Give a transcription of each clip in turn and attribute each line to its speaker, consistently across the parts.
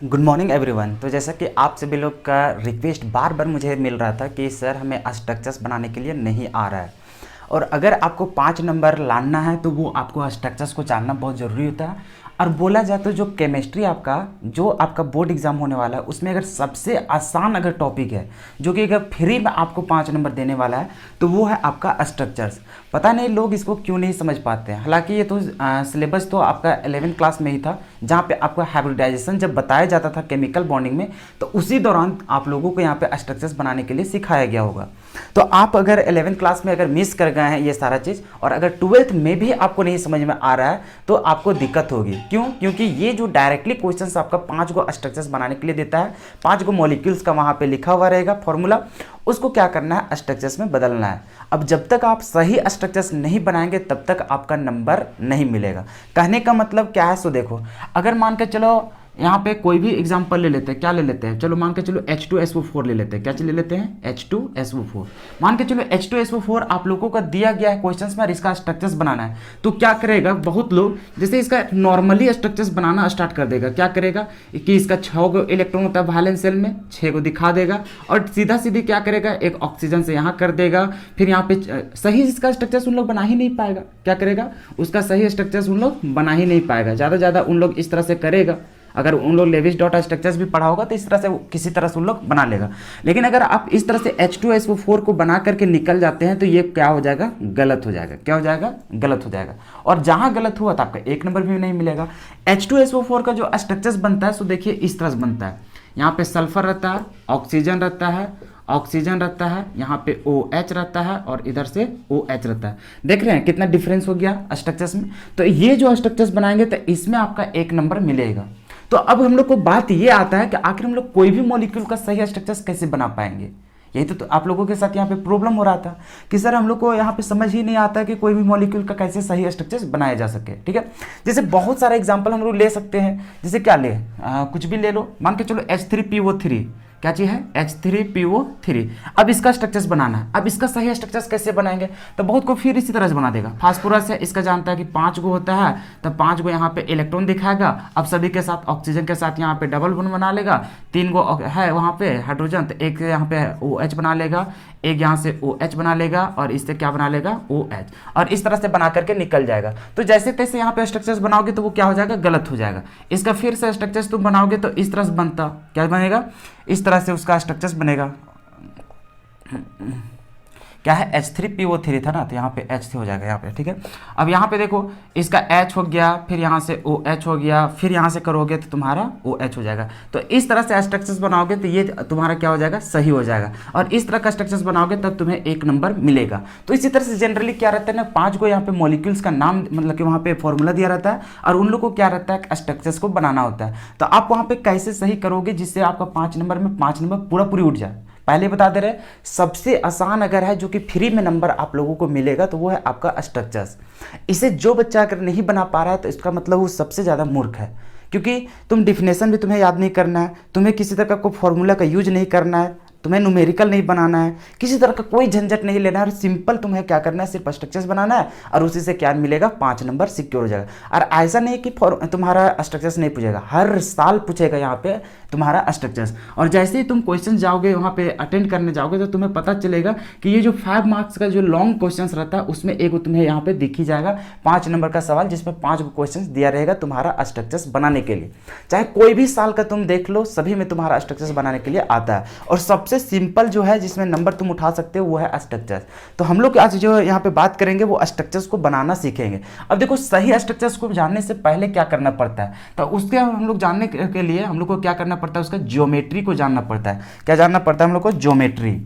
Speaker 1: Good morning everyone. तो जैसा कि आप सभी लोग का रिक्वेस्ट बार बार मुझे मिल रहा था कि सर हमें स्ट्रक्चर्स बनाने के लिए नहीं आ रहा है, और अगर आपको 5 नंबर लाना है तो वो आपको स्ट्रक्चर्स को जानना बहुत ज़रूरी होता है। और बोला जाए तो जो केमिस्ट्री जो आपका बोर्ड एग्जाम होने वाला है उसमें अगर सबसे आसान अगर टॉपिक है जो कि अगर फ्री में आपको 5 नंबर देने वाला है तो वो है आपका स्ट्रक्चर्स। पता नहीं लोग इसको क्यों नहीं समझ पाते हैं। हालांकि ये तो सिलेबस तो आपका 11th क्लास में ही था, जहाँ पे आपको हाइब्रिडाइजेशन जब बताया जाता था केमिकल बॉन्डिंग में, तो उसी दौरान आप लोगों को यहाँ पे स्ट्रक्चर्स बनाने के लिए सिखाया गया होगा। तो आप अगर 11th क्लास में अगर मिस कर गए हैं ये सारा चीज़, और अगर 12th में भी आपको नहीं समझ में आ रहा है तो आपको दिक्कत होगी। क्यों? क्योंकि ये जो डायरेक्टली क्वेश्चंस आपका 5 गो स्ट्रक्चर्स बनाने के लिए देता है, 5 गो मॉलिक्यूल्स का वहाँ पे लिखा हुआ रहेगा फॉर्मूला, उसको क्या करना है स्ट्रक्चर्स में बदलना है। अब जब तक आप सही स्ट्रक्चर्स नहीं बनाएंगे तब तक आपका नंबर नहीं मिलेगा। कहने का मतलब क्या है? सो देखो, अगर मान के चलो यहाँ पे कोई भी एग्जांपल ले लेते हैं, क्या ले लेते हैं, चलो मान के चलो H2SO4 ले लेते हैं। क्या चीज ले लेते हैं? H2SO4। मान के चलो H2SO4 आप लोगों का दिया गया है क्वेश्चंस में और इसका स्ट्रक्चर्स बनाना है, तो क्या करेगा बहुत लोग जैसे इसका नॉर्मली स्ट्रक्चर्स बनाना स्टार्ट कर देगा। क्या करेगा कि इसका 6 गो इलेक्ट्रॉन होता है वैलेंस शेल में, 6 को दिखा देगा और सीधा सीधी क्या करेगा एक ऑक्सीजन से यहाँ कर देगा। फिर यहाँ पे सही इसका स्ट्रक्चर्स उन लोग बना ही नहीं पाएगा। क्या करेगा? उसका सही स्ट्रक्चर्स उन लोग बना ही नहीं पाएगा। ज़्यादा से ज़्यादा उन लोग इस तरह से करेगा। अगर उन लोग लेविस डॉट स्ट्रक्चर्स भी पढ़ा होगा तो इस तरह से किसी तरह से उन लोग बना लेगा। लेकिन अगर आप इस तरह से H2SO4 को बना करके निकल जाते हैं तो ये क्या हो जाएगा? गलत हो जाएगा। क्या हो जाएगा? गलत हो जाएगा। और जहां गलत हुआ तो आपका 1 नंबर भी नहीं मिलेगा। H2SO4 का जो स्ट्रक्चर्स बनता है सो देखिए इस तरह से बनता है। यहाँ पे सल्फर रहता है, ऑक्सीजन रहता है, ऑक्सीजन रहता है, यहाँ पे OH रहता है और इधर से OH रहता है। देख रहे हैं कितना डिफरेंस हो गया स्ट्रक्चर्स में। तो ये जो स्ट्रक्चर्स बनाएंगे तो इसमें आपका 1 नंबर मिलेगा। तो अब हम लोग को बात ये आता है कि आखिर हम लोग कोई भी मॉलिक्यूल का सही स्ट्रक्चर्स कैसे बना पाएंगे। यही तो आप लोगों के साथ यहाँ पे प्रॉब्लम हो रहा था कि सर हम लोग को यहाँ पे समझ ही नहीं आता कि कोई भी मॉलिक्यूल का कैसे सही स्ट्रक्चर्स बनाया जा सके। ठीक है, जैसे बहुत सारा एग्जांपल हम लोग ले सकते हैं। जैसे क्या ले कुछ भी ले लो, मान के चलो H3PO3। क्या चीज़ है? H3PO3। अब इसका स्ट्रक्चर्स बनाना है। अब इसका सही स्ट्रक्चर्स कैसे बनाएंगे? तो बहुत को फिर इसी तरह से बना देगा। फास्फोरस है, इसका जानता है कि 5 गो होता है, तो 5 गो यहाँ पे इलेक्ट्रॉन दिखाएगा। अब सभी के साथ ऑक्सीजन के साथ यहाँ पे डबल बॉन्ड बना लेगा। 3 गो है वहाँ पे हाइड्रोजन, तो एक यहाँ पे OH बना लेगा, एक यहाँ से OH बना लेगा और इससे क्या बना लेगा? OH। और इस तरह से बना करके निकल जाएगा। तो जैसे तैसे यहाँ पे स्ट्रक्चर्स बनाओगे तो वो क्या हो जाएगा? गलत हो जाएगा। इसका फिर से स्ट्रक्चर्स तुम बनाओगे तो इस तरह से बनता, क्या बनेगा? इस तरह से उसका स्ट्रक्चर्स बनेगा। क्या है? H3PO3 था ना, तो यहाँ पे H हो जाएगा यहाँ पे। ठीक है, अब यहाँ पे देखो इसका H हो गया, फिर यहाँ से OH हो गया, फिर यहाँ से करोगे तो तुम्हारा OH हो जाएगा। तो इस तरह से स्ट्रक्चर्स बनाओगे तो ये तुम्हारा क्या हो जाएगा? सही हो जाएगा। और इस तरह का स्ट्रक्चर्स बनाओगे तब तुम्हें 1 नंबर मिलेगा। तो इसी तरह से जनरली क्या रहता है ना, 5 को यहाँ पे मॉलिक्यूल्स का नाम मतलब कि वहाँ पे फॉर्मूला दिया रहता है और उन लोग को क्या रहता है स्ट्रक्चर्स को बनाना होता है। तो आप वहाँ पे कैसे सही करोगे जिससे आपका 5 नंबर में 5 नंबर पूरा पूरी उठ जाए? पहले बता दे रहे, सबसे आसान अगर है जो कि फ्री में नंबर आप लोगों को मिलेगा तो वो है आपका स्ट्रक्चर्स। इसे जो बच्चा अगर नहीं बना पा रहा है तो इसका मतलब वो सबसे ज़्यादा मूर्ख है, क्योंकि तुम डिफिनेशन भी तुम्हें याद नहीं करना है, तुम्हें किसी तरह का कोई फॉर्मूला का यूज नहीं करना है, तुम्हें न्यूमेरिकल नहीं बनाना है, किसी तरह का कोई झंझट नहीं लेना है। और सिंपल तुम्हें क्या करना है? सिर्फ स्ट्रक्चर्स बनाना है और उसी से क्या मिलेगा? 5 नंबर सिक्योर हो जाएगा। और ऐसा नहीं कि तुम्हारा स्ट्रक्चर्स नहीं पूछेगा, हर साल पूछेगा यहाँ पे तुम्हारा स्ट्रक्चर्स। और जैसे ही तुम क्वेश्चन जाओगे वहाँ पे अटेंड करने जाओगे तो तुम्हें पता चलेगा कि ये जो 5 मार्क्स का जो लॉन्ग क्वेश्चन रहता है उसमें एक तुम्हें यहाँ पे दिख ही जाएगा 5 नंबर का सवाल, जिसमें 5 क्वेश्चन दिया रहेगा तुम्हारा स्ट्रक्चर्स बनाने के लिए। चाहे कोई भी साल का तुम देख लो, सभी में तुम्हारा स्ट्रक्चर्स बनाने के लिए आता है। और सबसे सिंपल जो है जिसमें नंबर तुम उठा सकते हो वो है स्ट्रक्चर्स। तो हम लोग आज जो यहाँ पे बात करेंगे वो स्ट्रक्चर्स को बनाना सीखेंगे। अब देखो, सही स्ट्रक्चर्स को जानने से पहले क्या करना पड़ता है, तो उसके हम लोग जानने के लिए हम लोग को क्या करना पड़ता है? उसका ज्योमेट्री को जानना पड़ता है। क्या जानना पड़ता है हम लोग को? ज्योमेट्री।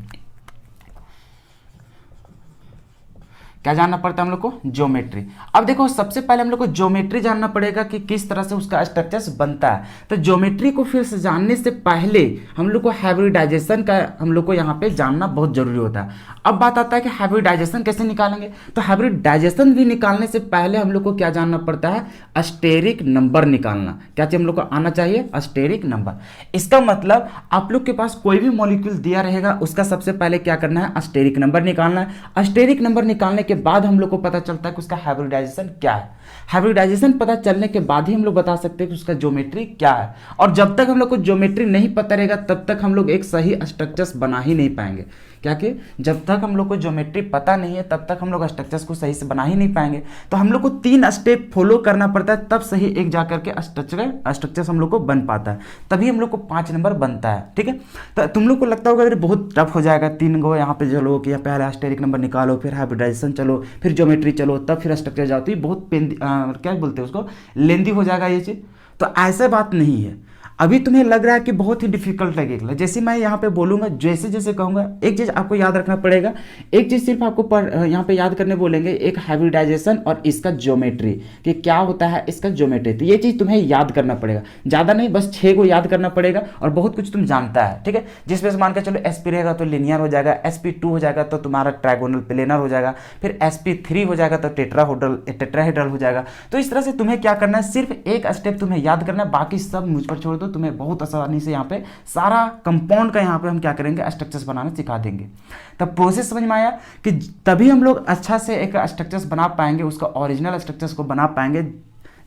Speaker 1: क्या जानना पड़ता है हम लोग को? ज्योमेट्री। अब देखो, सबसे पहले हम लोग को ज्योमेट्री जानना पड़ेगा कि किस तरह से उसका स्ट्रक्चर्स बनता है। तो ज्योमेट्री को फिर से जानने से पहले हम लोग को हाइब्रिडाइजेशन का हम लोग को यहाँ पे जानना बहुत जरूरी होता है। अब बात आता है कि हाइब्रिडाइजेशन कैसे निकालेंगे। तो हाइब्रिडाइजेशन भी निकालने से पहले हम लोग को क्या जानना पड़ता है? अस्टेरिक नंबर निकालना। क्या चाहिए हम लोग को? आना चाहिए अस्टेरिक नंबर। इसका मतलब आप लोग के पास कोई भी मॉलिक्यूल दिया रहेगा उसका सबसे पहले क्या करना है? अस्टेरिक नंबर निकालना है। अस्टेरिक नंबर निकालने के के बाद हम लोग को पता चलता है कि उसका हाइब्रिडाइजेशन क्या है। हाइब्रिडाइजेशन पता चलने के बाद ही हम लोग बता सकते हैं कि उसका ज्योमेट्री क्या है। और जब तक हम लोग को ज्योमेट्री नहीं पता रहेगा तब तक हम लोग एक सही स्ट्रक्चर्स बना ही नहीं पाएंगे। क्या कि जब तक हम लोग को ज्योमेट्री पता नहीं है तब तक हम लोग स्ट्रक्चर्स को सही से बना ही नहीं पाएंगे। तो हम लोग को 3 स्टेप फॉलो करना पड़ता है, तब सही एक जाकर के स्ट्रक्चर्स हम लोग को बन पाता है, तभी हम लोग को 5 नंबर बनता है। ठीक है, तो तुम लोग को लगता होगा अगर बहुत टफ हो जाएगा, 3 गो यहाँ पे चलो कि पहले स्टेरिक नंबर निकालो, फिर हाइब्रिडाइजेशन चलो, फिर ज्योमेट्री चलो, तब फिर स्ट्रक्चर जाओ, तो ये बहुत क्या बोलते हैं उसको, लेंदी हो जाएगा ये चीज़। तो ऐसा बात नहीं है। अभी तुम्हें लग रहा है कि बहुत ही डिफिकल्ट लगेगा, जैसे मैं यहाँ पे बोलूँगा, जैसे जैसे कहूँगा, एक चीज़ आपको याद रखना पड़ेगा। एक चीज़ सिर्फ आपको यहाँ पे याद करने बोलेंगे, एक हाइब्रिडाइजेशन और इसका ज्योमेट्री, कि क्या होता है इसका ज्योमेट्री। तो ये चीज़ तुम्हें याद करना पड़ेगा, ज़्यादा नहीं, बस 6 को याद करना पड़ेगा और बहुत कुछ तुम जानता है। ठीक है, जिसमें से मान के चलो SP रहेगा तो लीनियर हो जाएगा, SP2 हो जाएगा तो तुम्हारा ट्रायगोनल प्लेनर हो जाएगा, फिर SP3 हो जाएगा तो टेट्राहेड्रल हो जाएगा। तो इस तरह से तुम्हें क्या करना है, सिर्फ एक स्टेप तुम्हें याद करना है, बाकी सब मुझ पर छोड़ दो। तुम्हें बहुत आसानी से यहाँ पे सारा कंपाउंड का यहाँ पे हम क्या करेंगे, स्ट्रक्चर्स बनाना सिखा देंगे। तब प्रोसेस समझ में आया कि तभी हम लोग अच्छा से एक स्ट्रक्चर्स बना पाएंगे, उसका ओरिजिनल स्ट्रक्चर्स को बना पाएंगे,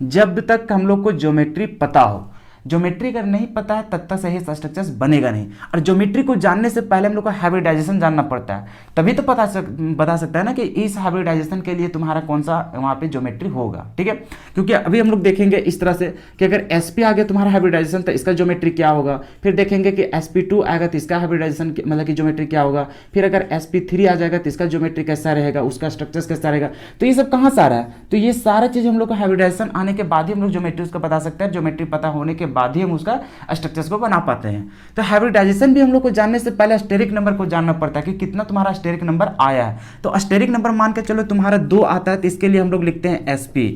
Speaker 1: जब तक हम लोग को ज्योमेट्री पता हो। ज्योमेट्री अगर नहीं पता है तब तक सही स्ट्रक्चर्स बनेगा नहीं। और ज्योमेट्री को जानने से पहले हम लोग को हाइब्रिडाइजेशन जानना पड़ता है, तभी तो बता सकता है ना कि इस हाइब्रिडाइजेशन के लिए तुम्हारा कौन सा वहाँ पे ज्योमेट्री होगा। ठीक है, क्योंकि अभी हम लोग देखेंगे इस तरह से कि अगर SP आ गया तुम्हारा हाइब्रिडाइजेशन तो इसका ज्योमेट्री क्या होगा, फिर देखेंगे कि SP2 आएगा तो इसका हाइब्रिडाइजेशन मतलब कि ज्योमेट्री क्या होगा, फिर अगर SP3 आ जाएगा तो इसका ज्योमेट्री कैसा रहेगा, उसका स्ट्रक्चर्स कैसा रहेगा। तो ये सब कहाँ से आ रहा है, तो ये सारा चीज़ हम लोग को हाइब्रिडाइजेशन आने के बाद ही हम लोग ज्योमेट्री उसका बता सकते हैं। ज्योमेट्री पता होने के बाद ही हम उसका स्ट्रक्चर्स को बना पाते हैं। तो हाइब्रिडाइजेशन भी हम लोग को जानने से पहले स्टेरिक नंबर को जानना पड़ता है कि कितना तुम्हारा स्टेरिक नंबर आया है। तो स्टेरिक नंबर मान के चलो तुम्हारा 2 आता है तो इसके लिए हम लोग लिखते हैं SP,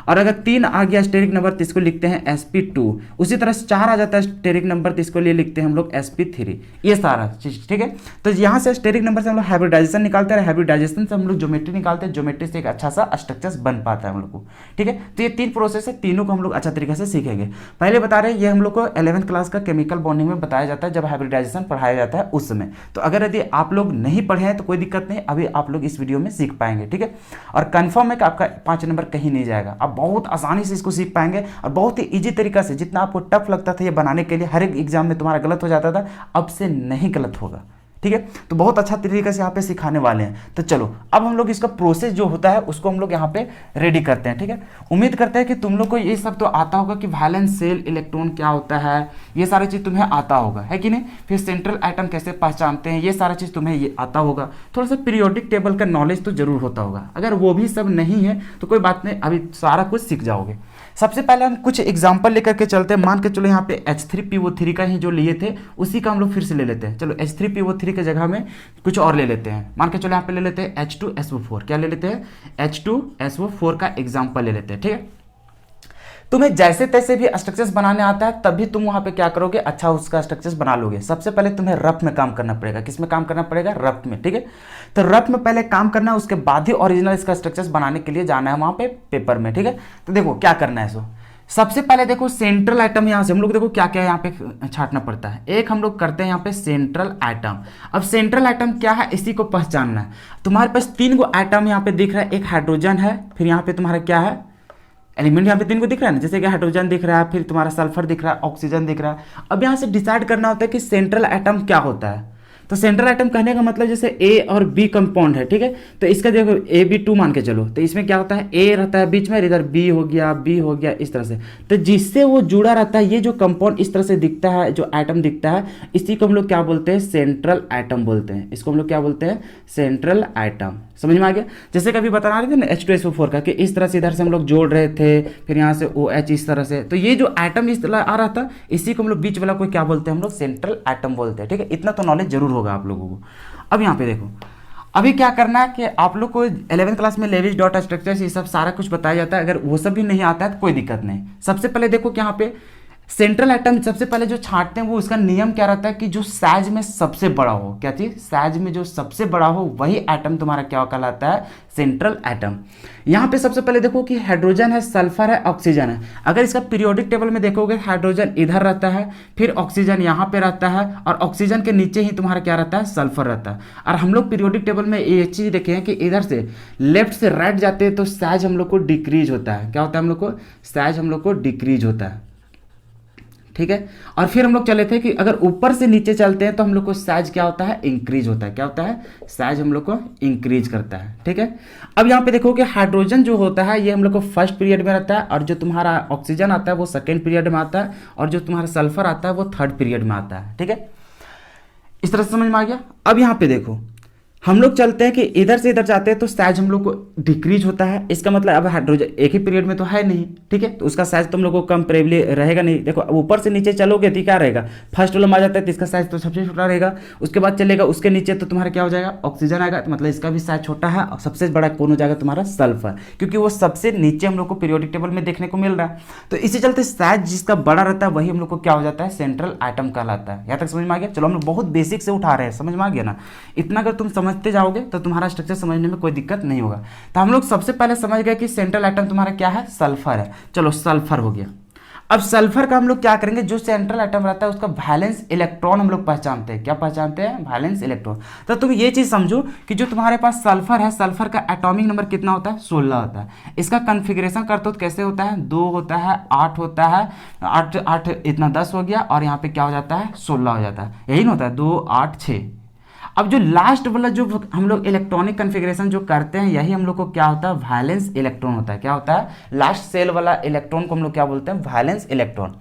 Speaker 1: और अगर 3 आ गया स्टेरिक नंबर तो इसको लिखते हैं SP2। उसी तरह 4 आ जाता है स्टेरिक नंबर तो इसको लिए लिखते हैं हम लोग SP3। ये सारा चीज ठीक है। तो यहाँ से स्टेरिक नंबर से हम लोग हाइब्रिडाइजेशन निकालते हैं, हाइब्रिडाइजेशन से हम लोग ज्योमेट्री निकालते हैं, ज्योमेट्री से एक अच्छा सा स्ट्रक्चर्स बन पाता है हम लोग को। ठीक है, तो ये 3 प्रोसेस है, तीनों को हम लोग अच्छा तरीके से सीखेंगे। पहले बता रहे हैं ये हम लोग को 11th क्लास का केमिकल बॉन्डिंग में बताया जाता है, जब हाइब्रिडाइजेशन पढ़ाया जाता है उस समय। तो अगर यदि आप लोग नहीं पढ़े हैं तो कोई दिक्कत नहीं, अभी आप लोग इस वीडियो में सीख पाएंगे। ठीक है, और कंफर्म है कि आपका 5 नंबर कहीं नहीं जाएगा, आप बहुत आसानी से इसको सीख पाएंगे और बहुत ही इजी तरीका से। जितना आपको टफ लगता था ये बनाने के लिए, हर एक एग्जाम में तुम्हारा गलत हो जाता था, अब से नहीं गलत होगा। ठीक है, तो बहुत अच्छा तरीके से यहाँ पे सिखाने वाले हैं। तो चलो अब हम लोग इसका प्रोसेस जो होता है उसको हम लोग यहाँ पे रेडी करते हैं। ठीक है, उम्मीद करते हैं कि तुम लोग को ये सब तो आता होगा कि वैलेंस शेल, इलेक्ट्रॉन क्या होता है, ये सारी चीज़ तुम्हें आता होगा, है कि नहीं। फिर सेंट्रल एटम कैसे पहचानते हैं, ये सारा चीज़ तुम्हें ये आता होगा। थोड़ा सा पीरियोडिक टेबल का नॉलेज तो जरूर होता होगा, अगर वो भी सब नहीं है तो कोई बात नहीं, अभी सारा कुछ सीख जाओगे। सबसे पहले हम कुछ एग्जांपल लेकर के चलते हैं। मान के चलो यहाँ पे H3PO3 का ही जो लिए थे उसी का हम लोग फिर से ले लेते हैं। चलो H3PO3 के जगह में कुछ और ले लेते हैं। मान के चलो यहाँ पे ले लेते हैं H2SO4। क्या ले लेते हैं, H2SO4 का एग्जाम्पल ले लेते हैं। ठीक है, तुम्हें जैसे तैसे भी स्ट्रक्चर्स बनाने आता है तभी तुम वहां पे क्या करोगे, अच्छा उसका स्ट्रक्चर्स बना लोगे। सबसे पहले तुम्हें रफ में काम करना पड़ेगा। किस में काम करना पड़ेगा, रफ में। ठीक है, तो रफ में पहले काम करना है, उसके बाद ही ओरिजिनल इसका स्ट्रक्चर्स बनाने के लिए जाना है वहां पे पेपर में। ठीक है, तो देखो क्या करना है। सो सबसे पहले देखो सेंट्रल आइटम, यहाँ से हम लोग देखो क्या क्या यहाँ पे छांटना पड़ता है। एक हम लोग करते हैं यहाँ पे सेंट्रल आइटम। अब सेंट्रल आइटम क्या है इसी को पहचानना है। तुम्हारे पास 3 गो आइटम यहाँ पे दिख रहा है, एक हाइड्रोजन है, फिर यहाँ पे तुम्हारा क्या है, एलिमेंट यहाँ पे 3 को दिख रहा है ना, जैसे कि हाइड्रोजन दिख रहा है, फिर तुम्हारा सल्फर दिख रहा है, ऑक्सीजन दिख रहा है। अब यहाँ से डिसाइड करना होता है कि सेंट्रल एटम क्या होता है। तो सेंट्रल एटम कहने का मतलब जैसे A और B कंपाउंड है। ठीक है, तो इसका देखो AB2 मान के चलो, तो इसमें क्या होता है, A रहता है बीच में, इधर B हो गया, B हो गया, इस तरह से। तो जिससे वो जुड़ा रहता है, ये जो कंपाउंड इस तरह से दिखता है, जो एटम दिखता है, इसी को हम लोग क्या बोलते हैं, सेंट्रल एटम बोलते हैं। इसको हम लोग क्या बोलते हैं, सेंट्रल एटम। समझ में आ गया। जैसे कभी बता रहे थे ना H2SO4 का, कि इस तरह से इधर से हम लोग जोड़ रहे थे, फिर यहाँ से OH इस तरह से, तो ये जो एटम इस तरह आ रहा था, इसी को हम लोग बीच वाला को क्या बोलते हैं, हम लोग सेंट्रल एटम बोलते हैं। ठीक है, इतना तो नॉलेज जरूर होगा आप लोगों को। अब यहाँ पे देखो, अभी क्या करना है कि आप लोग को 11th क्लास में लेविस डॉट स्ट्रक्चर्स ये सब सारा कुछ बताया जाता है। अगर वो सब भी नहीं आता है तो कोई दिक्कत नहीं। सबसे पहले देखो कि यहाँ पे सेंट्रल एटम सबसे पहले जो छांटते हैं वो उसका नियम क्या रहता है कि जो साइज में सबसे बड़ा हो, क्या चीज, साइज में जो सबसे बड़ा हो वही एटम तुम्हारा क्या कहलाता है, सेंट्रल एटम। यहाँ पे सबसे पहले देखो कि हाइड्रोजन है, सल्फर है, ऑक्सीजन है। अगर इसका पीरियोडिक टेबल में देखोगे हाइड्रोजन इधर रहता है, फिर ऑक्सीजन यहाँ पे रहता है, और ऑक्सीजन के नीचे ही तुम्हारा क्या रहता है, सल्फर रहता है। और हम लोग पीरियोडिक टेबल में ये चीज देखे हैं कि इधर से लेफ्ट से राइट जाते हैं तो साइज हम लोग को डिक्रीज होता है, क्या होता है हम लोग को, साइज हम लोग को डिक्रीज होता है, ठीक है। और फिर हम लोग चले थे कि अगर ऊपर से नीचे चलते हैं तो हम लोग को साइज क्या होता है, इंक्रीज होता है, क्या होता है, साइज हम लोग को इंक्रीज करता है, ठीक है। अब यहाँ पे देखो कि हाइड्रोजन जो होता है ये हम लोग को फर्स्ट पीरियड में रहता है, और जो तुम्हारा ऑक्सीजन आता है वो सेकेंड पीरियड में आता है, और जो तुम्हारा सल्फर आता है वो थर्ड पीरियड में आता है, ठीक है। इस तरह से समझ में आ गया। अब यहाँ पे देखो हम लोग चलते हैं कि इधर से इधर जाते हैं तो साइज हम लोग को डिक्रीज होता है। इसका मतलब अब हाइड्रोजन एक ही पीरियड में तो है नहीं, ठीक है, तो उसका साइज तुम लोग को कंपेरेबली रहेगा नहीं। देखो अब ऊपर से नीचे चलोगे तो क्या रहेगा, फर्स्ट वाला में आ जाता है तो इसका साइज तो सबसे छोटा रहेगा, उसके बाद चलेगा उसके नीचे तो तुम्हारा क्या हो जाएगा, ऑक्सीजन आएगा, तो मतलब इसका भी साइज छोटा है, और सबसे बड़ा कौन हो जाएगा, तुम्हारा सल्फर, क्योंकि वो सबसे नीचे हम लोग को पीरियोडिक टेबल में देखने को मिल रहा है। तो इसी चलते साइज जिसका बड़ा रहता है वही हम लोग को क्या हो जाता है, सेंट्रल एटम कहलाता है। यहाँ तक समझ में आ गया। चलो हम लोग बहुत बेसिक से उठा रहे हैं, समझ में आ गया ना। इतना अगर तुम समझते जाओगे तो तुम्हारा स्ट्रक्चर समझने में कोई दिक्कत नहीं होगा। तो हम लोग सबसे पहले समझ गए कि सेंट्रल एटम तुम्हारा क्या है, सल्फर है। चलो सल्फर हो गया। अब सल्फर का हम लोग क्या करेंगे, जो सेंट्रल एटम रहता है उसका वैलेंस इलेक्ट्रॉन हम लोग पहचानते हैं, क्या पहचानते हैं, वैलेंस इलेक्ट्रॉन। तो तुम ये चीज समझो कि जो तुम्हारे पास सल्फर है, सल्फर का एटॉमिक नंबर कितना होता है, 16 होता है। इसका कन्फिग्रेशन करते हो तो कैसे होता है, 2 होता है, 8 होता है, 8 इतना 10 हो गया, और यहाँ पे क्या हो जाता है, 16 हो जाता है, यही ना होता है, 2 8 6। अब जो लास्ट वाला जो हम लोग इलेक्ट्रॉनिक कन्फिग्रेशन जो करते हैं यही हम लोग को क्या होता है, वैलेंस इलेक्ट्रॉन होता है। क्या होता है, लास्ट सेल वाला इलेक्ट्रॉन को हम लोग क्या बोलते हैं, वैलेंस इलेक्ट्रॉन।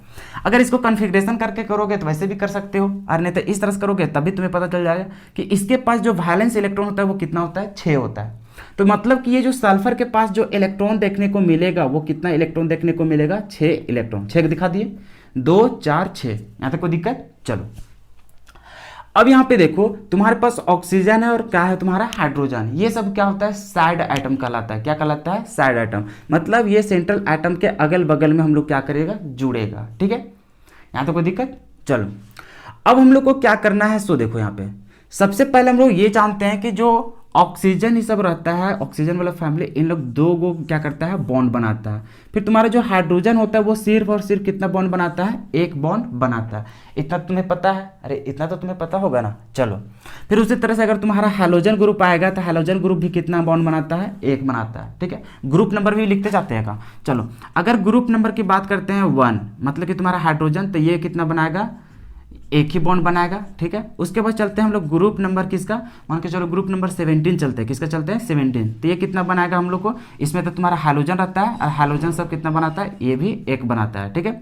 Speaker 1: अगर इसको कन्फिग्रेशन करके करोगे तो वैसे भी कर सकते हो, और नहीं तो इस तरह से करोगे तभी तुम्हें पता चल जाएगा कि इसके पास जो वैलेंस इलेक्ट्रॉन होता है वो कितना होता है, 6 होता है। तो मतलब कि ये जो सल्फर के पास जो इलेक्ट्रॉन देखने को मिलेगा वो कितना इलेक्ट्रॉन देखने को मिलेगा, 6 इलेक्ट्रॉन। 6 दिखा दिए, 2 4 6। यहाँ तक कोई दिक्कत। चलो अब यहाँ पे देखो तुम्हारे पास ऑक्सीजन है और क्या है तुम्हारा, हाइड्रोजन। ये सब क्या होता है, साइड एटम कहलाता है। क्या कहलाता है, साइड एटम। मतलब ये सेंट्रल एटम के अगल बगल में हम लोग क्या करेगा, जुड़ेगा, ठीक है। यहाँ तो कोई दिक्कत। चलो अब हम लोग को क्या करना है, सो देखो यहाँ पे सबसे पहले हम लोग ये जानते हैं कि जो ऑक्सीजन ही सब रहता है, ऑक्सीजन वाला फैमिली, इन लोग 2 को क्या करता है, बॉन्ड बनाता है। फिर तुम्हारा जो हाइड्रोजन होता है वो सिर्फ और सिर्फ कितना बॉन्ड बनाता है, 1 बॉन्ड बनाता है। इतना तुम्हें पता है, अरे इतना तो तुम्हें पता होगा ना। चलो फिर उसी तरह से अगर तुम्हारा हैलोजन ग्रुप आएगा तो हैलोजन ग्रुप भी कितना बॉन्ड बनाता है, 1 बनाता है, ठीक है। ग्रुप नंबर भी लिखते जाते हैं का। चलो अगर ग्रुप नंबर की बात करते हैं 1, मतलब कि तुम्हारा हाइड्रोजन, तो ये कितना बनाएगा, 1 ही बॉन्ड बनाएगा, ठीक है। उसके बाद चलते हैं हम लोग ग्रुप नंबर किसका, मान के चलो ग्रुप नंबर 17 चलते हैं। किसका चलते हैं, 17। तो ये कितना बनाएगा हम लोग को, इसमें तो तुम्हारा हैलोजन रहता है, और हैलोजन सब कितना बनाता है, ये भी 1 बनाता है, ठीक है।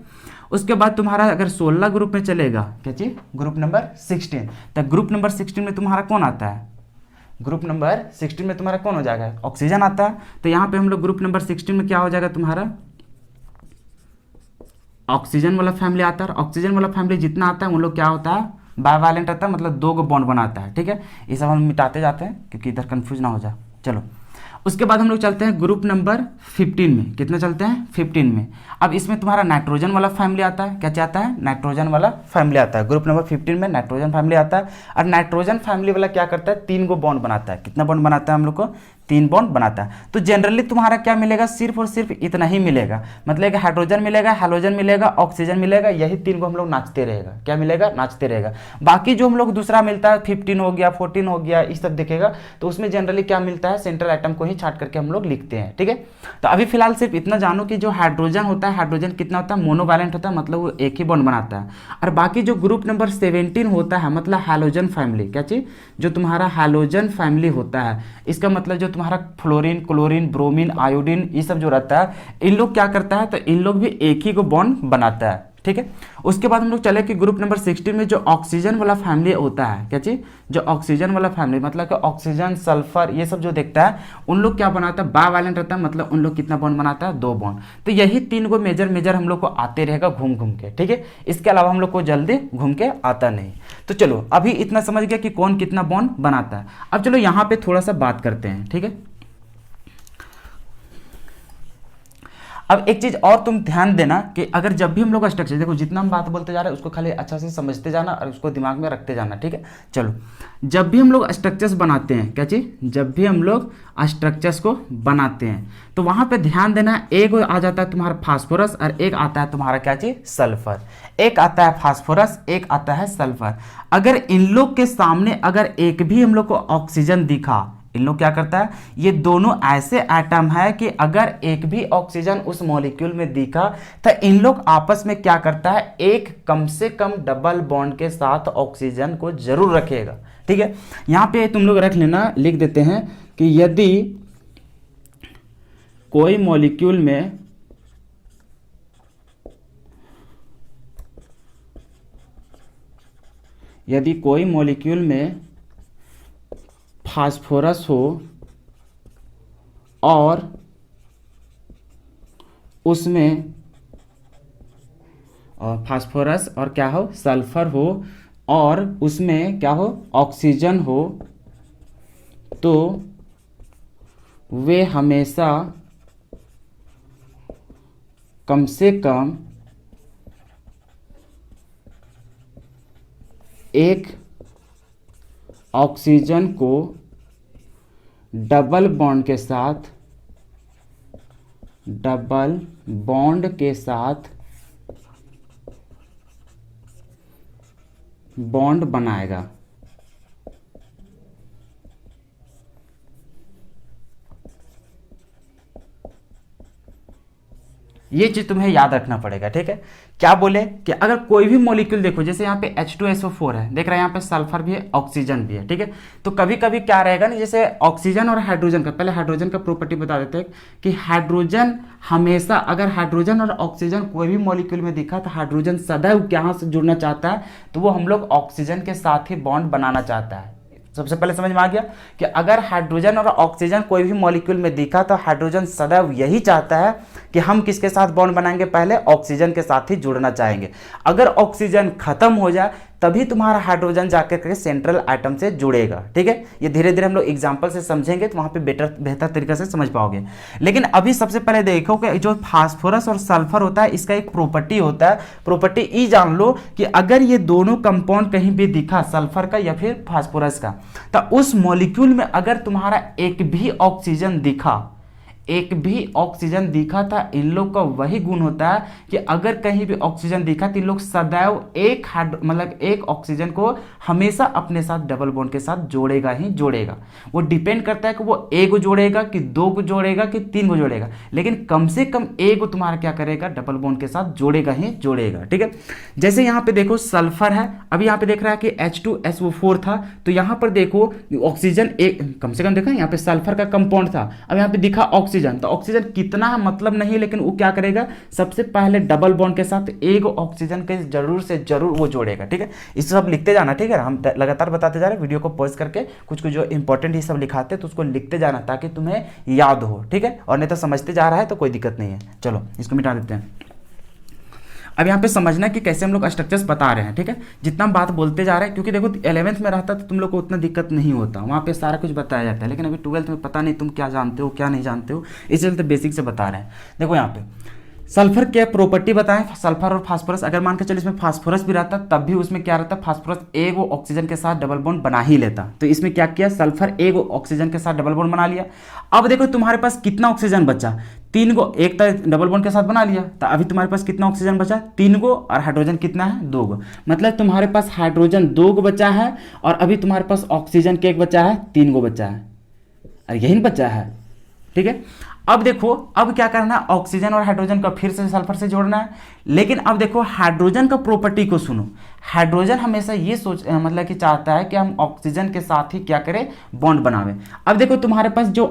Speaker 1: उसके बाद तुम्हारा अगर 16 ग्रुप में चलेगा, क्या चीज, ग्रुप नंबर 16। तो ग्रुप नंबर 16 में तुम्हारा कौन आता है, ग्रुप नंबर 16 में तुम्हारा कौन हो जाएगा, ऑक्सीजन आता है। तो यहाँ पे हम लोग ग्रुप नंबर 16 में क्या हो जाएगा, तुम्हारा ऑक्सीजन वाला फैमिली आता है। ऑक्सीजन वाला फैमिली जितना आता है उन लोग क्या होता है, बायवैलेंट रहता है, मतलब 2 बॉन्ड बनाता है, ठीक है। ये सब हम मिटाते जाते हैं क्योंकि इधर कंफ्यूज ना हो जाए। चलो उसके बाद हम लोग चलते हैं ग्रुप नंबर 15 में। कितना चलते हैं, 15 में। अब इसमें तुम्हारा नाइट्रोजन वाला फैमिली आता है। क्या चाहता है, नाइट्रोजन वाला फैमिली आता है। ग्रुप नंबर 15 में नाइट्रोजन फैमिली आता है, और नाइट्रोजन फैमिली वाला क्या करता है, 3 बॉन्ड बनाता है। कितना बॉन्ड बनाता है हम लोग को, 3 बॉन्ड बनाता है। तो जनरली तुम्हारा क्या मिलेगा, सिर्फ और सिर्फ इतना ही मिलेगा, मतलब कि हाइड्रोजन मिलेगा, हैलोजन मिलेगा, ऑक्सीजन मिलेगा, यही 3 को हम लोग नाचते रहेगा। क्या मिलेगा, नाचते रहेगा। बाकी जो हम लोग दूसरा मिलता है 15 हो गया, 14 हो गया, इस सब दिखेगा, तो उसमें जनरली क्या मिलता है, सेंट्रल एटम को ही छाट करके हम लोग लिखते हैं, ठीक है। तो अभी फिलहाल सिर्फ इतना जानो कि जो हाइड्रोजन होता है, हाइड्रोजन कितना होता है, मोनोवैलेंट होता है, मतलब वो 1 ही बॉन्ड बनाता है। और बाकी जो ग्रुप नंबर 17 होता है, मतलब हैलोजन फैमिली, क्या चीज, जो तुम्हारा हैलोजन फैमिली होता है, इसका मतलब जो तुम्हारा फ्लोरीन, क्लोरीन, ब्रोमीन, आयोडीन, ये सब जो रहता है, इन लोग क्या करता है, तो इन लोग भी 1 ही को बॉन्ड बनाता है, ठीक है। उसके बाद हम लोग चले कि ग्रुप नंबर 16 में जो ऑक्सीजन वाला फैमिली होता है, क्या चीज, जो ऑक्सीजन वाला फैमिली, मतलब कि ऑक्सीजन, सल्फर, ये सब जो देखता है, उन लोग क्या बनाता है, बायवैलेंट रहता है, मतलब उन लोग कितना बॉन्ड बनाता है, 2 बॉन्ड। तो यही 3 को मेजर हम लोग को आते रहेगा घूम घूम के, ठीक है। इसके अलावा हम लोग को जल्दी घूम के आता नहीं। तो चलो अभी इतना समझ गया कि कौन कितना बॉन्ड बनाता है। अब चलो यहाँ पे थोड़ा सा बात करते हैं, ठीक है। अब एक चीज और तुम ध्यान देना कि अगर जब भी हम लोग स्ट्रक्चर, देखो जितना हम बात बोलते जा रहे हैं उसको खाली अच्छा से समझते जाना और उसको दिमाग में रखते जाना, ठीक है। चलो, जब भी हम लोग स्ट्रक्चर्स बनाते हैं, क्या चीज, जब भी हम लोग स्ट्रक्चर्स को बनाते हैं तो वहां पे ध्यान देना, एक आ जाता है तुम्हारा फास्फोरस और एक आता है तुम्हारा क्या चीज, सल्फर। एक आता है फास्फोरस, एक आता है सल्फर। अगर इन लोग के सामने अगर एक भी हम लोग को ऑक्सीजन दिखा, इन लोग क्या करता है, ये दोनों ऐसे एटम है कि अगर एक भी ऑक्सीजन उस मॉलिक्यूल में दिखा तो इन लोग आपस में क्या करता है, एक कम से कम डबल बॉन्ड के साथ ऑक्सीजन को जरूर रखेगा, ठीक है। यहां पे तुम लोग रख लेना, लिख देते हैं कि यदि कोई मॉलिक्यूल में फास्फोरस हो और उसमें फास्फोरस और क्या हो, सल्फर हो और उसमें क्या हो, ऑक्सीजन हो, तो वे हमेशा कम से कम एक ऑक्सीजन को डबल बॉन्ड के साथ बॉन्ड बनाएगा। ये चीज तुम्हें याद रखना पड़ेगा, ठीक है। क्या बोले कि अगर कोई भी मॉलिक्यूल देखो, जैसे यहाँ पे H2SO4 है, देख रहे हैं यहाँ पे सल्फर भी है, ऑक्सीजन भी है, ठीक है। तो कभी कभी क्या रहेगा ना, जैसे ऑक्सीजन और हाइड्रोजन का, पहले हाइड्रोजन का प्रॉपर्टी बता देते हैं कि हाइड्रोजन हमेशा, अगर हाइड्रोजन और ऑक्सीजन कोई भी मॉलिक्यूल में दिखा तो हाइड्रोजन सदैव कहाँ से जुड़ना चाहता है, तो वो हम लोग ऑक्सीजन के साथ ही बॉन्ड बनाना चाहता है। सबसे पहले समझ में आ गया कि अगर हाइड्रोजन और ऑक्सीजन कोई भी मॉलिक्यूल में दिखा तो हाइड्रोजन सदैव यही चाहता है कि हम किसके साथ बॉन्ड बनाएंगे, पहले ऑक्सीजन के साथ ही जुड़ना चाहेंगे। अगर ऑक्सीजन खत्म हो जाए तभी तुम्हारा हाइड्रोजन जाकर के सेंट्रल एटम से जुड़ेगा, ठीक है। ये धीरे धीरे हम लोग एग्जांपल से समझेंगे तो वहां पे बेहतर तरीके से समझ पाओगे। लेकिन अभी सबसे पहले देखो कि जो फास्फोरस और सल्फर होता है इसका एक प्रॉपर्टी होता है, प्रॉपर्टी ई जान लो कि अगर ये दोनों कंपाउंड कहीं भी दिखा, सल्फर का या फिर फास्फोरस का, तो उस मॉलिक्यूल में अगर तुम्हारा एक भी ऑक्सीजन दिखा था, इन लोग का वही गुण होता है कि अगर कहीं भी ऑक्सीजन दिखा तो इन लोग सदैव एक ऑक्सीजन को हमेशा अपने साथ डबल बॉन्ड के साथ जोड़ेगा ही जोड़ेगा। वो डिपेंड करता है कि वो एक को जोड़ेगा कि दो को जोड़ेगा कि तीन को जोड़ेगा, लेकिन कम से कम एक को तुम्हारा क्या करेगा, डबल बॉन्ड के साथ जोड़ेगा ही जोड़ेगा, ठीक है। जैसे यहाँ पे देखो सल्फर है, अभी यहाँ पे देख रहा है कि H2SO4 था, तो यहाँ पर देखो ऑक्सीजन एक कम से कम देखा, यहाँ पे सल्फर का कंपाउंड था, अब यहाँ पे दिखा ऑक्सीजन, तो ऑक्सीजन कितना है मतलब नहीं, लेकिन वो क्या करेगा, सबसे पहले डबल बॉन्ड के साथ एक ऑक्सीजन के जरूर से जरूर वो जोड़ेगा, ठीक है। इस सब लिखते जाना, ठीक है। हम लगातार बताते जा रहे हैं, वीडियो को पॉज करके कुछ कुछ जो इंपॉर्टेंट ही सब लिखाते हैं तो उसको लिखते जाना ताकि तुम्हें याद हो, ठीक है। और नहीं तो समझते जा रहा है तो कोई दिक्कत नहीं है। चलो इसको मिटा देते हैं। अब यहाँ पे समझना कि कैसे हम लोग स्ट्रक्चर्स बता रहे हैं, ठीक है। जितना हम बात बोलते जा रहे हैं, क्योंकि देखो 11th में रहता तो तुम लोग को उतना दिक्कत नहीं होता, वहाँ पे सारा कुछ बताया जाता है, लेकिन अभी 12th में पता नहीं तुम क्या जानते हो क्या नहीं जानते हो, इसलिए तो बेसिक से बता रहे हैं। देखो यहाँ पे सल्फर क्या प्रॉपर्टी बताएं, सल्फर और फास्फोरस, अगर मान के चलो इसमें फास्फोरस भी रहता तब भी उसमें क्या रहता, फास्फोरस एक ऑक्सीजन के साथ डबल बॉन्ड बना ही लेता, तो इसमें क्या किया, सल्फर एक ऑक्सीजन के साथ डबल बॉन्ड बना लिया। अब देखो तुम्हारे पास कितना ऑक्सीजन बचा, 3 गो, एक तो डबल बॉन्ड के साथ बना लिया, तो अभी तुम्हारे पास कितना ऑक्सीजन बचा, 3 गो, और हाइड्रोजन कितना है, 2 गो, मतलब तुम्हारे पास हाइड्रोजन 2 गो बचा है और अभी तुम्हारे पास ऑक्सीजन के एक बचा है, 3 गो बचा है, और यही बचा है, ठीक है। अब देखो अब क्या करना है, ऑक्सीजन और हाइड्रोजन का फिर से सल्फर से जोड़ना है, लेकिन अब देखो हाइड्रोजन का प्रॉपर्टी को सुनो, हाइड्रोजन हमेशा ये मतलब कि चाहता है कि हम ऑक्सीजन के साथ ही क्या करें, बॉन्ड बनावे। अब देखो तुम्हारे पास जो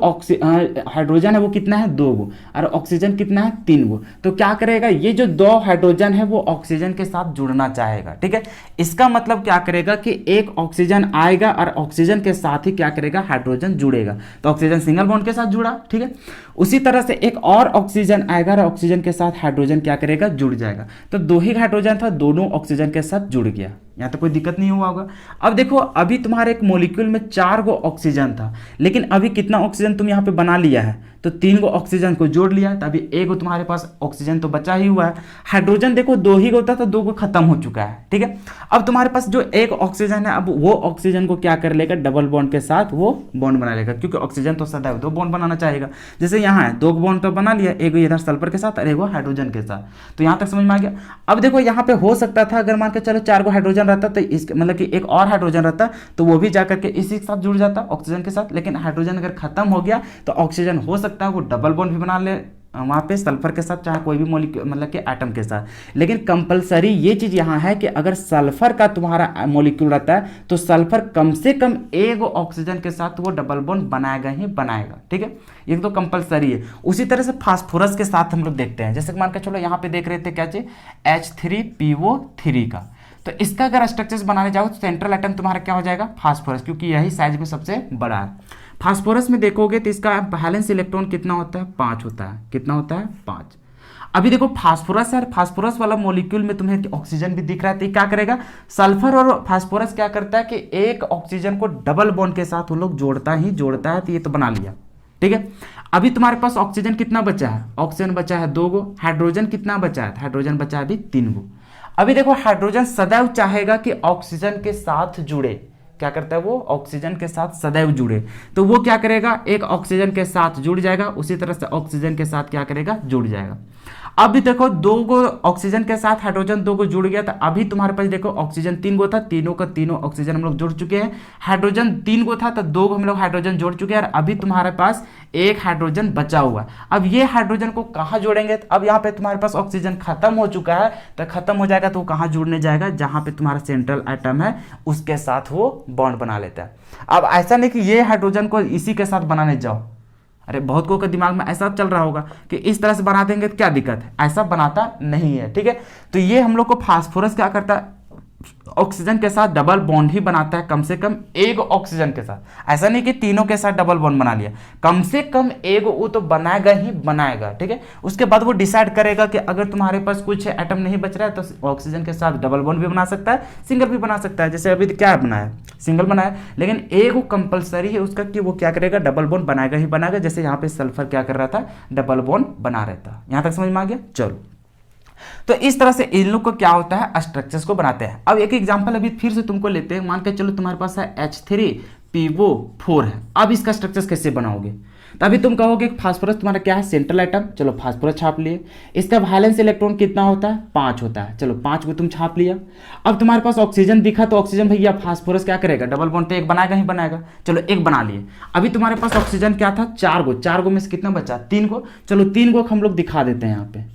Speaker 1: हाइड्रोजन है वो कितना है, 2 गो, और ऑक्सीजन कितना है, 3 गो, तो क्या करेगा, ये जो 2 हाइड्रोजन है वो ऑक्सीजन के साथ जुड़ना चाहेगा, ठीक है। इसका मतलब क्या करेगा कि एक ऑक्सीजन आएगा और ऑक्सीजन के साथ ही क्या करेगा, हाइड्रोजन जुड़ेगा, तो ऑक्सीजन सिंगल बॉन्ड के साथ जुड़ा, ठीक है। उसी तरह से एक और ऑक्सीजन आएगा और ऑक्सीजन के साथ हाइड्रोजन क्या करेगा, जुड़ जाएगा, तो 2 ही हाइड्रोजन था, दोनों ऑक्सीजन के साथ जुड़ गया, यहाँ तक कोई दिक्कत नहीं हुआ होगा। अब देखो अभी तुम्हारे एक मॉलिक्यूल में 4 गो ऑक्सीजन था, लेकिन अभी कितना ऑक्सीजन तुम यहाँ पे बना लिया है, तो 3 गो ऑक्सीजन को जोड़ लिया, तो अभी 1 गो तुम्हारे पास ऑक्सीजन तो बचा ही हुआ है। हाइड्रोजन देखो 2 ही होता था, 2 गो खत्म हो चुका है, ठीक है। अब तुम्हारे पास जो 1 ऑक्सीजन है, अब वो ऑक्सीजन को क्या कर लेगा, डबल बॉन्ड के साथ वो बॉन्ड बना लेगा, क्योंकि ऑक्सीजन तो सदैव 2 बॉन्ड बनाना चाहेगा। जैसे यहाँ है 2 बॉन्ड तो बना लिया, 1 इधर सल्फर के साथ और 1 हाइड्रोजन के साथ, तो यहाँ तक समझ में आ गया। अब देखो यहाँ पे हो सकता था अगर मान के चलो 4 गो हाइड्रोजन रहता तो इस मतलब कि एक और हाइड्रोजन रहता तो वो भी जाकर के इसी के साथ जुड़ जाता ऑक्सीजन के साथ, लेकिन हाइड्रोजन अगर खत्म हो गया तो ऑक्सीजन हो सकता है वो डबल बॉन्ड भी बना ले वहाँ पे सल्फर के साथ, चाहे कोई भी मॉलिक्यूल मतलब कि एटम के साथ। लेकिन कंपलसरी ये चीज़ यहाँ है कि अगर सल्फर का तुम्हारा मॉलिक्यूल रहता है तो सल्फर कम से कम 1 ऑक्सीजन के साथ वो डबल बॉन्ड बनाएगा ही बनाएगा, ठीक है, ये तो कंपलसरी है। उसी तरह से फास्फोरस के साथ हम लोग देखते हैं, जैसे मान के चलो यहाँ पे देख रहे थे क्या चीज H3PO3 का, तो इसका अगर स्ट्रक्चर्स बनाने जाओ तो सेंट्रल एटम तुम्हारा क्या हो जाएगा, फास्फोरस, क्योंकि यही साइज में सबसे बड़ा है। फास्फोरस में देखोगे तो इसका बैलेंस इलेक्ट्रॉन कितना होता है, 5 होता है। कितना होता है, 5। अभी देखो फास्फोरस है, फास्फोरस वाला मॉलिक्यूल में तुम्हें ऑक्सीजन भी दिख रहा है, तो क्या करेगा, सल्फर और फास्फोरस क्या करता है कि एक ऑक्सीजन को डबल बॉन्ड के साथ वो लोग जोड़ता ही जोड़ता है, तो ये तो बना लिया, ठीक है। अभी तुम्हारे पास ऑक्सीजन कितना बचा है, ऑक्सीजन बचा है 2 गो, हाइड्रोजन कितना बचा है, हाइड्रोजन बचा है अभी 3 गो। अभी देखो हाइड्रोजन सदैव चाहेगा कि ऑक्सीजन के साथ जुड़े, क्या करता है वो, ऑक्सीजन के साथ सदैव जुड़े, तो वो क्या करेगा, एक ऑक्सीजन के साथ जुड़ जाएगा, उसी तरह से ऑक्सीजन के साथ क्या करेगा, जुड़ जाएगा। अब भी देखो 2 गो ऑक्सीजन के साथ हाइड्रोजन 2 गो जुड़ गया, तो अभी तुम्हारे पास देखो ऑक्सीजन 3 गो था, तीनों का तीनों ऑक्सीजन हम लोग जोड़ चुके हैं। हाइड्रोजन 3 गो था तो 2 गो हम लोग हाइड्रोजन जोड़ चुके हैं, और अभी तुम्हारे पास 1 हाइड्रोजन बचा हुआ है। अब ये हाइड्रोजन को कहाँ जोड़ेंगे, तो अब यहाँ पे तुम्हारे पास ऑक्सीजन खत्म हो चुका है, तो खत्म हो जाएगा तो वो कहाँ जुड़ने जाएगा, जहाँ पे तुम्हारा सेंट्रल एटम है उसके साथ वो बॉन्ड बना लेता है। अब ऐसा नहीं कि ये हाइड्रोजन को इसी के साथ बनाने जाओ, अरे बहुत को दिमाग में ऐसा चल रहा होगा कि इस तरह से बना देंगे तो क्या दिक्कत है, ऐसा बनाता नहीं है, ठीक है। तो ये हम लोग को फास्फोरस क्या करता है, ऑक्सीजन के साथ डबल बॉन्ड ही बनाता है, कम से कम 1 ऑक्सीजन के साथ, ऐसा नहीं कि तीनों के साथ डबल बॉन्ड बना लिया, कम से कम 1 वो तो बनाएगा ही बनाएगा, ठीक है। उसके बाद वो डिसाइड करेगा कि अगर तुम्हारे पास कुछ एटम नहीं बच रहा है तो ऑक्सीजन के साथ डबल बॉन्ड भी बना सकता है, सिंगल भी बना सकता है, जैसे अभी क्या बनाया, सिंगल बनाया, लेकिन 1 कंपलसरी है उसका कि वो क्या करेगा, डबल बॉन्ड बनाएगा ही बनाएगा, जैसे यहाँ पे सल्फर क्या कर रहा था, डबल बॉन्ड बना रहता है। यहाँ तक समझ में आ गया, चलो। तो इस तरह से इन लोग को क्या होता है, स्ट्रक्चर्स को बनाते हैं। अब एक एग्जांपल अभी फिर से तुमको लेते हैं, मान के चलो तुम्हारे पास है H3PO4 है, अब इसका स्ट्रक्चर्स कैसे बनाओगे, तो अभी तुम कहोगे फास्फोरस तुम्हारा क्या है, सेंट्रल एटम, चलो फास्फोरस छाप लिए, इसका वैलेंस इलेक्ट्रॉन कितना होता है, 5 होता है, चलो 5 को तुम छाप लिया। अब तुम्हारे पास ऑक्सीजन दिखा तो ऑक्सीजन भैया फास्फोरस क्या करेगा, डबल बॉन्ड तो 1 बनाएगा ही बनाएगा, चलो 1 बना लिए। अभी तुम्हारे पास ऑक्सीजन क्या था, 4 गो में से कितना बचा, 3 गो, चलो 3 गो हम लोग दिखा देते हैं यहाँ पे,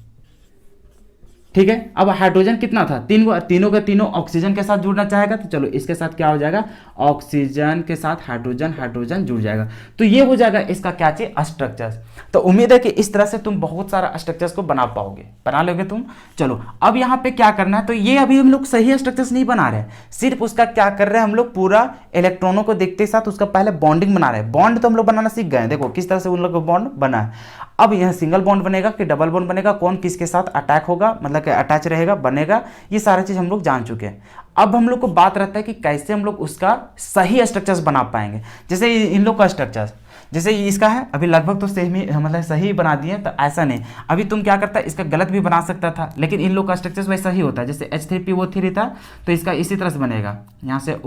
Speaker 1: ठीक है। अब हाइड्रोजन कितना था, 3 गो, तीनों का तीनों ऑक्सीजन के साथ जुड़ना चाहेगा, तो चलो इसके साथ क्या हो जाएगा, ऑक्सीजन के साथ हाइड्रोजन, हाइड्रोजन जुड़ जाएगा, तो ये हो जाएगा इसका क्या चीज, स्ट्रक्चर्स। तो उम्मीद है कि इस तरह से तुम बहुत सारा स्ट्रक्चर्स को बना पाओगे, बना लोगे तुम। चलो अब यहाँ पे क्या करना है, तो ये अभी हम लोग सही स्ट्रक्चर्स नहीं बना रहे हैं, सिर्फ उसका क्या कर रहे हैं हम लोग, पूरा इलेक्ट्रॉनों को देखते साथ उसका पहले बॉन्डिंग बना रहे हैं। बॉन्ड तो हम लोग बनाना सीख गए, देखो किस तरह से उन लोग का बॉन्ड बना है। अब यह सिंगल बॉन्ड बनेगा कि डबल बॉन्ड बनेगा, कौन किसके साथ अटैक होगा, मतलब कि अटैच रहेगा, बनेगा, ये सारा चीज हम लोग जान चुके हैं। अब हम लोग को बात रहता है कि कैसे हम लोग उसका सही स्ट्रक्चर्स बना पाएंगे। जैसे इन लोग का स्ट्रक्चर्स, जैसे इसका है अभी लगभग तो सेम ही मतलब सही बना दिए, तो ऐसा नहीं, अभी तुम क्या करता है, इसका गलत भी बना सकता था, लेकिन इन लोग का स्ट्रक्चर्स वैसा ही होता है। जैसे H3PO3 था तो इसका इसी तरह से बनेगा, यहाँ से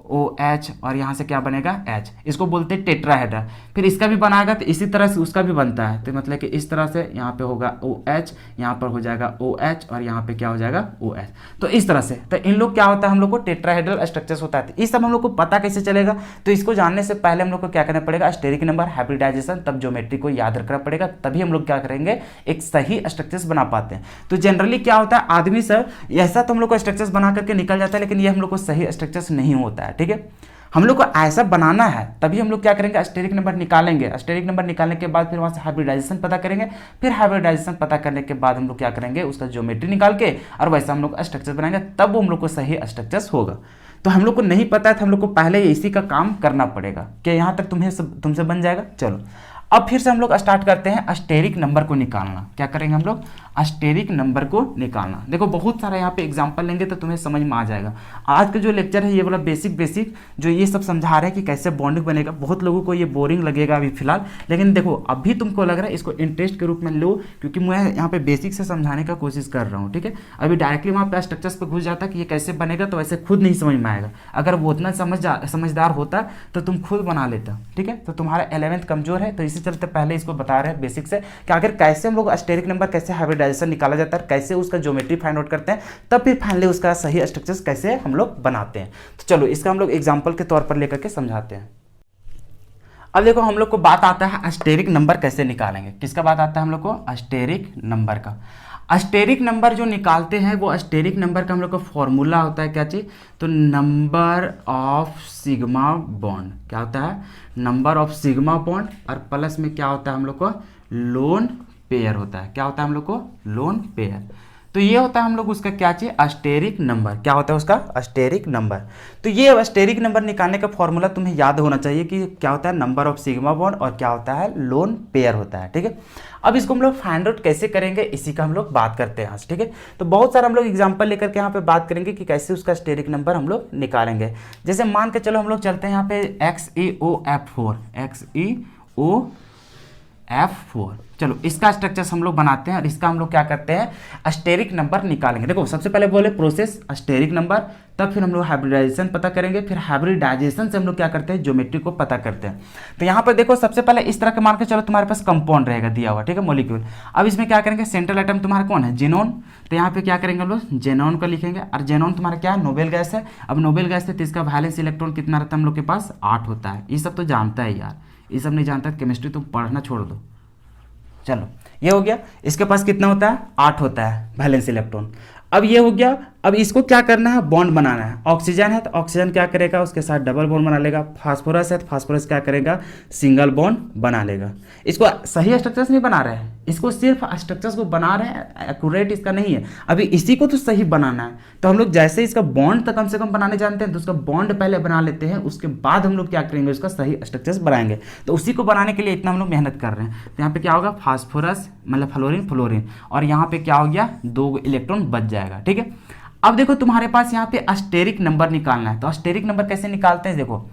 Speaker 1: OH और यहाँ से क्या बनेगा, H, इसको बोलते हैं टेट्राहेड्रा। फिर इसका भी बनाएगा तो इसी तरह से उसका भी बनता है, तो मतलब कि इस तरह से यहाँ पे होगा OH, यहाँ पर हो जाएगा OH और यहाँ पे क्या हो जाएगा OH, तो इस तरह से। तो इन लोग क्या होता है, हम लोग को टेट्राहेड्रल स्ट्रक्चर्स होता है। इस सब हम लोग को पता कैसे चलेगा, तो इसको जानने से पहले हम लोग को क्या करना पड़ेगा, स्टेरिक नंबर, हाइब्रिडाइजेशन, तब ज्योमेट्री को याद रखना पड़ेगा, तभी हम लोग क्या करेंगे, एक सही स्ट्रक्चर्स बना पाते हैं। तो जनरली क्या होता है, आदमी सब ऐसा तो हम लोग को स्ट्रक्चर्स बना करके निकल जाता है, लेकिन ये हम लोग को सही स्ट्रक्चर्स नहीं होता है, ठीक है। हम लोग को ऐसा बनाना है, तभी हम लोग क्या करेंगे, स्टेरिक नंबर निकालेंगे, स्टेरिक नंबर निकालने के बाद फिर वहाँ से हाइब्रिडाइजेशन पता करेंगे, फिर हाइब्रिडाइजेशन पता करने के बाद हम लोग क्या करेंगे, उसका ज्योमेट्री निकाल के और वैसा हम लोग स्ट्रक्चर बनाएंगे, तब वो हम लोग को सही स्ट्रक्चर्स होगा। तो हम लोग को नहीं पता है, तो हम लोग को पहले इसी का काम करना पड़ेगा कि यहाँ तक तुमसे बन जाएगा। चलो अब फिर से हम लोग स्टार्ट करते हैं अस्टेरिक नंबर को निकालना। क्या करेंगे हम लोग? अस्टेरिक नंबर को निकालना। देखो बहुत सारा यहाँ पे एग्जांपल लेंगे तो तुम्हें समझ में आ जाएगा। आज का जो लेक्चर है ये वाला बेसिक जो ये सब समझा रहे हैं कि कैसे बॉन्डिंग बनेगा। बहुत लोगों को ये बोरिंग लगेगा अभी फिलहाल, लेकिन देखो अभी तुमको लग रहा है इसको इंटरेस्ट के रूप में लो, क्योंकि मैं यहाँ पे बेसिक से समझाने का कोशिश कर रहा हूँ। ठीक है, अभी डायरेक्टली वहाँ पे स्ट्रक्चर्स पे घुस जाता कि ये कैसे बनेगा तो वैसे खुद नहीं समझ में आएगा। अगर वो उतना समझदार होता तो तुम खुद बना लेता। ठीक है, तो तुम्हारा 11th कमजोर है, तो इसी चलते पहले इसको बता रहे हैं बेसिक से कि आखिर कैसे हम लोग अस्टेरिक नंबर, कैसे हाइब्रिडाइजेशन निकाला जाता है, कैसे उसका ज्योमेट्री फाइंड आउट करते हैं, तब फिर फाइनली उसका सही स्ट्रक्चर्स कैसे हम लोग बनाते हैं। तो चलो इसका हम लोग एग्जाम्पल के तौर पर लेकर के समझाते हैं। अब देखो हम लोग को बात आता है अस्टेरिक नंबर कैसे निकालेंगे। किसका बात आता है हम लोग को? अस्टेरिक नंबर का। अस्टेरिक नंबर जो निकालते हैं वो अस्टेरिक नंबर का हम लोग का फॉर्मूला होता है क्या चीज़? तो नंबर ऑफ सिग्मा बॉन्ड। क्या होता है? नंबर ऑफ सिग्मा बॉन्ड, और प्लस में क्या होता है हम लोग को? लोन पेयर होता है। क्या होता है हम लोग को? Lone pair. तो ये होता है हम लोग उसका क्या चाहिए? अस्टेरिक नंबर। क्या होता है उसका? अस्टेरिक नंबर। तो ये अस्टेरिक नंबर निकालने का फॉर्मूला तुम्हें याद होना चाहिए कि क्या होता है? नंबर ऑफ सिग्मा बॉन्ड और क्या होता है? लोन पेयर होता है। ठीक है, अब इसको हम लोग फाइंड आउट कैसे करेंगे इसी का हम लोग बात करते हैं आज। ठीक है, तो बहुत सारा हम लोग एग्जांपल लेकर के यहाँ पे बात करेंगे कि कैसे उसका अस्टेरिक नंबर हम लोग निकालेंगे। जैसे मान के चलो हम लोग चलते हैं यहाँ पे XeOF4, XeOF4। चलो इसका स्ट्रक्चर हम लोग बनाते हैं और इसका हम लोग क्या करते हैं? अस्टेरिक नंबर निकालेंगे। देखो सबसे पहले बोले प्रोसेस अस्टेरिक नंबर, तब फिर हम लोग हाइब्रिडाइजेशन पता करेंगे, फिर हाइब्रिडाइजेशन से हम लोग क्या करते हैं? ज्योमेट्री को पता करते हैं। तो यहाँ पर देखो सबसे पहले इस तरह के मान के चलो तुम्हारे पास कंपाउंड रहेगा दिया हुआ। ठीक है, मॉलिक्यूल। अब इसमें क्या करेंगे? सेंट्रल एटम तुम्हारा कौन है? जेनॉन। तो यहाँ पे क्या करेंगे हम लोग? जेनॉन को लिखेंगे, और जेनॉन तुम्हारा क्या है? नोबेल गैस है। अब नोबेल गैस है तो इसका वैलेंस इलेक्ट्रॉन कितना रहता है हम लोग के पास? 8 होता है। ये सब तो जानता है यार, ये सब नहीं जानता केमिस्ट्री तुम पढ़ना छोड़ दो। चलो ये हो गया, इसके पास कितना होता है? 8 होता है वैलेंस इलेक्ट्रॉन। अब ये हो गया, अब इसको क्या करना है? बॉन्ड बनाना है। ऑक्सीजन है तो ऑक्सीजन क्या करेगा? उसके साथ डबल बॉन्ड बना लेगा। फास्फोरस है तो फास्फोरस क्या करेगा? सिंगल बॉन्ड बना लेगा। इसको सही स्ट्रक्चर्स नहीं बना रहे हैं, इसको सिर्फ स्ट्रक्चर्स को बना रहे हैं, एक्यूरेट इसका नहीं है। अभी इसी को तो सही बनाना है, तो हम लोग जैसे इसका बॉन्ड तो कम से कम बनाने जानते हैं, तो उसका बॉन्ड पहले बना लेते हैं, उसके बाद हम लोग क्या करेंगे? उसका सही स्ट्रक्चर्स बनाएंगे। तो उसी को बनाने के लिए इतना हम लोग मेहनत कर रहे हैं। तो यहाँ पे क्या होगा? फास्फोरस मतलब फ्लोरीन, और यहाँ पे क्या हो गया? 2 इलेक्ट्रॉन बच जाएगा। ठीक है, अब देखो तुम्हारे पास यहाँ पे अस्टेरिक नंबर निकालना है। तो अस्टेरिक नंबर कैसे निकालते हैं? देखो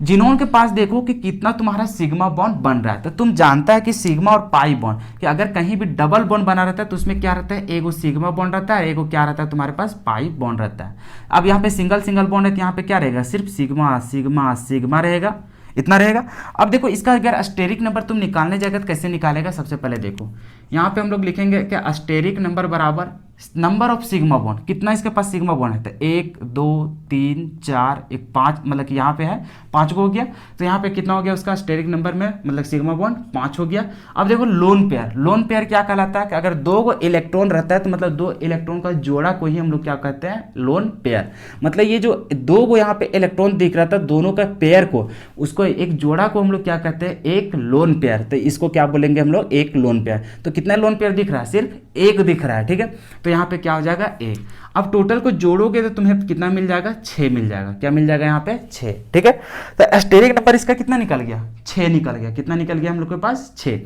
Speaker 1: जिनोन के पास देखो कि कितना तुम्हारा सिग्मा बॉन्ड बन रहा है। तो तुम जानता है कि सिग्मा और पाई बॉन्ड, कि अगर कहीं भी डबल बॉन्ड बना रहता है तो उसमें क्या रहता है? एगो सिग्मा बॉन्ड रहता है, एगो क्या रहता है तुम्हारे पास? पाई बॉन्ड रहता है। अब यहाँ पे सिंगल बॉन्ड है तो यहाँ पे क्या रहेगा? सिर्फ सिग्मा सिग्मा सिग्मा रहेगा, इतना रहेगा। अब देखो इसका अगर अस्टेरिक नंबर तुम निकालने जाएगा तो कैसे निकालेगा? सबसे पहले देखो यहाँ पे हम लोग लिखेंगे कि अस्टेरिक नंबर बराबर नंबर ऑफ सिग्मा बॉन्ड। कितना इसके पास सिग्मा बॉन्ड है? तो 1 2 3 4 1 5, मतलब कि यहाँ पे है 5 को हो गया। तो यहाँ पे कितना हो गया उसका अस्टेरिक नंबर में? मतलब सिग्मा बॉन्ड 5 हो गया। अब देखो लोन पेयर, लोन पेयर क्या कहलाता है? कि अगर 2 इलेक्ट्रॉन रहता है तो मतलब 2 इलेक्ट्रॉन का जोड़ा को ही हम लोग क्या कहते हैं? Lone pair. मतलब ये जो 2 यहाँ पे इलेक्ट्रॉन दिख रहा था, दोनों का पेयर को, उसको एक जोड़ा को हम लोग क्या कहते हैं? एक लोन पेयर। तो इसको क्या बोलेंगे हम लोग? एक लोन पेयर। तो कितना लोन पेयर दिख रहा है? सिर्फ एक दिख रहा है। ठीक है, तो यहाँ पे क्या हो जाएगा? 1। अब टोटल को जोड़ोगे तो तुम्हें कितना मिल जाएगा? 6 मिल जाएगा। क्या मिल जाएगा यहाँ पे? 6। ठीक है, तो एस्टेरिक नंबर इसका कितना निकल गया? 6 निकल गया। कितना निकल गया हम लोग के पास? 6।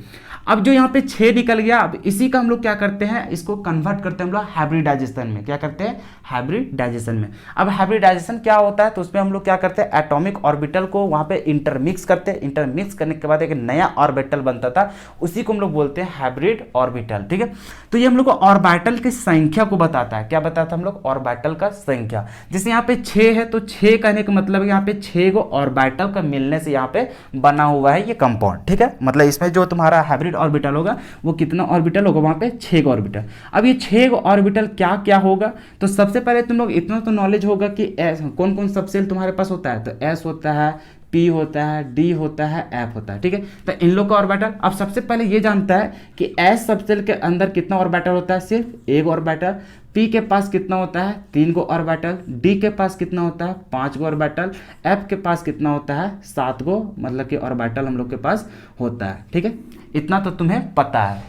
Speaker 1: अब जो यहाँ पे 6 निकल गया, अब इसी का हम लोग क्या करते हैं? इसको कन्वर्ट करते हैं हम लोग हाइब्रिडाइजेशन में। क्या करते हैं? हाइब्रिडाइजेशन में। अब हाइब्रिडाइजेशन क्या होता है? तो उसमें हम लोग क्या करते हैं? एटॉमिक ऑर्बिटल को वहाँ पे इंटरमिक्स करते हैं। इंटरमिक्स करने के बाद एक नया ऑर्बिटल बनता था, उसी को हम लोग बोलते हैं हाइब्रिड ऑर्बिटल। ठीक है, तो ये हम लोग को ऑर्बिटल की संख्या को बताता है। क्या बताता है हम लोग? ऑर्बिटल का संख्या। जैसे यहाँ पे 6 है तो 6 कहने का मतलब यहाँ पे 6 गो ऑर्बिटल का मिलने से यहाँ पे बना हुआ है ये कंपाउंड। ठीक है, मतलब इसमें जो तुम्हारा हाइब्रिड ऑर्बिटल होगा वो कितना ऑर्बिटल होगा? वहाँ पे 6 गो ऑर्बिटल। अब ये 6 गो ऑर्बिटल क्या क्या होगा? तो सबसे पहले तुम लोग इतना तो नॉलेज होगा कि कौन कौन सबसेल तुम्हारे पास होता है। तो S होता है, P होता है, D होता है, F होता है। ठीक है, तो इन लोग का ऑर्बिटल। अब सबसे पहले ये जानता है कि S सबसेल के अंदर कितना ऑर्बिटल होता है? सिर्फ एक ऑर्बिटल। P के पास कितना होता है? 3 गो ऑर्बिटल। D के पास कितना होता है? 5 गो ऑर्बिटल। F के पास कितना होता है? 7 गो, मतलब कि ऑर्बिटल हम लोग के पास होता है। ठीक है, इतना तो तुम्हें पता है,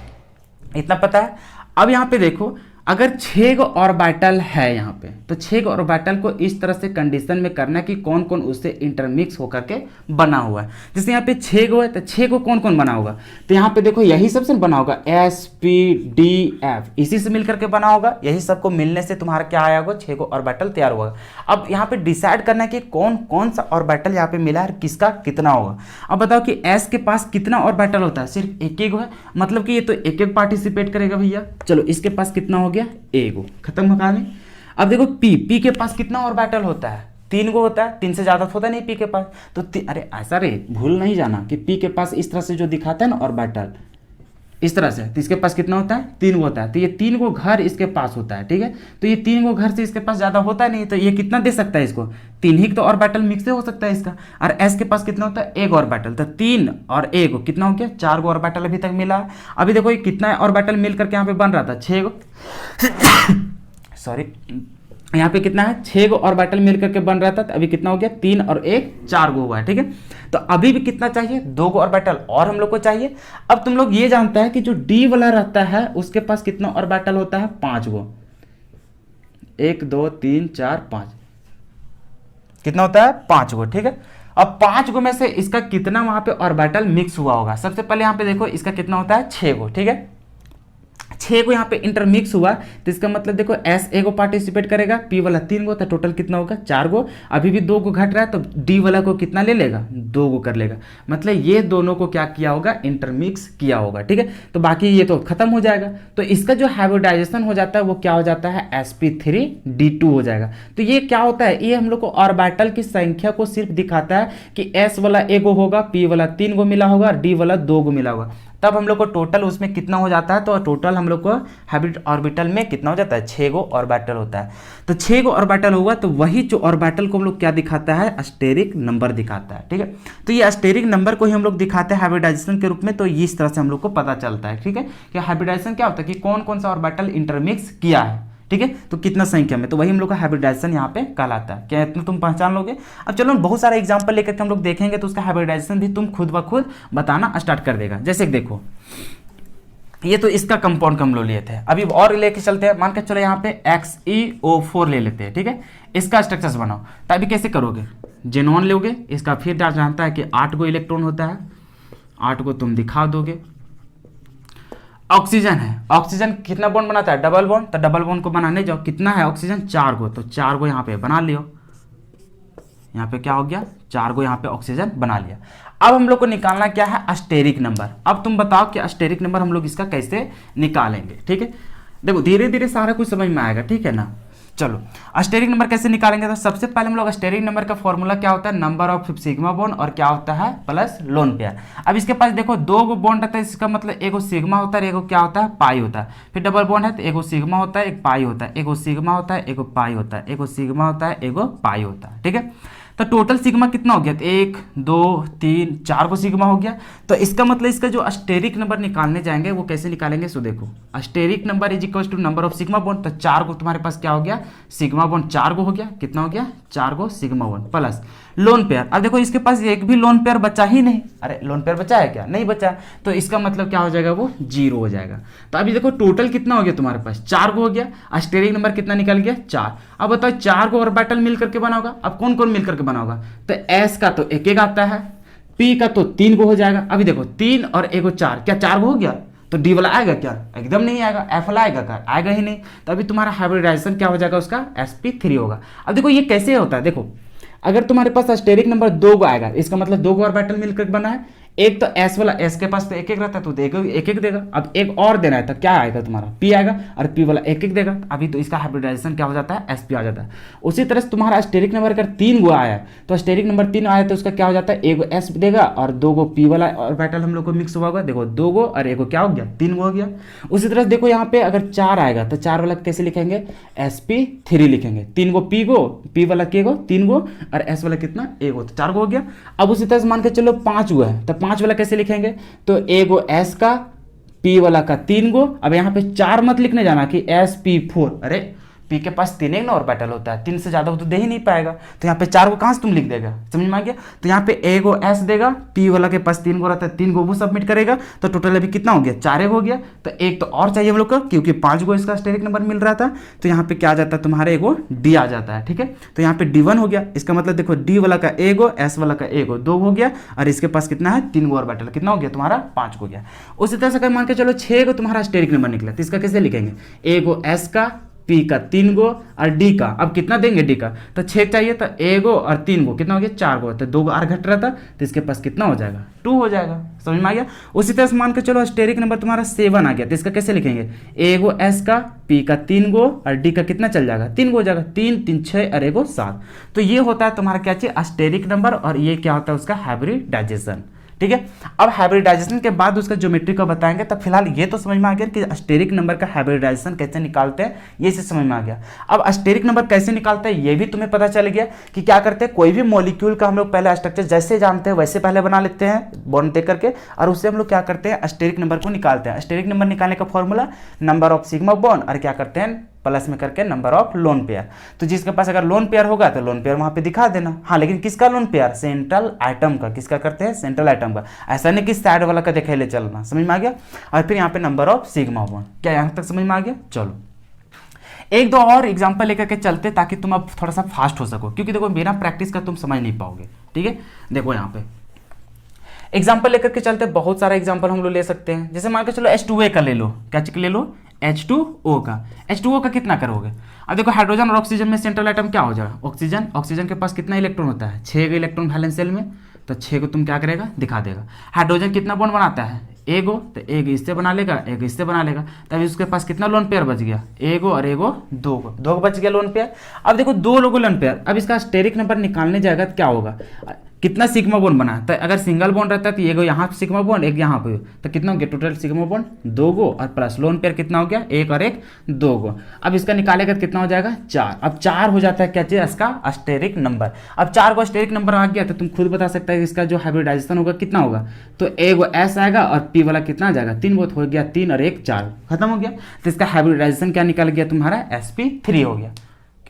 Speaker 1: इतना पता है। अब यहाँ पे देखो अगर 6 गो ऑर्बिटल है यहाँ पे, तो 6 गो ऑर्बिटल को इस तरह से कंडीशन में करना है कि कौन कौन उससे इंटरमिक्स होकर के बना हुआ है। जैसे यहाँ पे 6 गो है, तो 6 गो कौन कौन बना होगा, तो यहाँ पे देखो यही सबसे बना होगा sp,d,f, इसी से मिलकर के बना होगा। यही सबको मिलने से तुम्हारा क्या आया होगा, 6 गो ऑर्बिटल तैयार होगा। अब यहाँ पे डिसाइड करना है कि कौन कौन सा ऑर्बिटल यहाँ पे मिला है, किसका कितना होगा। अब बताओ कि s के पास कितना ऑर्बिटल होता है, सिर्फ एक एक है, मतलब कि ये तो एक एक पार्टिसिपेट करेगा भैया। चलो इसके पास कितना हो गया, एगो, खत्म कहानी। अब देखो p के पास कितना ऑर्बिटल होता है, 3 गो होता है, 3 से ज्यादा होता नहीं p के पास। तो अरे ऐसा रे, भूल नहीं जाना कि p के पास इस तरह से जो दिखाता है ना ऑर्बिटल, इस तरह से, तो इसके पास कितना होता है, 3 गो होता है। तो ये 3 गो घर इसके पास होता है, ठीक है। तो ये 3 गो घर से इसके पास ज्यादा होता नहीं, तो ये कितना दे सकता है इसको, 3 ही तो ऑर्बिटल मिक्स हो सकता है इसका। और s के पास कितना होता है, 1 ऑर्बिटल, तो 3 और 1 कितना हो गया, 4 गो ऑर्बिटल अभी तक मिला है। अभी देखो ये कितना ऑर्बिटल मिल करके यहाँ पे बन रहा था, 6 गो सॉरी, यहाँ पे कितना है, 6 गो ऑर्बिटल मिल करके बन रहा था, तो अभी कितना हो गया, 3 और 1 4 गो हुआ है, ठीक है। तो अभी भी कितना चाहिए, 2 गो ऑर्बिटल और हम लोग को चाहिए। अब तुम लोग ये जानता है कि जो डी वाला रहता है उसके पास कितना ऑर्बिटल होता है, 5 गो, 1 2 3 4 5, कितना होता है, 5 गो, ठीक है। अब 5 गो में से इसका कितना वहां पे ऑर्बिटल मिक्स हुआ होगा, सबसे पहले यहाँ पे देखो इसका कितना होता है, 6 गो, ठीक है। 6 को यहाँ पे इंटरमिक्स हुआ, तो इसका मतलब देखो s ए को पार्टिसिपेट करेगा, p वाला 3 गो, तो टोटल कितना होगा, 4 गो। अभी भी 2 गो घट रहा है, तो d वाला को कितना ले लेगा, 2 गो कर लेगा। मतलब ये दोनों को क्या किया होगा, इंटरमिक्स किया होगा, ठीक है। तो बाकी ये तो खत्म हो जाएगा। तो इसका जो हाइब्रिडाइजेशन हो जाता है वो क्या हो जाता है, sp3d2 हो जाएगा। तो ये क्या होता है, ये हम लोग को ऑर्बिटल की संख्या को सिर्फ दिखाता है कि s वाला 1 गो होगा, p वाला 3 गो मिला होगा और d वाला 2 गो मिला होगा। तब हम लोग को टोटल उसमें कितना हो जाता है, तो टोटल हम लोग को हाइब्रिड ऑर्बिटल में कितना हो जाता है, 6 गो ऑर्बिटल होता है। तो 6 गो ऑर्बिटल हुआ, तो वही जो ऑर्बिटल को हम लोग क्या दिखाता है, अस्टेरिक नंबर दिखाता है, ठीक है। तो ये अस्टेरिक नंबर को ही हम लोग दिखाते हैं हाइब्रिडाइजेशन के रूप में। तो इस तरह से हम लोग को पता चलता है, ठीक है, कि हाइब्रिडाइजेशन क्या होता है, कि कौन कौन सा ऑर्बिटल इंटरमिक्स किया है, ठीक है। तो कितना संख्या में, तो वही हम लोग का हाइब्रिडाइजेशन यहाँ पे कहलाता है। क्या इतना तुम पहचान लोगे। अब चलो बहुत सारा एग्जांपल लेकर के हम लोग देखेंगे, तो उसका हाइब्रिडाइजेशन भी तुम खुद ब खुद बताना स्टार्ट कर देगा। जैसे देखो ये तो इसका कंपाउंड हम लोग लिए थे, अभी और लेके चलते हैं। मान के चलो यहाँ पे XeO4 ले लेते हैं, ठीक है। इसका स्ट्रक्चर्स बनाओ, तो अभी कैसे करोगे, जेनॉन लोगे, इसका फिर जानता है कि 8 गो इलेक्ट्रॉन होता है, 8 गो तुम दिखा दोगे। ऑक्सीजन है, ऑक्सीजन कितना बॉन्ड बनाता है, डबल बॉन्ड, तो डबल बॉन्ड को बनाने जाओ, कितना है ऑक्सीजन, 4 गो, तो 4 गो यहाँ पे बना लियो। यहाँ पे क्या हो गया, 4 गो यहाँ पे ऑक्सीजन बना लिया। अब हम लोग को निकालना क्या है, अस्टेरिक नंबर। अब तुम बताओ कि अस्टेरिक नंबर हम लोग इसका कैसे निकालेंगे, ठीक है। देखो धीरे धीरे सारा कुछ समझ में आएगा, ठीक है ना। चलो अस्टेरिक नंबर कैसे निकालेंगे, तो सबसे पहले हम लोग अस्टेरिक नंबर का फॉर्मूला क्या होता है, नंबर ऑफ सिग्मा बॉन्ड और क्या होता है, प्लस लोन पेयर। अब इसके पास देखो 2 गो बॉन्ड रहता है, इसका मतलब एगो सिग्मा होता है, एगो क्या होता है, पाई होता है। फिर डबल बॉन्ड है तो एगो सिग्मा होता है, एक पाई होता है, एगो सिग्मा होता है, एगो पाई होता है, एगो सिग्मा होता है, एगो पाई होता है, ठीक है। तो टोटल सिग्मा कितना हो गया, तो 1 2 3 4 को सिग्मा हो गया। तो इसका मतलब इसका जो अस्टेरिक नंबर निकालने जाएंगे वो कैसे निकालेंगे, सो देखो steric number is equal to number of sigma bond. तो 4 को तुम्हारे पास क्या हो गया, सिग्मा बॉन्ड 4 गो हो गया, कितना हो गया, 4 गो sigma bond plus lone pair. अब देखो इसके पास एक भी लोन पेयर बचा ही नहीं, अरे लोन पेयर बचा है क्या, नहीं बचा, तो इसका मतलब क्या हो जाएगा, वो 0 हो जाएगा। तो अभी देखो टोटल कितना हो गया तुम्हारे पास, 4 गो हो गया। अस्टेरिक नंबर कितना निकल गया, 4। अब बताओ 4 गो ऑर्बिटल मिल करके बना होगा। अब कौन कौन मिल करके बना होगा, तो S का तो 1 1 आता है, P का तो 3 गो हो जाएगा। अभी देखो 3 और 1 4, क्या 4 गो हो गया, तो डी वाला आएगा क्या, एकदम नहीं आएगा। एफ वाला आएगा क्या, आएगा ही नहीं। तो अभी तुम्हारा हाइब्रिडाइजेशन क्या हो जाएगा, उसका sp3 होगा। अब देखो ये कैसे होता है, देखो अगर तुम्हारे पास अस्टेरिक नंबर 2 गो आएगा, इसका मतलब 2 गो ऑर्बिटल मिलकर बना है। एक तो S वाला, S के पास तो 1 1 रहता है, तो एक एक देगा। अब एक और देना है तो क्या आएगा तुम्हारा, P आएगा, और P वाला 1 1 देगा। अभी तो इसका हाइब्रिडाइजेशन क्या हो जाता है, sp आ जाता है। उसी तरह से तुम्हारा अस्टेरिक नंबर अगर 3 गो आया है, तो अस्टेरिक नंबर 3 आया तो उसका क्या हो जाता है, 1 गो S देगा और 2 गो P वाला ऑर्बिटल हम लोग को मिक्स हुआ होगा। देखो 2 गो और 1 गो क्या हो गया, 3 गो हो गया। उसी तरह से देखो यहाँ पे अगर 4 आएगा तो 4 वाला कैसे लिखेंगे, sp3 लिखेंगे। 3 गो P वाला के गो 3 गो और S वाला कितना, 1 गो, तो 4 गो हो गया। अब उसी तरह से मान के चलो 5 गो है, तो 5 वाला कैसे लिखेंगे, तो एगो S का, P वाला का 3 गो। अब यहाँ पे 4 मत लिखने जाना कि sp4, अरे पी के पास 3 एक ऑर्बिटल होता है, 3 से ज़्यादा वो तो दे ही नहीं पाएगा, तो यहाँ पे 4 को कहाँ से तुम लिख देगा, समझ में आ गया। तो यहाँ पे ए गो एस देगा, पी वाला के पास 3 गो रहता है, 3 गो वो सबमिट करेगा, तो टोटल अभी कितना हो गया, 4 हो गया। तो एक तो और चाहिए हम लोग का, क्योंकि 5 गो इसका स्टेरिक नंबर मिल रहा था, तो यहाँ पे क्या आ जाता है तुम्हारे एगो डी आ जाता है, ठीक है। तो यहाँ पे D1 हो गया, इसका मतलब देखो डी वाला का एगो, एस वाला का एगो 2 हो गया, और इसके पास कितना है 3 गो ऑर्बिटल, कितना हो गया तुम्हारा 5 हो गया। उसी तरह से अगर मान के चलो 6 गो तुम्हारा स्टेरिक नंबर निकला, तो इसका कैसे लिखेंगे, ए गो एस का, पी का 3 गो और डी का, अब कितना देंगे डी का, तो 6 चाहिए, तो ए गो और 3 गो कितना हो गया 4 गो, तो 2 गो और घट रहा था, तो इसके पास कितना हो जाएगा 2 हो जाएगा, समझ में आ गया। उसी तरह से मान के चलो स्टेरिक नंबर तुम्हारा 7 आ गया, तो इसका कैसे लिखेंगे, ए गो एस का, पी का 3 गो और डी का कितना चल जाएगा 3 गो हो जाएगा, 3 3 6 और एगो 7। तो ये होता है तुम्हारा क्या चाहिए स्टेरिक नंबर, और ये क्या होता है उसका हाइब्रिडाइजेशन, ठीक है। अब हाइब्रिडाइजेशन के बाद उसका ज्योमेट्री को बताएंगे, तब फिलहाल ये तो समझ में आ गया कि स्टेरिक नंबर का हाइब्रिडाइजेशन कैसे निकालते हैं, ये चीज समझ में आ गया। अब स्टेरिक नंबर कैसे निकालते हैं ये भी तुम्हें पता चल गया कि क्या करते हैं, कोई भी मॉलिक्यूल का हम लोग पहले स्ट्रक्चर जैसे जानते हैं वैसे पहले बना लेते हैं बॉन्ड दे करके, और उससे हम लोग क्या करते हैं स्टेरिक नंबर को निकालते हैं। स्टेरिक नंबर निकालने का formula number of sigma bond, और क्या करते हैं प्लस में करके नंबर ऑफ लोन पेयर। तो जिसके पास अगर लोन पेयर होगा तो लोन पेयर वहां पे दिखा देना, हाँ लेकिन किसका लोन पेयर, सेंट्रल आइटम का, किसका करते हैं सेंट्रल आइटम का, ऐसा नहीं कि साइड वाला का देखे ले चलना, समझ में आ गया। और फिर यहाँ पे नंबर ऑफ सिग्मा बॉन्ड, क्या यहाँ तक समझ में आ गया। चलो एक दो और एग्जांपल लेकर के चलते ताकि तुम अब थोड़ा सा फास्ट हो सको, क्योंकि देखो बिना प्रैक्टिस का तुम समझ नहीं पाओगे, ठीक है। देखो यहाँ पे एग्जाम्पल लेकर के चलते, बहुत सारा एग्जाम्पल हम लोग ले सकते हैं। जैसे मान के चलो H2A का ले लो, क्या चीज ले लो H2O का। H2O का कितना करोगे, अब देखो हाइड्रोजन और ऑक्सीजन में सेंट्रल आइटम क्या हो जाएगा ऑक्सीजन, ऑक्सीजन के पास कितना इलेक्ट्रॉन होता है 6 इलेक्ट्रॉन वैलेंस शेल में, तो 6 को तुम क्या करेगा दिखा देगा। हाइड्रोजन कितना बॉन्ड बनाता है एगो, तो एक इससे बना लेगा एक इससे बना लेगा, तभी उसके पास कितना लोन पेयर बच गया एगो और एगो 2 बच गया लोन पेयर। अब देखो 2 लोगों लोन पेयर, अब इसका स्टेरिक नंबर निकालने जाएगा तो क्या होगा, कितना सिग्मा बॉन्ड बना, तो अगर सिंगल बॉन्ड रहता है तो एगो यहाँ सिग्मा बॉन्ड एक यहाँ पे, तो कितना हो गया टोटल सिग्मा बॉन्ड 2 गो, और प्लस लोन पेयर कितना हो गया 1 और 1 2 गो। अब इसका निकालेगा तो कितना हो जाएगा 4, अब 4 हो जाता है क्या चाहिए इसका स्टेरिक नंबर। अब 4 को स्टेरिक नंबर आ गया तो तुम खुद बता सकते हैं इसका जो हाइब्रिडाइजेशन होगा कितना होगा, तो एगो एस आएगा और पी वाला कितना आ जाएगा 3 गो, हो गया 3 और 1 4, खत्म हो गया। तो इसका हाइब्रिडाइजेशन क्या निकल गया तुम्हारा sp3 हो गया।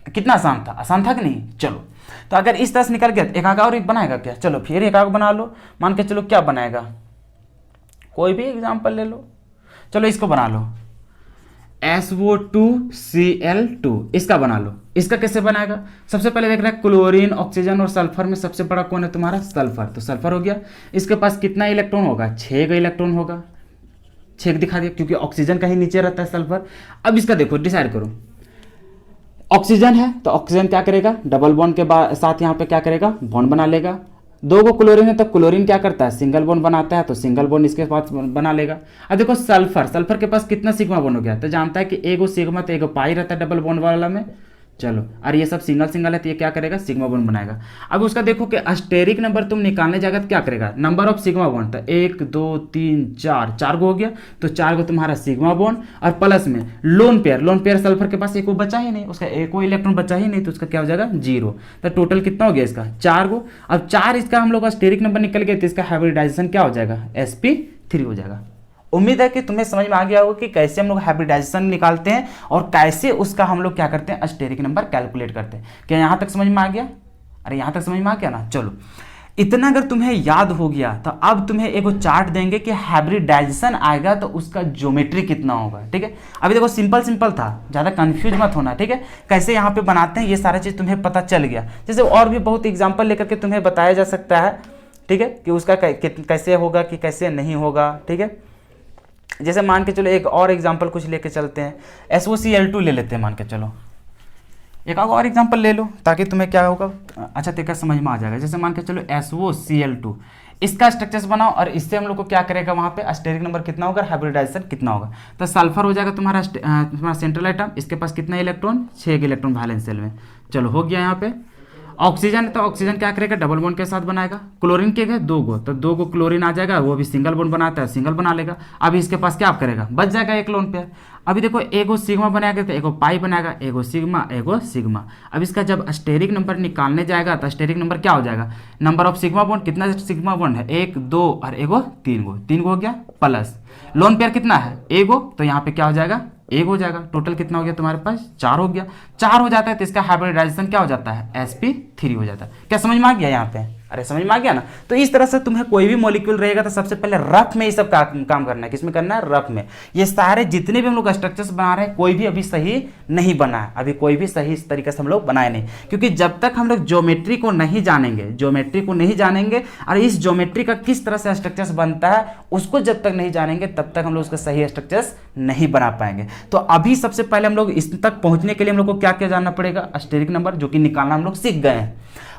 Speaker 1: कितना आसान था, आसान था कि नहीं। चलो तो अगर इस तरह से निकल गया एक आगा और एक बनाएगा क्या, चलो फिर एक आगा बना लो, मान के चलो क्या बनाएगा, कोई भी एग्जांपल ले लो, चलो इसको बना लो SO2Cl2, इसका बना लो। इसका कैसे बनाएगा, सबसे पहले देख रहा है क्लोरीन ऑक्सीजन और सल्फर में सबसे बड़ा कौन है तुम्हारा सल्फर, तो सल्फर हो गया। इसके पास कितना इलेक्ट्रॉन होगा 6 का इलेक्ट्रॉन होगा, 6 दिखा दिया क्योंकि ऑक्सीजन का ही नीचे रहता है सल्फर। अब इसका देखो डिसाइड करो, ऑक्सीजन है तो ऑक्सीजन क्या करेगा डबल बॉन्ड के साथ यहाँ पे क्या करेगा बॉन्ड बना लेगा। 2 को क्लोरीन है तो क्लोरीन क्या करता है सिंगल बॉन्ड बनाता है, तो सिंगल बॉन्ड इसके पास बना लेगा। अब देखो सल्फर, सल्फर के पास कितना सिग्मा बॉन्ड हो गया, तो जानता है कि एगो सिग्मा तो एगो पाई रहता है डबल बॉन्ड वाला में, चलो और ये सब सिंगल सिंगल है तो ये क्या करेगा सिग्मा बॉन्ड बनाएगा। अब उसका देखो कि स्टेरिक नंबर तुम निकालने जाएगा तो क्या करेगा नंबर ऑफ सिग्मा बॉन्ड, तो 1 2 3 4 गो हो गया, तो 4 गो तुम्हारा सिग्मा बॉन्ड, और प्लस में लोन पेयर सल्फर के पास एक को बचा ही नहीं, उसका एक को इलेक्ट्रॉन बचा ही नहीं, तो उसका क्या हो जाएगा 0। तो टोटल कितना हो गया इसका 4 गो। अब 4 इसका हम लोग का स्टेरिक नंबर निकल गया, तो इसका हाइब्रिडाइजेशन क्या हो जाएगा sp3 हो जाएगा। उम्मीद है कि तुम्हें समझ में आ गया होगा कि कैसे हम लोग हाइब्रिडाइजेशन निकालते हैं और कैसे उसका हम लोग क्या करते हैं स्टेरिक नंबर कैलकुलेट करते हैं। क्या यहाँ तक समझ में आ गया, अरे यहाँ तक समझ में आ गया ना। चलो इतना अगर तुम्हें याद हो गया तो अब तुम्हें एक चार्ट देंगे कि हाइब्रिडाइजेशन आएगा तो उसका ज्योमेट्री कितना होगा, ठीक है। अभी देखो सिंपल था, ज़्यादा कंफ्यूज मत होना, ठीक है। कैसे यहाँ पे बनाते हैं ये सारा चीज़ तुम्हें पता चल गया। जैसे और भी बहुत एग्जाम्पल लेकर के तुम्हें बताया जा सकता है, ठीक है, कि उसका कैसे होगा कि कैसे नहीं होगा, ठीक है। जैसे मान के चलो एक और एग्जांपल कुछ लेके चलते हैं, SOCl2 ले लेते हैं, मान के चलो एक और एग्जांपल ले लो ताकि तुम्हें क्या होगा अच्छा तरीका समझ में आ जाएगा। जैसे मान के चलो SOCl2, इसका स्ट्रक्चर्स बनाओ और इससे हम लोग को क्या करेगा वहाँ पे स्टेरिक नंबर कितना होगा हाइब्रिडाइजेशन कितना होगा। तो सल्फर हो जाएगा तुम्हारा सेंट्रल आइटम, इसके पास कितना इलेक्ट्रॉन 6 इलेक्ट्रॉन वैलेंस शेल में, चलो हो गया। यहाँ पे ऑक्सीजन है तो ऑक्सीजन क्या करेगा डबल बॉन्ड के साथ बनाएगा। क्लोरीन के गए 2 गो, तो 2 गो क्लोरीन आ जाएगा, वो भी सिंगल बॉन्ड बनाता है सिंगल बना लेगा। अभी इसके पास क्या करेगा बच जाएगा एक लोन पेयर। अभी देखो एगो सिग्मा बनाएगा तो एगो पाई बनाएगा, एगो सिग्मा। अब इसका जब स्टेरिक नंबर निकालने जाएगा तो स्टेरिक नंबर क्या हो जाएगा नंबर ऑफ सिग्मा बॉन्ड, कितना सिग्मा बॉन्ड है 1 2 और एगो 3 गो हो गया, प्लस लोन पेयर कितना है एगो, तो यहाँ पे क्या हो जाएगा एक हो जाएगा, टोटल कितना हो गया तुम्हारे पास, 4 हो गया। 4 हो जाता है तो इसका हाइब्रिडाइजेशन क्या हो जाता है, sp3 हो जाता है। क्या समझ में आ गया यहाँ पे, अरे समझ में आ गया ना। तो इस तरह से तुम्हें कोई भी मॉलिक्यूल रहेगा तो सबसे पहले रफ में ये सब काम करना है। किसमें करना है, रफ में। ये सारे जितने भी हम लोग स्ट्रक्चर्स बना रहे हैं कोई भी अभी सही नहीं बना है, अभी कोई भी सही इस तरीके से हम लोग बनाए नहीं, क्योंकि जब तक हम लोग ज्योमेट्री को नहीं जानेंगे और इस ज्योमेट्री का किस तरह से स्ट्रक्चर्स बनता है उसको जब तक नहीं जानेंगे तब तक हम लोग उसका सही स्ट्रक्चर्स नहीं बना पाएंगे। तो अभी सबसे पहले हम लोग इस तक पहुंचने के लिए हम लोग को क्या क्या जानना पड़ेगा, स्टेरिक नंबर, जो कि निकालना हम लोग सीख गए हैं।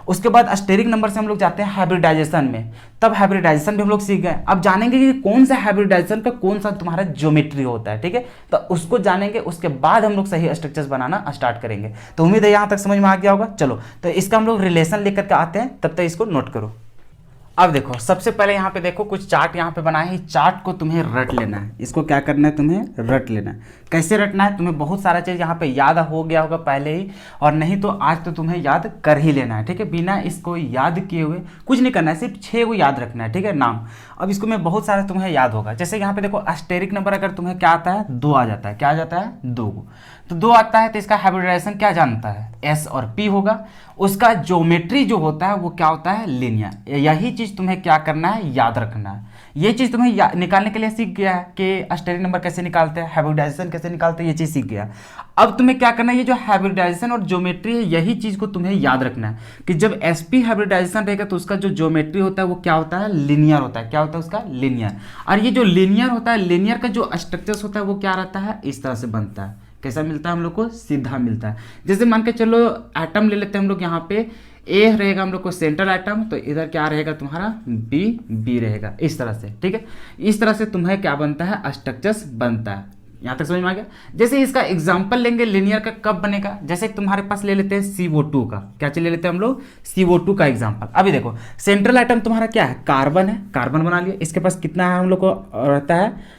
Speaker 1: उसके बाद स्टेरिक नंबर से हम लोग जाते हैं हाइब्रिडाइजेशन में, तब हाइब्रिडाइजेशन भी हम लोग सीख गए। अब जानेंगे कि कौन सा हाइब्रिडाइजेशन का कौन सा तुम्हारा ज्योमेट्री होता है, ठीक है, तो उसको जानेंगे, उसके बाद हम लोग सही स्ट्रक्चर्स बनाना स्टार्ट करेंगे। तो उम्मीद है यहाँ तक समझ में आ गया होगा। चलो तो इसका हम लोग रिलेशन लेकर के आते हैं, तब तक इसको नोट करो। अब देखो सबसे पहले यहाँ पे देखो कुछ चार्ट यहाँ पे बनाए हैं, चार्ट को तुम्हें रट लेना है। इसको क्या करना है, तुम्हें रट लेना है। कैसे रटना है, तुम्हें बहुत सारा चीज़ यहाँ पे याद हो गया होगा पहले ही, और नहीं तो आज तो तुम्हें याद कर ही लेना है, ठीक है। बिना इसको याद किए हुए कुछ नहीं करना है, सिर्फ 6 को याद रखना है, ठीक है, नाम। अब इसको में बहुत सारा तुम्हें याद होगा। जैसे यहाँ पे देखो स्टेरिक नंबर अगर तुम्हें क्या आता है, 2 आ जाता है। क्या आ जाता है, 2 को। तो 2 आता है तो इसका हाइब्रिडाइजेशन क्या जानता है, S और P होगा। उसका ज्योमेट्री जो होता है वो क्या होता है, लीनियर। यही चीज़ तुम्हें क्या करना है, याद रखना है। ये चीज़ तुम्हें निकालने के लिए सीख गया है कि स्टेरिक नंबर कैसे निकालते हैं, हाइब्रिडाइजेशन कैसे निकालते हैं, ये चीज़ सीख गया। अब तुम्हें क्या करना है, ये जो हाइब्रिडाइजेशन और ज्योमेट्री है यही चीज़ को तुम्हें याद रखना है कि जब sp हाइब्रिडाइजेशन रहेगा तो उसका जो ज्योमेट्री होता है वो क्या होता है, लीनियर होता है। क्या होता है उसका, लीनियर। और ये जो लीनियर होता है, लीनियर का जो स्ट्रक्चर्स होता है वो क्या रहता है, इस तरह से बनता है। कैसा मिलता है हम लोग को, सीधा मिलता है। जैसे मान के चलो एटम ले लेते हैं हम लोग, यहाँ पे ए रहेगा हम लोग को सेंट्रल एटम, तो इधर क्या रहेगा तुम्हारा, बी रहेगा, इस तरह से, ठीक है। इस तरह से तुम्हें क्या बनता है, स्ट्रक्चर्स बनता है। यहाँ तक समझ में आ गया। जैसे इसका एग्जाम्पल लेंगे लीनियर का, कब बनेगा, जैसे तुम्हारे पास ले लेते हैं CO2 का। क्या चीज ले लेते हैं हम लोग, CO2 का एग्जाम्पल। अभी देखो सेंट्रल एटम तुम्हारा क्या है, कार्बन है, कार्बन बना लिया। इसके पास कितना है हम लोग को रहता है,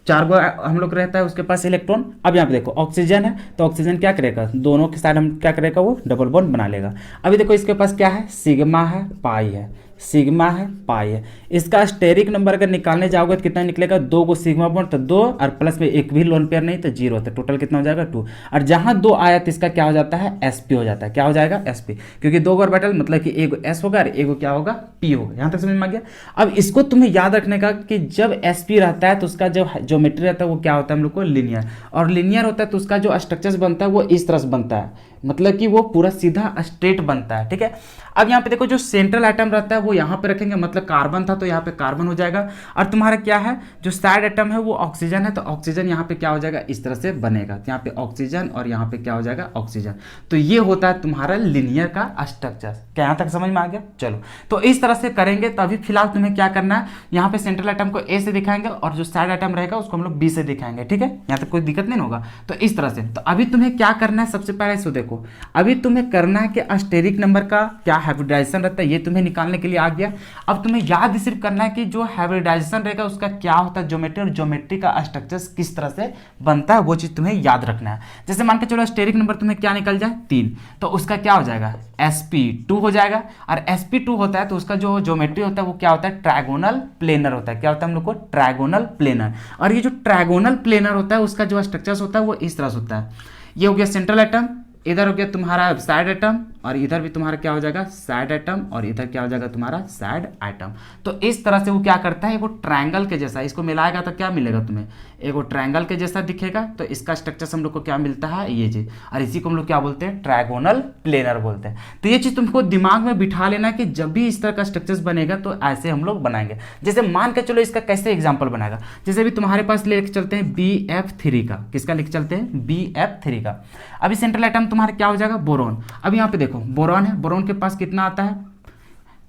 Speaker 1: 4 गो हम लोग रहता है उसके पास इलेक्ट्रॉन। अब यहाँ पे देखो ऑक्सीजन है, तो ऑक्सीजन क्या करेगा, दोनों के साथ हम क्या करेगा, वो डबल बॉन्ड बना लेगा। अभी देखो इसके पास क्या है, सिग्मा है, पाई है, सिग्मा है, पाई है। इसका स्टेरिक नंबर अगर निकालने जाओगे तो कितना निकलेगा, 2 को सिग्मा बॉन्ड तो 2, और प्लस में एक भी लोन पेयर नहीं तो 0, तो टोटल कितना हो जाएगा, 2। और जहाँ 2 आया तो इसका क्या हो जाता है, sp हो जाता है। क्या हो जाएगा, sp, क्योंकि 2 ऑर्बिटल मतलब कि एक s होगा और एक क्या होगा, p होगा। यहाँ तक समझ में आ गया। अब इसको तुम्हें याद रखने का कि जब sp रहता है तो उसका जो ज्योमेट्री रहता है वो क्या होता है हम लोग को, लीनियर। और लीनियर होता है तो उसका जो स्ट्रक्चर्स बनता है वो इस तरह से बनता है, मतलब कि वो पूरा सीधा स्ट्रेट बनता है, ठीक है। अब यहाँ पे देखो जो सेंट्रल एटम रहता है वो यहाँ पे रखेंगे, मतलब कार्बन था तो यहाँ पे कार्बन हो जाएगा। और तुम्हारा क्या है, जो साइड एटम है वो ऑक्सीजन है, तो ऑक्सीजन यहाँ पे क्या हो जाएगा, इस तरह से बनेगा। तो यहाँ पे ऑक्सीजन और यहाँ पे क्या हो जाएगा, ऑक्सीजन। तो ये होता है तुम्हारा लीनियर का स्ट्रक्चर। क्या यहाँ तक समझ में आ गया। चलो तो इस तरह से करेंगे। तो अभी फिलहाल तुम्हें क्या करना है, यहाँ पे सेंट्रल एटम को A से दिखाएंगे और जो साइड एटम रहेगा उसको हम लोग B से दिखाएंगे, ठीक है। यहाँ तक कोई दिक्कत नहीं होगा। तो इस तरह से, तो अभी तुम्हें क्या करना है, सबसे पहले इसको देखो। अभी तुम्हें करना है कि स्टेरिक नंबर का क्या हाइब्रिडाइजेशन रहता है, ये तुम्हें निकालने के लिए आ गया। अब तुम्हें याद सिर्फ करना है कि जो हाइब्रिडाइजेशन रहेगा उसका क्या होता है ज्योमेट्री, और ज्योमेट्री का स्ट्रक्चर किस तरह से बनता है वो चीज तुम्हें याद रखना है। जैसे मान के चलो स्टेरिक नंबर तुम्हें क्या निकल जाए, 3, तो उसका क्या हो जाएगा, sp2 हो जाएगा। और sp2 होता है तो उसका जो ज्योमेट्री होता है वो क्या होता है, ट्रायगोनल प्लेनर होता है। क्या होता है हम लोग को, ट्रायगोनल प्लेनर। और ये जो ट्रायगोनल प्लेनर होता है उसका जो स्ट्रक्चर होता है वो इस तरह से होता है। ये हो गया सेंट्रल एटम, इधर हो गया तुम्हारा साइड एटम, और इधर भी तुम्हारा क्या हो जाएगा, साइड एटम, और इधर क्या हो जाएगा तुम्हारा साइड एटम। तो इस तरह से वो क्या करता है, वो ट्रायंगल के जैसा, इसको मिलाएगा तो क्या मिलेगा तुम्हें, एक वो ट्रायंगल के जैसा दिखेगा। तो इसका स्ट्रक्चर हम लोग को क्या मिलता है, ये चीज, और इसी को हम लोग क्या बोलते हैं, ट्रायगोनल प्लेनर बोलते हैं। तो ये चीज तुमको दिमाग में बिठा लेना कि जब भी इस तरह का स्ट्रक्चर बनेगा तो ऐसे हम लोग बनाएंगे। जैसे मान के चलो इसका कैसे एग्जाम्पल बनाएगा, जैसे अभी तुम्हारे पास लेके चलते हैं BF3 का, किसका लेके चलते हैं, BF3 का। अभी सेंट्रल एटम तुम्हारा क्या हो जाएगा, बोरोन। अब यहाँ पे देखो बोरॉन है, बोरॉन के पास कितना आता है,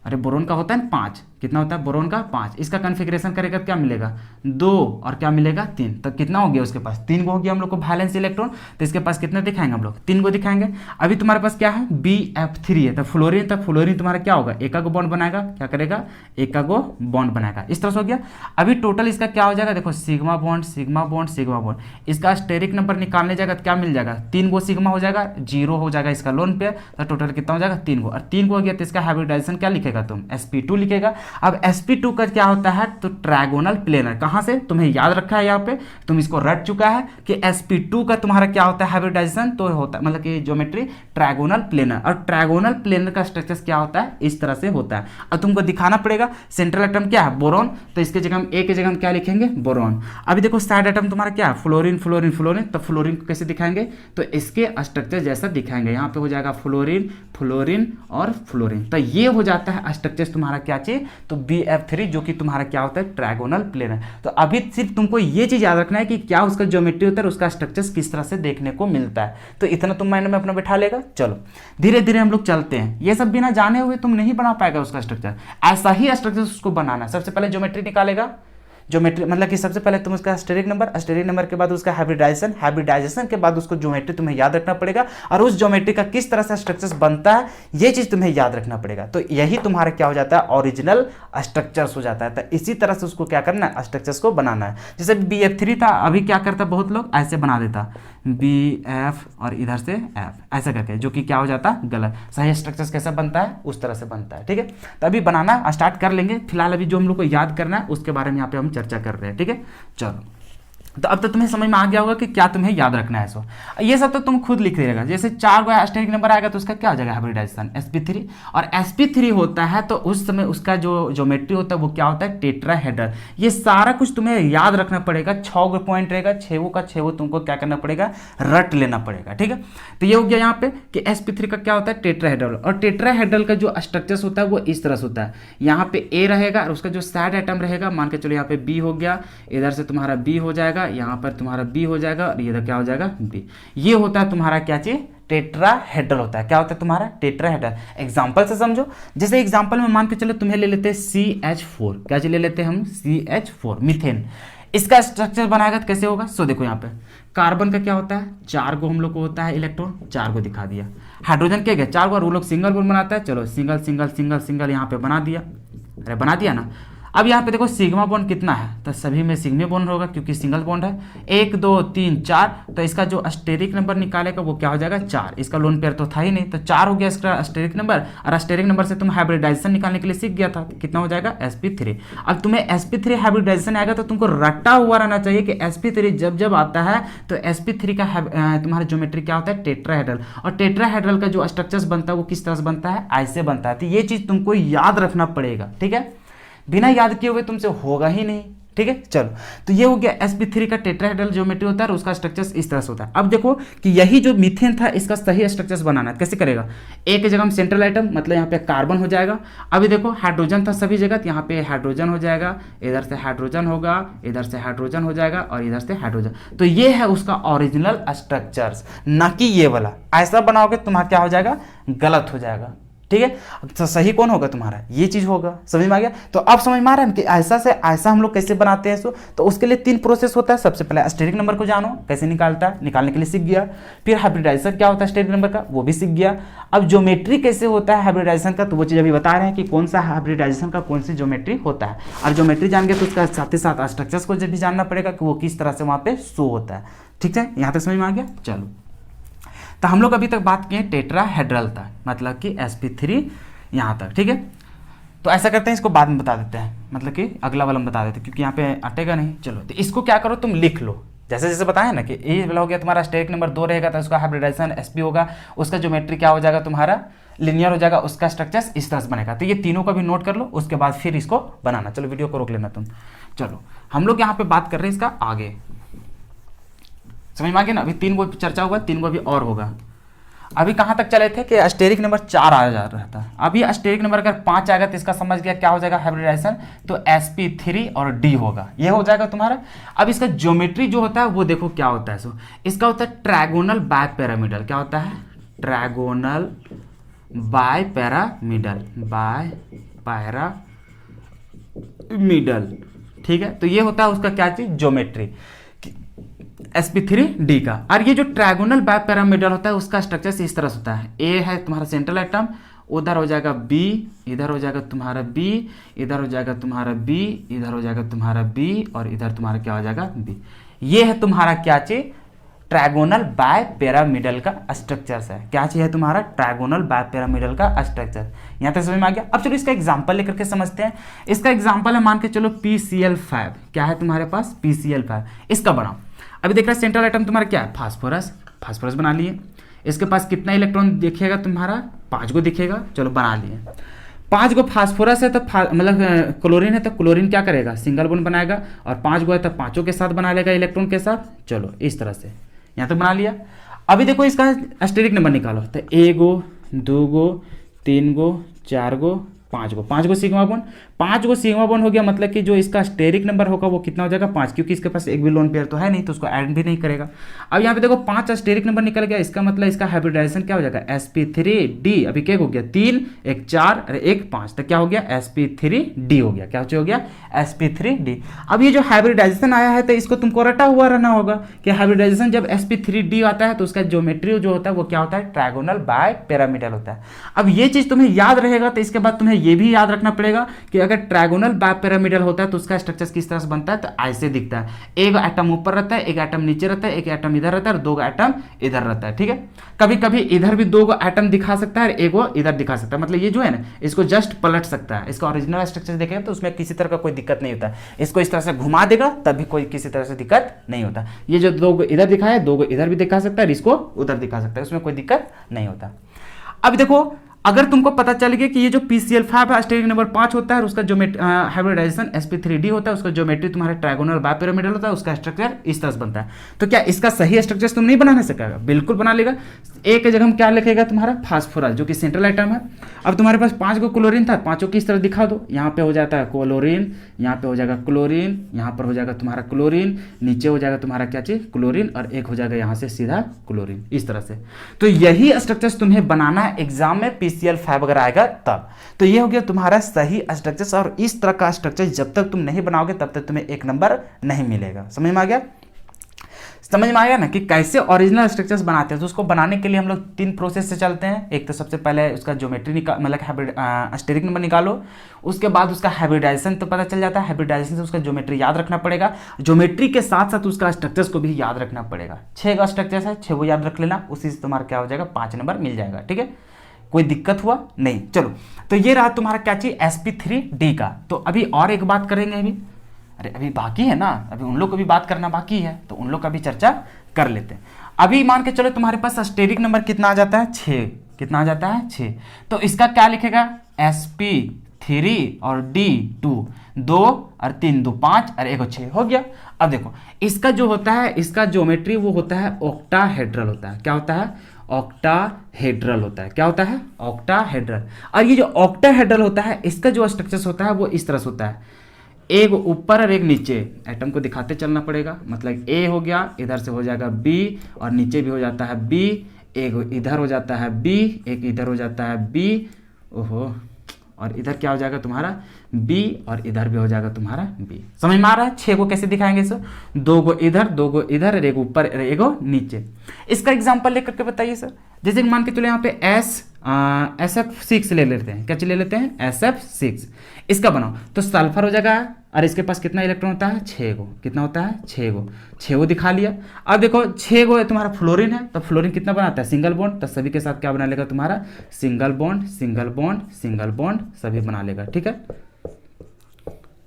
Speaker 1: अरे बोरोन का होता है ना 5, कितना होता है बोरोन का 5। इसका कन्फिग्रेशन करेगा तो क्या मिलेगा, 2, और क्या मिलेगा 3। तो कितना हो गया उसके पास, 3 गो हो गया हम लोग को वैलेंस इलेक्ट्रॉन। तो इसके पास कितने दिखाएंगे हम लोग, 3 गो दिखाएंगे। अभी तुम्हारे पास क्या है, BF3 है, तो फ्लोरीन, तो फ्लोरीन तुम्हारा क्या होगा, एक गो बॉन्ड बनाएगा, क्या करेगा, एक गो बॉन्ड बनाएगा। इस तरह से हो गया। अभी टोटल इसका क्या हो जाएगा, देखो sigma bond, sigma bond, sigma bond. इसका स्टेरिक नंबर निकालने जाएगा तो क्या मिल जाएगा, 3 गो सिग्मा हो जाएगा, 0 हो जाएगा इसका लोन पेयर। तो टोटल कितना हो जाएगा, 3 गो, और 3 गो हो गया तो इसका हाइब्रिडाइजेशन क्या लिखेगा तुम, sp2 लिखेगा। अब sp2 का क्या होता है, तो ट्रायगोनल प्लेनर। कहाँ से तुम्हें याद रखा है, यहाँ पे तुम इसको रट चुका है कि sp2 का तुम्हारा क्या होता है, हाइब्रिडाइजेशन तो होता है, मतलब कि ज्योमेट्री ट्रायगोनल प्लेनर। और ट्रायगोनल प्लेनर का स्ट्रक्चर क्या होता है, इस तरह से होता है। और तुमको दिखाना पड़ेगा सेंट्रल एटम क्या है, बोरॉन, तो इसके जगह हम ए की जगह हम क्या लिखेंगे, बोरॉन। अभी देखो साइड एटम तुम्हारा क्या है, फ्लोरीन फ्लोरीन फ्लोरीन, तो फ्लोरीन को कैसे दिखाएंगे, तो इसके स्ट्रक्चर जैसा दिखाएंगे। यहाँ पे हो जाएगा फ्लोरीन फ्लोरीन और फ्लोरीन, तो ये हो जाता है स्ट्रक्चर तुम्हारा क्या चाहिए, तो BF3, जो कि तुम्हारा क्या होता है, ट्रायगोनल प्लेनर। तो अभी सिर्फ तुमको ये चीज याद रखना है कि क्या उसका ज्योमेट्री होता है, उसका स्ट्रक्चर किस तरह से देखने को मिलता है। तो इतना तुम माइंड में अपना बैठा लेगा। चलो धीरे धीरे हम लोग चलते हैं, ये सब बिना जाने हुए तुम नहीं बना पाएगा उसका स्ट्रक्चर। ऐसा ही स्ट्रक्चर उसको बनाना है। सबसे पहले ज्योमेट्री निकालेगा, ज्योमेट्री मतलब कि सबसे पहले तुम उसका स्टेरिक नंबर के बाद उसका हाइब्रिडाइजेशन के बाद उसको ज्योमेट्री तुम्हें याद रखना पड़ेगा, और उस ज्योमेट्री का किस तरह से स्ट्रक्चर्स बनता है ये चीज तुम्हें याद रखना पड़ेगा। तो यही तुम्हारा क्या हो जाता है, ओरिजिनल स्ट्रक्चर्स हो जाता है। तो इसी तरह से उसको क्या करना है, स्ट्रक्चर्स को बनाना है। जैसे BF3 था, अभी क्या करता बहुत लोग ऐसे बना देता BF और इधर से F ऐसा करके, जो कि क्या हो जाता है, गलत। सही स्ट्रक्चर्स कैसा बनता है, उस तरह से बनता है। ठीक है, तो अभी बनाना स्टार्ट कर लेंगे। फिलहाल अभी जो हम लोग को याद करना है उसके बारे में यहाँ पे हम चर्चा कर रहे हैं। ठीक है, चलो। तो अब तो तुम्हें समझ में आ गया होगा कि क्या तुम्हें याद रखना है। सो ये सब तो तुम खुद लिख देगा। जैसे 4 को एस्टेरिक नंबर आएगा तो उसका क्या हो जाएगा, हाइब्रिडाइजेशन sp3, और sp3 होता है तो उस समय उसका जो ज्योमेट्री होता है वो क्या होता है, टेट्राहेड्रल। ये सारा कुछ तुम्हें याद रखना पड़ेगा। 6 पॉइंट रहेगा, 6 का 6 तुमको क्या करना पड़ेगा, रट लेना पड़ेगा। ठीक है, तो ये हो गया यहाँ पे कि sp3 का क्या होता है, टेट्राहेड्रल। और टेट्राहेड्रल का जो स्ट्रक्चर होता है वो इस तरह से होता है। यहाँ पे A रहेगा और उसका जो साइड एटम रहेगा, मान के चलो यहाँ पे B हो गया, इधर से तुम्हारा B हो जाएगा, यहाँ पर तुम्हारा B हो जाएगा, और इधर क्या हो जाएगा, B। ये होता है तुम्हारा क्या चीज, टेट्राहेड्रल होता है। क्या होता है तुम्हारा, टेट्राहेड्रल। एग्जांपल से समझो, जैसे एग्जांपल में मान के चलो तुम्हें ले लेते हैं CH4, क्या चीज ले लेते हैं हम, CH4, मीथेन। इसका स्ट्रक्चर बनाएगा तो कैसे होगा, सो देखो यहाँ पे कार्बन का क्या होता है, 4 को हम लोग को होता है इलेक्ट्रॉन, 4 को दिखा दिया। हाइड्रोजन क्या गया, 4 को, और वो लोग सिंगल बॉन्ड बनाता है, चलो सिंगल सिंगल सिंगल सिंगल यहाँ पे बना दिया। अरे बना दिया ना। अब यहाँ पे देखो सिग्मा बॉन्ड कितना है, तो सभी में सिग्मा बॉन्ड होगा क्योंकि सिंगल बॉन्ड है। 1 2 3 4, तो इसका जो स्टेरिक नंबर निकालेगा वो क्या हो जाएगा, 4। इसका लोन पेयर तो था ही नहीं, तो 4 हो गया इसका स्टेरिक नंबर। और स्टेरिक नंबर से तुम हाइब्रिडाइजेशन निकालने के लिए सीख गया था, कितना हो जाएगा, sp3। अब तुम्हें sp3 हाइब्रिडाइजेशन आएगा तो तुमको रटा हुआ रहना चाहिए कि sp3 जब जब आता है तो sp3 का तुम्हारा ज्योमेट्री क्या होता है, टेट्राहेड्रल। और टेट्राहेड्रल का जो स्ट्रक्चर्स बनता है वो किस तरह से बनता है, ऐसे बनता है। तो ये चीज तुमको याद रखना पड़ेगा। ठीक है, बिना याद किए हुए तुमसे होगा ही नहीं। ठीक है, चलो। तो ये हो गया sp3 का टेट्राहेड्रल ज्योमेट्री होता है और उसका स्ट्रक्चर्स इस तरह से होता है। अब देखो कि यही जो मीथेन था इसका सही स्ट्रक्चर्स बनाना है, कैसे करेगा, एक जगह हम सेंट्रल आइटम मतलब यहाँ पे कार्बन हो जाएगा। अभी देखो हाइड्रोजन था सभी जगह, यहाँ पे हाइड्रोजन हो जाएगा, इधर से हाइड्रोजन होगा, इधर से हाइड्रोजन हो जाएगा, और इधर से हाइड्रोजन। तो ये है उसका ओरिजिनल स्ट्रक्चर्स, ना कि ये वाला। ऐसा बनाओगे तुम्हारा क्या हो जाएगा, गलत हो जाएगा। ठीक है, तो सही कौन होगा तुम्हारा, ये चीज होगा। समझ में आ गया। तो अब समझ में आ रहा है कि ऐसा से ऐसा हम लोग कैसे बनाते हैं इसको। तो उसके लिए 3 प्रोसेस होता है। सबसे पहले स्टेरिक नंबर को जानो कैसे निकालता है, निकालने के लिए सीख गया। फिर हाइब्रिडाइजेशन क्या होता है स्टेरिक नंबर का, वो भी सीख गया। अब ज्योमेट्री कैसे होता है हाइब्रिडाइजेशन का, तो वो चीज अभी बता रहे हैं कि कौन सा हाइब्रिडाइजेशन का कौन सी ज्योमेट्री होता है। अब ज्योमेट्री जान गए तो उसका साथ ही साथ स्ट्रक्चर्स को भी जानना पड़ेगा कि वो किस तरह से वहां पे शो होता है। ठीक है, यहाँ तक समझ में आ गया। चलो, तो हम लोग अभी तक बात किए टेट्राहेड्रल था, मतलब कि sp3 यहाँ तक। ठीक है, तो ऐसा करते हैं, इसको बाद में बता देते हैं, मतलब कि अगला वाला बता देते हैं क्योंकि यहाँ पे अटेगा नहीं। चलो, तो इसको क्या करो, तुम लिख लो जैसे जैसे बताया ना कि ये वाला हो गया तुम्हारा स्टेरिक नंबर 2 रहेगा तो उसका हाइब्रिडाइजेशन sp होगा, उसका ज्योमेट्री क्या हो जाएगा तुम्हारा, लिनियर हो जाएगा, उसका स्ट्रक्चर्स इस तरह से बनेगा। तो ये तीनों का भी नोट कर लो, उसके बाद फिर इसको बनाना। चलो वीडियो को रोक लेना तुम। चलो, हम लोग यहाँ पे बात कर रहे हैं इसका आगे, समझ में आ गया ना। अभी 3 को चर्चा होगा, 3 को भी और होगा। अभी कहाँ तक चले थे कि स्टेरिक नंबर 4 आ जा रहा था। अभी स्टेरिक नंबर अगर 5 आएगा तो इसका समझ गया क्या हो जाएगा हाइब्रिडाइजेशन, तो sp3 और d होगा, ये हो जाएगा तुम्हारा। अब इसका ज्योमेट्री जो होता है वो देखो क्या होता है। सो इसका होता है ट्रायगोनल बायपैरामिडल। क्या होता है, ट्रायगोनल बायपैरामिडल, बायपैरामिडल। ठीक है, तो ये होता है उसका क्या चीज, ज्योमेट्री sp3d का। और ये जो ट्रायगोनल बायपैरामिडल होता है उसका स्ट्रक्चर इस तरह से होता है। A है तुम्हारा सेंट्रल एटम, उधर हो जाएगा B, इधर हो जाएगा तुम्हारा B, इधर हो जाएगा तुम्हारा B, इधर हो जाएगा तुम्हारा B, और इधर तुम्हारा क्या हो जाएगा B। ये है तुम्हारा क्या चीज, ट्रायगोनल बाय पिरामिडल का स्ट्रक्चर है। क्या चीज है तुम्हारा? ट्रायगोनल बाय पिरामिडल का स्ट्रक्चर। यहाँ तक समझ में आ गया? अब चलो इसका एग्जांपल लेकर के समझते हैं। इसका एग्जांपल है, मान के चलो PCl5। क्या है तुम्हारे पास? PCl5। इसका बनाओ। अभी देख रहा है सेंट्रल एटम तुम्हारा क्या है? फास्फोरस। फास्फोरस बना लिए। इसके पास कितना इलेक्ट्रॉन दिखेगा तुम्हारा? 5 को दिखेगा। चलो बना लिए। 5 गो फास्फोरस है तो मतलब क्लोरीन है तो क्लोरीन क्या करेगा? सिंगल बॉन्ड बनाएगा। और 5 गो है तो पांचों के साथ बना लेगा इलेक्ट्रॉन के साथ। चलो इस तरह से यहाँ तक बना लिया। अभी देखो इसका स्टेरिक नंबर निकालो। तो 1 गो, 2 गो, 3 गो, 4 गो, 5 गो। 5 गो सिग्मा बॉन्ड। 5 गो सिग्मा बॉन्ड हो गया, मतलब कि जो इसका स्टेरिक नंबर होगा वो कितना हो जाएगा? 5, क्योंकि इसके पास एक भी लोन पेयर तो है नहीं तो उसको ऐड भी नहीं करेगा। अब यहाँ पे देखो 5 स्टेरिक नंबर निकल गया। इसका मतलब इसका हाइब्रिडाइजेशन क्या हो जाएगा? sp3d। अभी क्या हो गया? 3, एक 4 और एक 5, तो क्या हो गया? sp3d हो गया। क्या हो गया? sp3d। अब ये जो हाइब्रिडाइजेशन आया है तो इसको तुमको रटा हुआ रहना होगा कि हाइब्रिडाइजेशन जब sp3d आता है तो उसका ज्योमेट्री जो होता है वो क्या होता है? ट्रायगोनल बाय पिरामिडल होता है। अब ये चीज तुम्हें याद रहेगा तो इसके बाद तुम्हें ये भी याद रखना पड़ेगा कि अगर ट्रायगोनल बाय पिरामिडल होता है तो उसका स्ट्रक्चर किस तरह से बनता है? तो ऐसे दिखता है। एक एटम ऊपर रहता है, एक एटम नीचे रहता है, एक एटम इधर रहता है और 2 एटम इधर रहता है। ठीक है, कभी कभी इधर भी 2 एटम दिखा सकता है और 1 इधर दिखा सकता है। मतलब ये जो है ना, इसको जस्ट पलट सकता है। इसका ओरिजिनल स्ट्रक्चर देखेंगे तो उसमें किसी तरह का कोई दिक्कत नहीं होता। इसको इस तरह से घुमा देगा तब भी कोई किसी तरह से दिक्कत नहीं होता। ये जो 2 इधर दिखाया, 2 इधर भी दिखा सकता है और इसको उधर दिखा सकता है, उसमें कोई दिक्कत नहीं होता। अब देखो, अगर तुमको पता चल गया कि ये जो PCl5 है स्टेरिक नंबर 5 होता है और उसका हाइब्रिडाइजेशन sp3d होता है, उसका ज्योमेट्री तुम्हारा ट्रायगोनल बाय पिरामिडल होता है, उसका स्ट्रक्चर इस तरह से बनता है। तो क्या इसका सही स्ट्रक्चर तुम नहीं बनाने सकेगा? बिल्कुल बना लेगा। एक जगह हम क्या लिखेगा तुम्हारा? फास्फोरस, जो कि सेंट्रल आइटम है। अब तुम्हारे पास 5 गो क्लोरीन था, पांचों की इस तरह दिखा दो। यहाँ पे हो जाता है क्लोरीन, यहाँ पे हो जाएगा क्लोरीन, यहाँ पर हो जाएगा तुम्हारा क्लोरीन, नीचे हो जाएगा तुम्हारा क्या चीज? क्लोरीन, और एक हो जाएगा यहाँ से सीधा क्लोरीन, इस तरह से। तो यही स्ट्रक्चर तुम्हें बनाना है एग्जाम में PCl5 अगर आएगा तब। तो ये हो गया तुम्हारा सही स्ट्रक्चर। और इस तरह का स्ट्रक्चर जब तक तुम नहीं बनाओगे तब तक तुम्हें 1 नंबर नहीं मिलेगा। समझ में आ गया? समझ में आया ना कि कैसे ओरिजिनल स्ट्रक्चर्स बनाते हैं। तो उसको बनाने के लिए हम लोग 3 प्रोसेस से चलते हैं। एक तो सबसे पहले उसका ज्योमेट्री मतलब स्टेरिक नंबर निकालो। उसके बाद उसका हाइब्रिडाइजेशन तो पता चल जाता है। हाइब्रिडाइजेशन से उसका ज्योमेट्री याद रखना पड़ेगा। ज्योमेट्री के साथ साथ उसका स्ट्रक्चर्स को भी याद रखना पड़ेगा। 6 का स्ट्रक्चर्स है, 6 को याद रख लेना, उसी से तुम्हारा क्या हो जाएगा? 5 नंबर मिल जाएगा। ठीक है, कोई दिक्कत हुआ नहीं? चलो, तो ये रहा तुम्हारा क्या चीज? sp3d का। तो अभी और एक बात करेंगे। अभी बाकी है ना, अभी उन लोग को भी बात करना बाकी है, तो उन लोग का भी चर्चा कर लेते हैं। अभी मान के चलो तुम्हारे पास स्टेरिक नंबर कितना आ जाता है? 6। कितना आ जाता है? 6। तो इसका क्या लिखेगा? sp3 और d2, 2 और 3, 2 5 और 1 6 हो गया। अब देखो इसका जो होता है, इसका ज्योमेट्री वो होता है ऑक्टाहेड्रल होता है। क्या होता है? ऑक्टाहेड्रल होता है। क्या होता है? ऑक्टाहेड्रल। और ये जो ऑक्टाहेड्रल होता है इसका जो स्ट्रक्चर होता है वो इस तरह से होता है। एक ऊपर और एक नीचे, एटम को दिखाते चलना पड़ेगा। मतलब A हो गया, इधर से हो जाएगा B और नीचे भी हो जाता है B, एक इधर हो जाता है B, एक इधर हो जाता है B, ओहो, और इधर क्या हो जाएगा तुम्हारा? B, और इधर भी हो जाएगा तुम्हारा B। समझ में आ रहा है? 6 को कैसे दिखाएंगे सर? 2 को इधर, 2 को इधर और एक ऊपर और एक नीचे। इसका एग्जांपल लेकर के बताइए सर। जैसे मान के चलो यहाँ पे SF6 ले लेते हैं। क्या ले लेते हैं? SF6। इसका बनाओ तो सल्फर हो जाएगा, और इसके पास कितना इलेक्ट्रॉन होता है? 6 गो। कितना होता है? 6 गो। 6 गो दिखा लिया। अब देखो 6 गो तुम्हारा फ्लोरीन है, तो फ्लोरीन कितना बनाता है? Single bond. तो सभी के साथ क्या बना लेगा तुम्हारा? Single bond, single bond, single bond, सभी बना लेगा। ठीक है,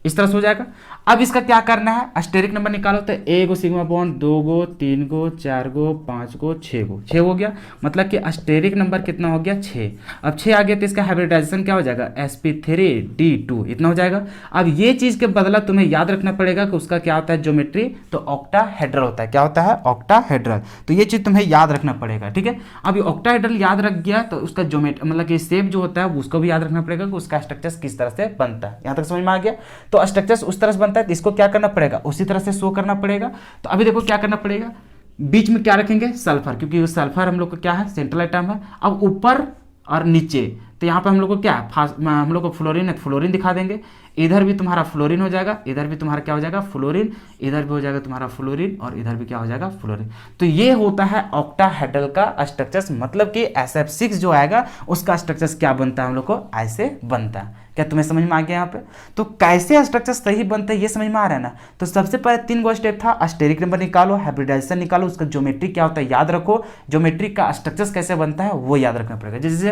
Speaker 1: इस तरह से हो जाएगा। अब इसका क्या करना है? स्टेरिक नंबर निकालो। तो 1 गो सिग्मा बॉन्ड, 2 गो, 3 गो, 4 गो, 5 गो, 6 गो। 6 हो गया, मतलब कि स्टेरिक नंबर कितना हो गया? 6। अब 6 आ गया तो इसका हाइब्रिडाइजेशन क्या हो जाएगा? sp3d2, इतना हो जाएगा। अब ये चीज के बदला तुम्हें याद रखना पड़ेगा कि उसका क्या होता है? ज्योमेट्री तो ऑक्टाहेड्रल होता है। क्या होता है? ऑक्टाहेड्रल। तो ये चीज तुम्हें याद रखना पड़ेगा। ठीक है, अब ये ऑक्टाहेड्रल याद रख गया तो उसका ज्योमेट्री मतलब कि शेप जो होता है उसको भी याद रखना पड़ेगा कि उसका स्ट्रक्चर किस तरह से बनता है। यहाँ तक समझ में आ गया? तो स्ट्रक्चर उस तरह से बनता है तो इसको क्या करना पड़ेगा? उसी तरह से शो करना पड़ेगा। तो अभी देखो क्या करना पड़ेगा? बीच में क्या रखेंगे? सल्फर, क्योंकि सल्फर हम लोग को क्या है? सेंट्रल आइटम है। अब ऊपर और नीचे, तो यहाँ पे हम लोग को क्या है? हम लोग को फ्लोरीन है, फ्लोरीन दिखा देंगे। इधर भी तुम्हारा फ्लोरीन हो जाएगा, इधर भी तुम्हारा क्या हो जाएगा? फ्लोरीन, इधर भी हो जाएगा तुम्हारा फ्लोरीन, और इधर भी क्या हो जाएगा? फ्लोरीन। तो ये होता है ऑक्टाहेड्रल का स्ट्रक्चर। मतलब कि SF6 जो आएगा उसका स्ट्रक्चर क्या बनता है? हम लोग को ऐसे बनता है। क्या तुम्हें समझ में आ गया यहाँ पे? तो कैसे स्ट्रक्चर सही बनते हैं ये समझ में आ रहा है ना। तो सबसे पहले 3 गो स्टेप था, स्टेरिक नंबर निकालो, हाइब्रिडाइजेशन निकालो, उसका ज्योमेट्री क्या होता है याद रखो, ज्योमेट्री का स्ट्रक्चर कैसे बनता है वो याद रखना पड़ेगा। जैसे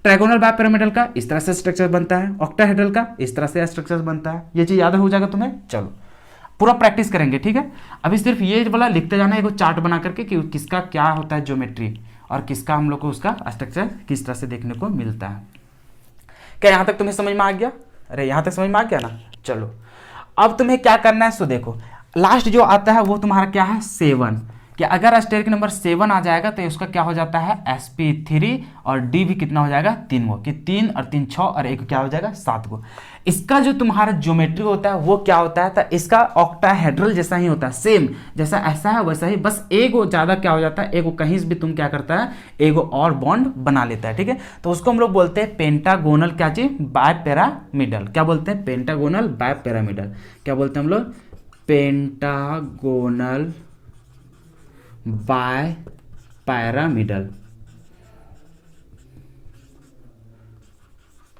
Speaker 1: ट्रायगोनल बाइपिरामिडल का इस तरह से स्ट्रक्चर बनता है, ऑक्टाहेड्रल का इस तरह से स्ट्रक्चर बनता है, ये चीज याद हो जाएगा तुम्हें। चलो पूरा प्रैक्टिस करेंगे, ठीक है। अभी सिर्फ ये वाला लिखते जाना है, एक चार्ट बना करके कि किसका क्या होता है ज्योमेट्री और किसका हम लोग को उसका स्ट्रक्चर किस तरह से देखने को मिलता है। क्या यहाँ तक तुम्हें समझ में आ गया? अरे यहाँ तक समझ में आ गया ना। चलो अब तुम्हें क्या करना है, सो देखो लास्ट जो आता है वो तुम्हारा क्या है 7, कि अगर स्टेरिक नंबर 7 आ जाएगा तो उसका क्या हो जाता है sp3 और d भी कितना हो जाएगा 3 गो, कि 3 और 3 6 और 1 क्या हो जाएगा 7 गो। इसका जो तुम्हारा ज्योमेट्री होता है वो क्या होता है, तो इसका ऑक्टाहेड्रल जैसा ही होता है, सेम जैसा ऐसा है वैसा ही, बस एगो ज़्यादा क्या हो जाता है, एगो कहीं से भी तुम क्या करता है एगो और बॉन्ड बना लेता है, ठीक है। तो उसको हम लोग बोलते हैं पेंटागोनल क्या चीज बाइपिरामिडल। क्या बोलते हैं? Pentagonal bipyramidal. क्या बोलते हैं हम लोग? Pentagonal bipyramidal.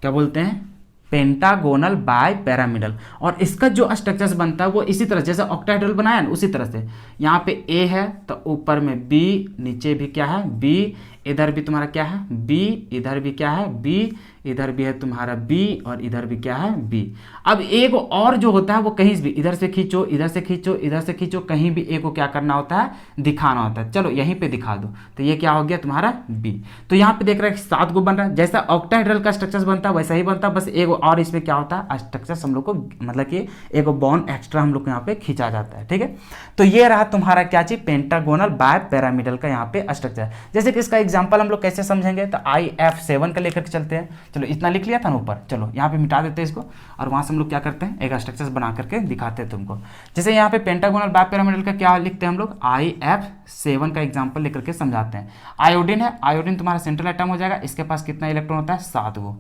Speaker 1: क्या बोलते हैं? Pentagonal bipyramidal. और इसका जो स्ट्रक्चर बनता है वो इसी तरह जैसे ऑक्टाहेड्रल बनाया ना उसी तरह से, यहाँ पे ए है तो ऊपर में बी, नीचे भी क्या है बी, इधर भी तुम्हारा क्या है बी, इधर भी क्या है बी, इधर भी है तुम्हारा बी और इधर भी क्या है बी। अब एक और जो होता है वो कहीं भी इधर से खींचो, इधर से खींचो, इधर से खींचो, कहीं भी एक को क्या करना होता है दिखाना होता है। चलो यहीं पे दिखा दो, तो ये क्या हो गया तुम्हारा बी। तो यहाँ पे देख रहे हैं 7 गो बन रहा है, जैसा ऑक्टाहेड्रल का स्ट्रक्चर बनता है वैसा ही बनता है, बस एक और इसमें क्या होता है स्ट्रक्चर हम लोग को मतलब कि एक बॉन्ड एक्स्ट्रा हम लोग को यहाँ पे खींचा जाता है, ठीक है। तो ये रहा तुम्हारा क्या चीज पेंटागोनल बाइपिरामिडल का यहाँ पे स्ट्रक्चर। जैसे कि इसका एग्जांपल हम लोग कैसे समझेंगे, तो IF7 का लेकर के चलते हैं। चलो इतना लिख लिया था ना ऊपर, चलो यहाँ पे मिटा देते हैं इसको और वहां से हम लोग क्या करते हैं एक स्ट्रक्चर बना करके दिखाते हैं तुमको। जैसे यहाँ पे पेंटागोनल बाइपिरामिडल का क्या लिखते हैं हम लोग IF7 का एग्जांपल लेकर के समझाते हैं। आयोडीन है, आयोडीन तुम्हारा सेंट्रल एटम हो जाएगा, इसके पास कितना इलेक्ट्रॉन होता है 7 गो,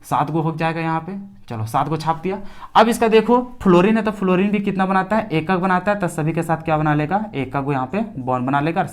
Speaker 1: 7 गो हो जाएगा यहाँ पे। चलो 7 को छाप दिया। अब इसका देखो फ्लोरीन है तो फ्लोरीन भी कितना बनाता है एकक बनाता है, तो सभी के साथ क्या बना लेगा एकक को यहाँ पे बॉन्ड बना लेगा और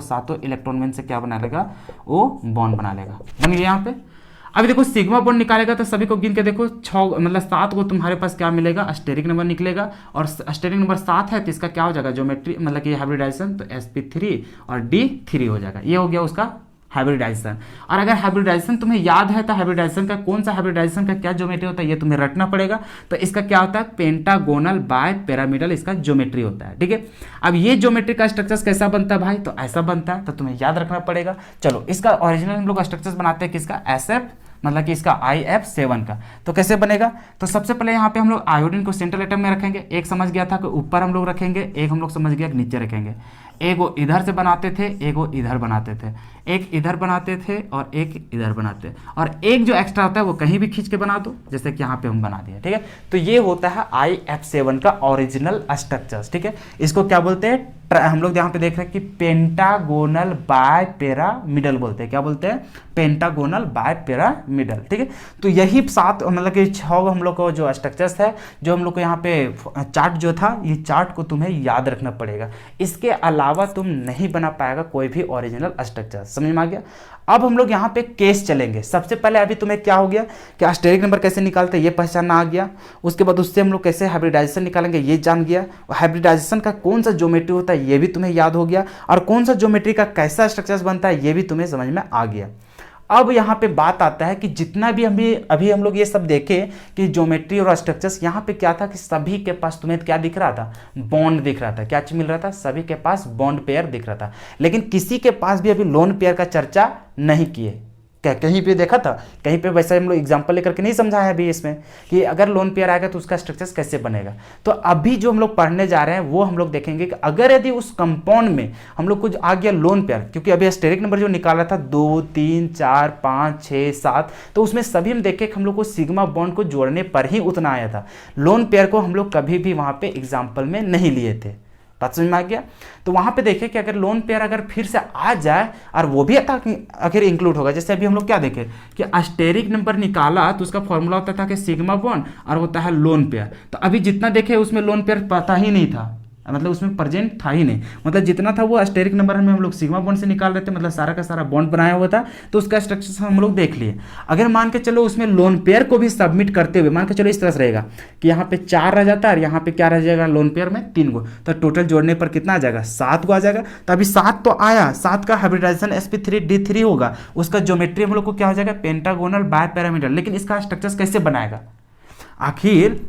Speaker 1: सातों इलेक्ट्रॉन में से क्या बना लेगा वो बॉन्ड बना लेगा, बन गया यहाँ पे। अभी देखो सिग्मा बॉन्ड निकालेगा तो सभी को गिन के देखो 6 मतलब 7 को तुम्हारे पास क्या मिलेगा स्टेरिक नंबर निकलेगा, और स्टेरिक नंबर 7 है तो इसका क्या हो जाएगा ज्योमेट्री मतलब कि हाइब्रिडाइजेशन, तो sp3 और d3 हो जाएगा। ये हो गया उसका हाइब्रिडाइजेशन। और अगर हाइब्रिडाइजेशन तुम्हें याद है तो हाइब्रिडाइजेशन का कौन सा हाइब्रिडाइजेशन का क्या ज्योमेट्री होता है ये तुम्हें रटना पड़ेगा। तो इसका क्या होता है पेंटागोनल बाइपिरामिडल इसका ज्योमेट्री होता है, ठीक है। अब ये ज्योमेट्री का स्ट्रक्चर कैसा बनता है भाई, तो ऐसा बनता है, तो तुम्हें याद रखना पड़ेगा। चलो इसका ओरिजिनल हम लोग स्ट्रक्चर बनाते हैं किसका SF मतलब कि इसका IF7 का। तो कैसे बनेगा, तो सबसे पहले यहाँ पे हम लोग आयोडीन को सेंट्रल एटम में रखेंगे, एक समझ गया था कि ऊपर हम लोग रखेंगे, एक हम लोग समझ गया कि नीचे रखेंगे। एक वो इधर से बनाते थे, एक वो इधर बनाते थे, एक इधर बनाते थे और एक इधर बनाते, और एक जो एक्स्ट्रा होता है वो कहीं भी खींच के बना दो, जैसे कि यहाँ पे हम बना दिए, ठीक है। तो ये होता है IF7 का ओरिजिनल स्ट्रक्चर्स, ठीक है। इसको क्या बोलते हैं हम लोग यहाँ पे देख रहे हैं कि पेंटागोनल बाइपिरामिडल बोलते हैं। क्या बोलते हैं पेंटागोनल बाइपिरामिडल, ठीक है। तो यही 7 मतलब कि 6 हम लोग को जो स्ट्रक्चर्स है जो हम लोग को यहाँ पे चार्ट जो था, ये चार्ट को तुम्हें याद रखना पड़ेगा, इसके अलावा तुम नहीं बना पाएगा कोई भी ओरिजिनल स्ट्रक्चर। समझ में आ गया। अब हम लोग यहाँ पे केस चलेंगे। सबसे पहले अभी तुम्हें क्या हो गया कि स्टेरिक नंबर कैसे निकालते हैं ये पहचानना आ गया, उसके बाद उससे हम लोग कैसे हाइब्रिडाइजेशन निकालेंगे ये जान गया, और हाइब्रिडाइजेशन का कौन सा ज्योमेट्री होता है ये भी तुम्हें याद हो गया, और कौन सा ज्योमेट्री का कैसा स्ट्रक्चर बनता है ये भी तुम्हें समझ में आ गया। अब यहाँ पे बात आता है कि जितना भी अभी हम लोग ये सब देखे कि ज्योमेट्री और स्ट्रक्चर्स, यहाँ पे क्या था कि सभी के पास तुम्हें क्या दिख रहा था बॉन्ड दिख रहा था, क्या चीज मिल रहा था सभी के पास बॉन्ड पेयर दिख रहा था, लेकिन किसी के पास भी अभी लोन पेयर का चर्चा नहीं किए। क्या कहीं पे देखा था, कहीं पे वैसे हम लोग एग्जांपल लेकर के नहीं समझाया अभी इसमें कि अगर लोन पेयर आएगा तो उसका स्ट्रक्चर कैसे बनेगा। तो अभी जो हम लोग पढ़ने जा रहे हैं वो हम लोग देखेंगे कि अगर यदि उस कंपाउंड में हम लोग कुछ आ गया लोन पेयर, क्योंकि अभी स्टेरिक नंबर जो निकाला था 2 3 4 5 6 7, तो उसमें सभी हम देखे कि हम लोग को सिग्मा बॉन्ड को जोड़ने पर ही उतना आया था, लोन पेयर को हम लोग कभी भी वहां पे एग्जाम्पल में नहीं लिए थे। बात समझ में आ गया। तो वहां पे देखें कि अगर लोन पेयर अगर फिर से आ जाए और वो भी आखिर इंक्लूड होगा, जैसे अभी हम लोग क्या देखें कि स्टेरिक नंबर निकाला तो उसका फॉर्मूला होता था कि सिग्मा बॉन्ड और होता है लोन पेयर, तो अभी जितना देखे उसमें लोन पेयर पता ही नहीं था, मतलब उसमें प्रेजेंट था ही नहीं, मतलब जितना था वो स्टेरिक नंबर में हम लोग सिग्मा बॉन्ड से निकाल रहे थे, मतलब सारा का सारा बॉन्ड बनाया हुआ था, तो उसका स्ट्रक्चर हम लोग देख लिए। अगर मान के चलो उसमें लोन पेयर को भी सबमिट करते हुए मान के चलो इस तरह से रहेगा कि यहाँ पे 4 रह जाता है और यहाँ पे क्या रह जाएगा लोन पेयर में 3 गो, तो टोटल जोड़ने पर कितना आ जाएगा 7 गो आ जाएगा। तो अभी 7 तो आया, 7 का हाइब्रिडाइजेशन sp3d3 होगा, उसका ज्योमेट्री हम लोग को क्या हो जाएगा पेंटागोनल बायपैरामीटर। लेकिन इसका स्ट्रक्चर कैसे बनाएगा, आखिर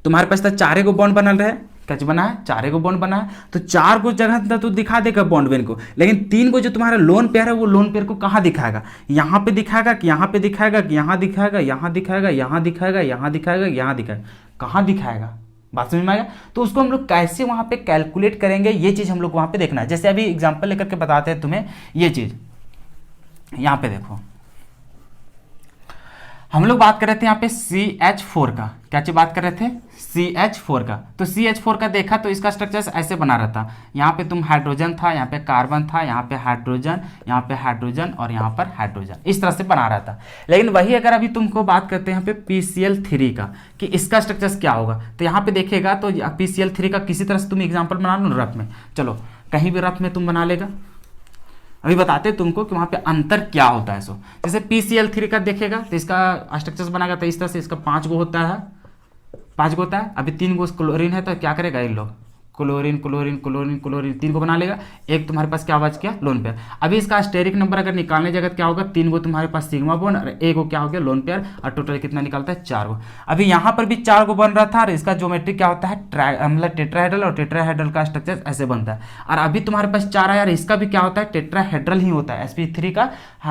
Speaker 1: तुम्हारे पास तो 4 गो बॉन्ड बना रहे, कैसे बना है 4 गो बॉन्ड बना है, तो 4 गो जगह तो दिखा देगा बॉन्ड वेन को, लेकिन 3 गो जो तुम्हारा लोन पेयर है वो लोन पेयर को कहाँ दिखाएगा, यहाँ पे दिखाएगा कि यहाँ पे दिखाएगा कि यहाँ दिखाएगा, यहाँ दिखाएगा, यहाँ दिखाएगा, यहाँ दिखाएगा, यहाँ दिखाएगा, कहाँ दिखाएगा, बात समझ में आएगा। तो उसको हम लोग कैसे वहाँ पे कैलकुलेट करेंगे, ये चीज़ हम लोग वहाँ पे देखना है। जैसे अभी एग्जाम्पल लेकर के बताते हैं तुम्हें ये चीज़, यहाँ पे देखो हम लोग बात कर रहे थे यहाँ पे CH4 का, क्या चीज बात कर रहे थे CH4 का। तो CH4 का देखा तो इसका स्ट्रक्चर ऐसे बना रहता, यहाँ पे तुम हाइड्रोजन था, यहाँ पे कार्बन था, यहाँ पे हाइड्रोजन, यहाँ पे हाइड्रोजन और यहाँ पर हाइड्रोजन, इस तरह से बना रहा था। लेकिन वही अगर अभी तुमको बात करते हैं यहाँ पे PCl3 का कि इसका स्ट्रक्चर क्या होगा, तो यहाँ पे देखेगा तो PCl3 का किसी तरह से तुम एग्जाम्पल बना लो रफ में, चलो कहीं भी रफ में तुम बना लेगा, अभी बताते हैं तुमको कि वहाँ पे अंतर क्या होता है। सो जैसे PCl3 का देखेगा तो इसका स्ट्रक्चर बनाएगा तो इस तरह से, इसका 5 गो होता है, 5 गो होता है, अभी 3 गो क्लोरीन है तो क्या करेगा इन लोग क्लोरीन क्लोरीन क्लोरीन क्लोरीन 3 को बना लेगा, एक तुम्हारे पास क्या बच गया लोन पेयर। अभी इसका स्टेरिक नंबर अगर निकालने जाएगा क्या होगा 3 गो तुम्हारे पास सिग्मा बॉन्ड और 1 गो क्या हो गया लोन पेयर, और टोटल कितना निकलता है 4 गो। अभी यहाँ पर भी 4 गो बन रहा था और इसका ज्योमेट्रिक क्या होता है मतलब टेट्राहेड्रल, और टेट्राहेड्रल का स्ट्रक्चर ऐसे बनता है। और अभी तुम्हारे पास 4 आया, इसका भी क्या होता है टेट्राहेड्रल ही होता है, sp3 का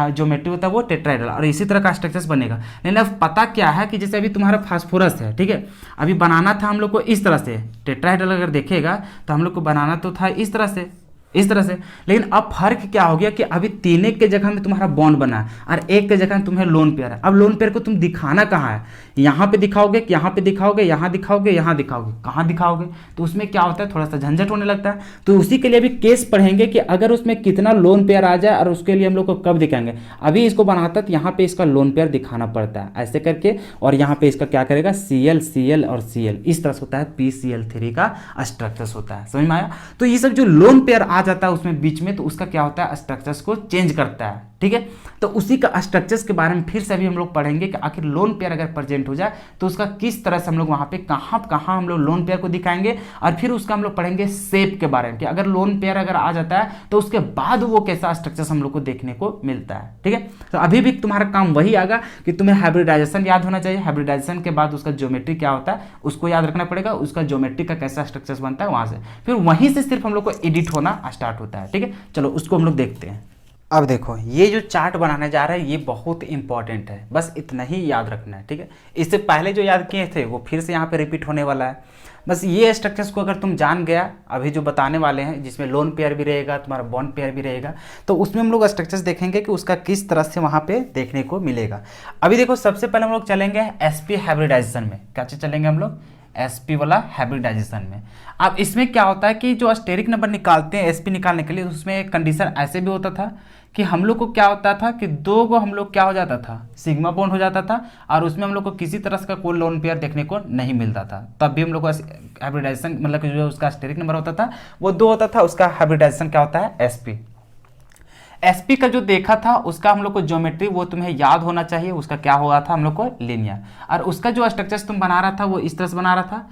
Speaker 1: ज्योमेट्री होता है वो टेट्राहेड्रल, और इसी तरह का स्ट्रक्चर बनेगा। लेकिन अब पता क्या है कि जैसे अभी तुम्हारा फास्फोरस है, ठीक है, अभी बनाना था हम लोग को इस तरह से, टेट्राहेड्रल अगर देखेगा तो हम लोग को बनाना तो था इस तरह से, इस तरह से। लेकिन अब फर्क क्या हो गया कि अभी 3 एक के जगह में तुम्हारा बॉन्ड बना है और 1 के जगह में तुम्हें लोन पेयर है। अब लोन पेयर को तुम दिखाना कहाँ है, यहाँ पे दिखाओगे कि यहाँ पे दिखाओगे, यहाँ दिखाओगे, यहाँ दिखाओगे, कहाँ दिखाओगे, तो उसमें क्या होता है थोड़ा सा झंझट होने लगता है। तो उसी के लिए अभी केस पढ़ेंगे कि अगर उसमें कितना लोन पेयर आ जाए और उसके लिए हम लोग को कब दिखाएंगे। अभी इसको बनाता तो यहाँ पे इसका लोन पेयर दिखाना पड़ता है ऐसे करके, और यहाँ पे इसका क्या करेगा Cl Cl और Cl, इस तरह से होता है PCl3 का स्ट्रक्चर होता है, समझ में आया। तो ये सब जो लोन पेयर आ जाता है उसमें बीच में, तो उसका क्या होता है स्ट्रक्चर्स को चेंज करता है, ठीक है। तो उसी का स्ट्रक्चर्स के बारे में फिर से अभी हम लोग पढ़ेंगे कि आखिर लोन पेयर अगर प्रेजेंट हो जाए तो उसका किस तरह से हम लोग वहां पे कहां कहां हम लोग लोन पेयर को दिखाएंगे, और फिर उसका हम लोग पढ़ेंगे शेप के बारे में कि अगर लोन पेयर अगर आ जाता है तो उसके बाद वो कैसा स्ट्रक्चर्स हम लोग को देखने को मिलता है, ठीक है। तो अभी भी तुम्हारा काम वही आएगा कि तुम्हें हाइब्रिडाइजेशन याद होना चाहिए, हाइब्रिडाइजेशन के बाद उसका ज्योमेट्री क्या होता है उसको याद रखना पड़ेगा, उसका ज्योमेट्री का कैसा स्ट्रक्चर्स बनता है वहां से, फिर वहीं से सिर्फ हम लोग को एडिट होना स्टार्ट होता है, ठीक है। चलो उसको हम लोग देखते हैं। अब देखो ये जो चार्ट बनाने जा रहा है ये बहुत इंपॉर्टेंट है, बस इतना ही याद रखना है, ठीक है। इससे पहले जो याद किए थे वो फिर से यहाँ पे रिपीट होने वाला है। बस ये स्ट्रक्चर्स को अगर तुम जान गया, अभी जो बताने वाले हैं जिसमें लोन पेयर भी रहेगा, तुम्हारा बॉन्ड पेयर भी रहेगा, तो उसमें हम लोग स्ट्रक्चर्स देखेंगे कि उसका किस तरह से वहाँ पे देखने को मिलेगा। अभी देखो सबसे पहले हम लोग चलेंगे sp हाइब्रिडाइजेशन में, क्या चलेंगे हम लोग sp वाला हाइब्रिडाइजेशन में। अब इसमें क्या होता है कि जो स्टेरिक नंबर निकालते हैं sp निकालने के लिए, उसमें एक कंडीशन ऐसे भी होता था कि हम लोग को क्या होता था कि 2 गो हम लोग क्या हो जाता था सिग्मा बॉन्ड हो जाता था, और उसमें हम लोग को किसी तरह का कोई लोन पेयर देखने को नहीं मिलता था। तब भी हम लोग को हाइब्रिडाइजेशन मतलब जो उसका स्टेरिक नंबर होता था वो 2 होता था, उसका हाइब्रिडाइजेशन क्या होता है sp का जो देखा था उसका हम लोग को ज्योमेट्री वो तुम्हें याद होना चाहिए, उसका क्या हुआ था हम लोग को लीनियर, और उसका जो स्ट्रक्चर तुम बना रहा था वो इस तरह से बना रहा था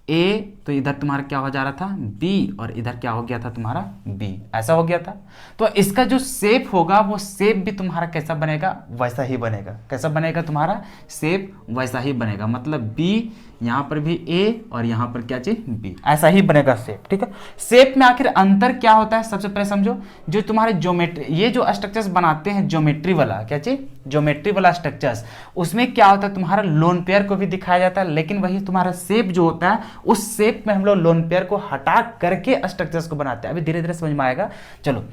Speaker 1: A, तो इधर तुम्हारा क्या हो जा रहा था B, और इधर क्या हो गया था तुम्हारा B, ऐसा हो गया था। तो इसका जो शेप होगा वो शेप भी तुम्हारा कैसा बनेगा वैसा ही बनेगा, कैसा बनेगा तुम्हारा शेप वैसा ही बनेगा, मतलब B यहाँ पर भी A और यहाँ पर क्या चीज B, ऐसा ही बनेगा शेप, ठीक है। शेप में आखिर अंतर क्या होता है सबसे पहले समझो, जो तुम्हारे ज्योमेट्री ये जो स्ट्रक्चर्स बनाते हैं ज्योमेट्री वाला, क्या चीज ज्योमेट्री वाला स्ट्रक्चर्स, उसमें क्या होता है तुम्हारा लोन पेयर को भी दिखाया जाता है, लेकिन वही तुम्हारा शेप जो होता है उस शेप में हम लोग लोन पेयर को हटा करके स्ट्रक्चर्स को बनाते हैं। अभी धीरे धीरे समझ में आएगा। चलो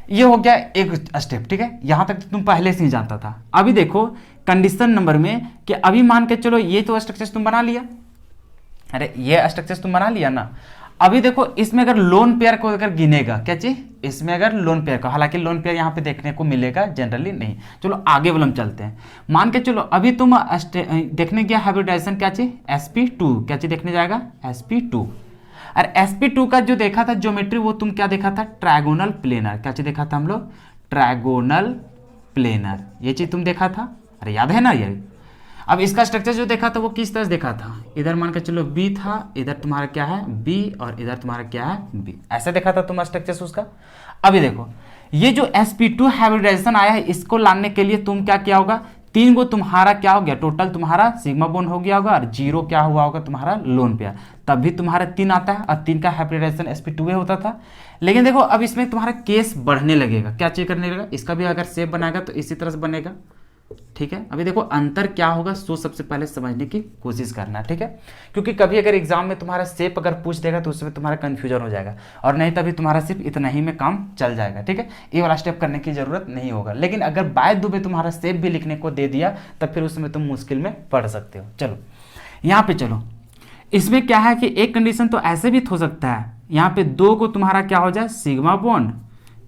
Speaker 1: ये हो गया एक स्टेप, ठीक है, यहां तक तुम पहले से ही जानता था। अभी देखो कंडीशन नंबर में कि अभी मान के चलो ये तो स्ट्रक्चर्स तुम बना लिया, अरे ये स्ट्रक्चर्स तुम बना लिया ना। अभी देखो इसमें अगर लोन पेयर को अगर गिनेगा, क्या चीज इसमें अगर लोन पेयर को, हालांकि लोन पेयर यहाँ पे देखने को मिलेगा जनरली नहीं। चलो आगे वाला हम चलते हैं। मान के चलो अभी तुम देखने गया हाइब्रिडाइजेशन क्या चीज sp2, क्या चीज देखने जाएगा sp2। और sp2 का जो देखा था ज्योमेट्री वो तुम क्या देखा था, ट्रायगोनल प्लेनर। क्या चीज देखा था हम लोग, ट्रायगोनल प्लेनर, ये चीज तुम देखा था, अरे याद है ना ये। अब इसका स्ट्रक्चर जो देखा था वो किस तरह से देखा था, इधर मान के चलो बी था, इधर तुम्हारा क्या है बी, और इधर तुम्हारा क्या है बी, ऐसा देखा था तुम्हारा स्ट्रक्चर उसका। अभी देखो ये जो sp2 हाइब्रिडाइजेशन आया है, इसको लाने के लिए तुम क्या किया होगा, 3 गो तुम्हारा क्या हो गया, टोटल तुम्हारा सिग्मा बॉन्ड हो गया होगा, और 0 क्या हुआ होगा तुम्हारा लोन पेयर, तब भी तुम्हारा 3 आता है, और 3 का हाइब्रिडाइजेशन sp2 होता था। लेकिन देखो अब इसमें तुम्हारा केस बढ़ने लगेगा, क्या चीज करने लगेगा, इसका भी अगर शेप बनाएगा तो इसी तरह से बनेगा, ठीक है। अभी देखो अंतर क्या होगा, सो सबसे पहले समझने की कोशिश करना, ठीक है, क्योंकि कभी अगर एग्जाम में तुम्हारा शेप अगर पूछ देगा तो उसमें तुम्हारा कंफ्यूजन हो जाएगा, और नहीं तभी तुम्हारा सिर्फ इतना ही में काम चल जाएगा, ठीक है। ये वाला स्टेप करने की जरूरत नहीं होगा, लेकिन अगर बाय दुबे तुम्हारा शेप भी लिखने को दे दिया तब फिर उसमें तुम मुश्किल में पढ़ सकते हो। चलो यहाँ पे चलो, इसमें क्या है कि एक कंडीशन तो ऐसे भी हो सकता है, यहाँ पे 2 को तुम्हारा क्या हो जाए सिग्मा बॉन्ड,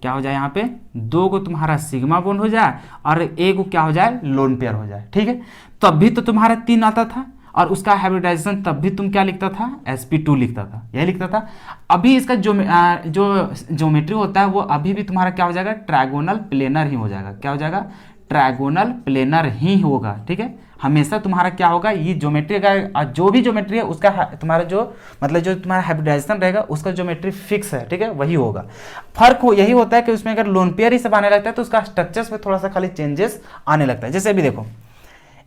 Speaker 1: क्या हो जाए यहाँ पे 2 को तुम्हारा सिग्मा बॉन्ड हो जाए, और 1 को क्या हो जाए लोन पेयर हो जाए, ठीक है। तब भी तो तुम्हारा 3 आता था, और उसका हाइब्रिडाइजेशन तब भी तुम क्या लिखता था, sp2 लिखता था, यही लिखता था। अभी इसका जो ज्योमेट्री होता है वो अभी भी तुम्हारा क्या हो जाएगा, ट्रायगोनल प्लेनर ही हो जाएगा, क्या हो जाएगा, ट्रायगोनल प्लेनर ही होगा, ठीक है। हमेशा तुम्हारा क्या होगा, ये ज्योमेट्री का जो भी ज्योमेट्री है उसका तुम्हारा जो मतलब जो तुम्हारा हाइब्रिडाइजेशन रहेगा उसका ज्योमेट्री फिक्स है, ठीक है, वही होगा। फर्क यही होता है कि उसमें अगर लोन पेयर ही सब आने लगता है तो उसका स्ट्रक्चर्स में थोड़ा सा खाली चेंजेस आने लगता है। जैसे अभी देखो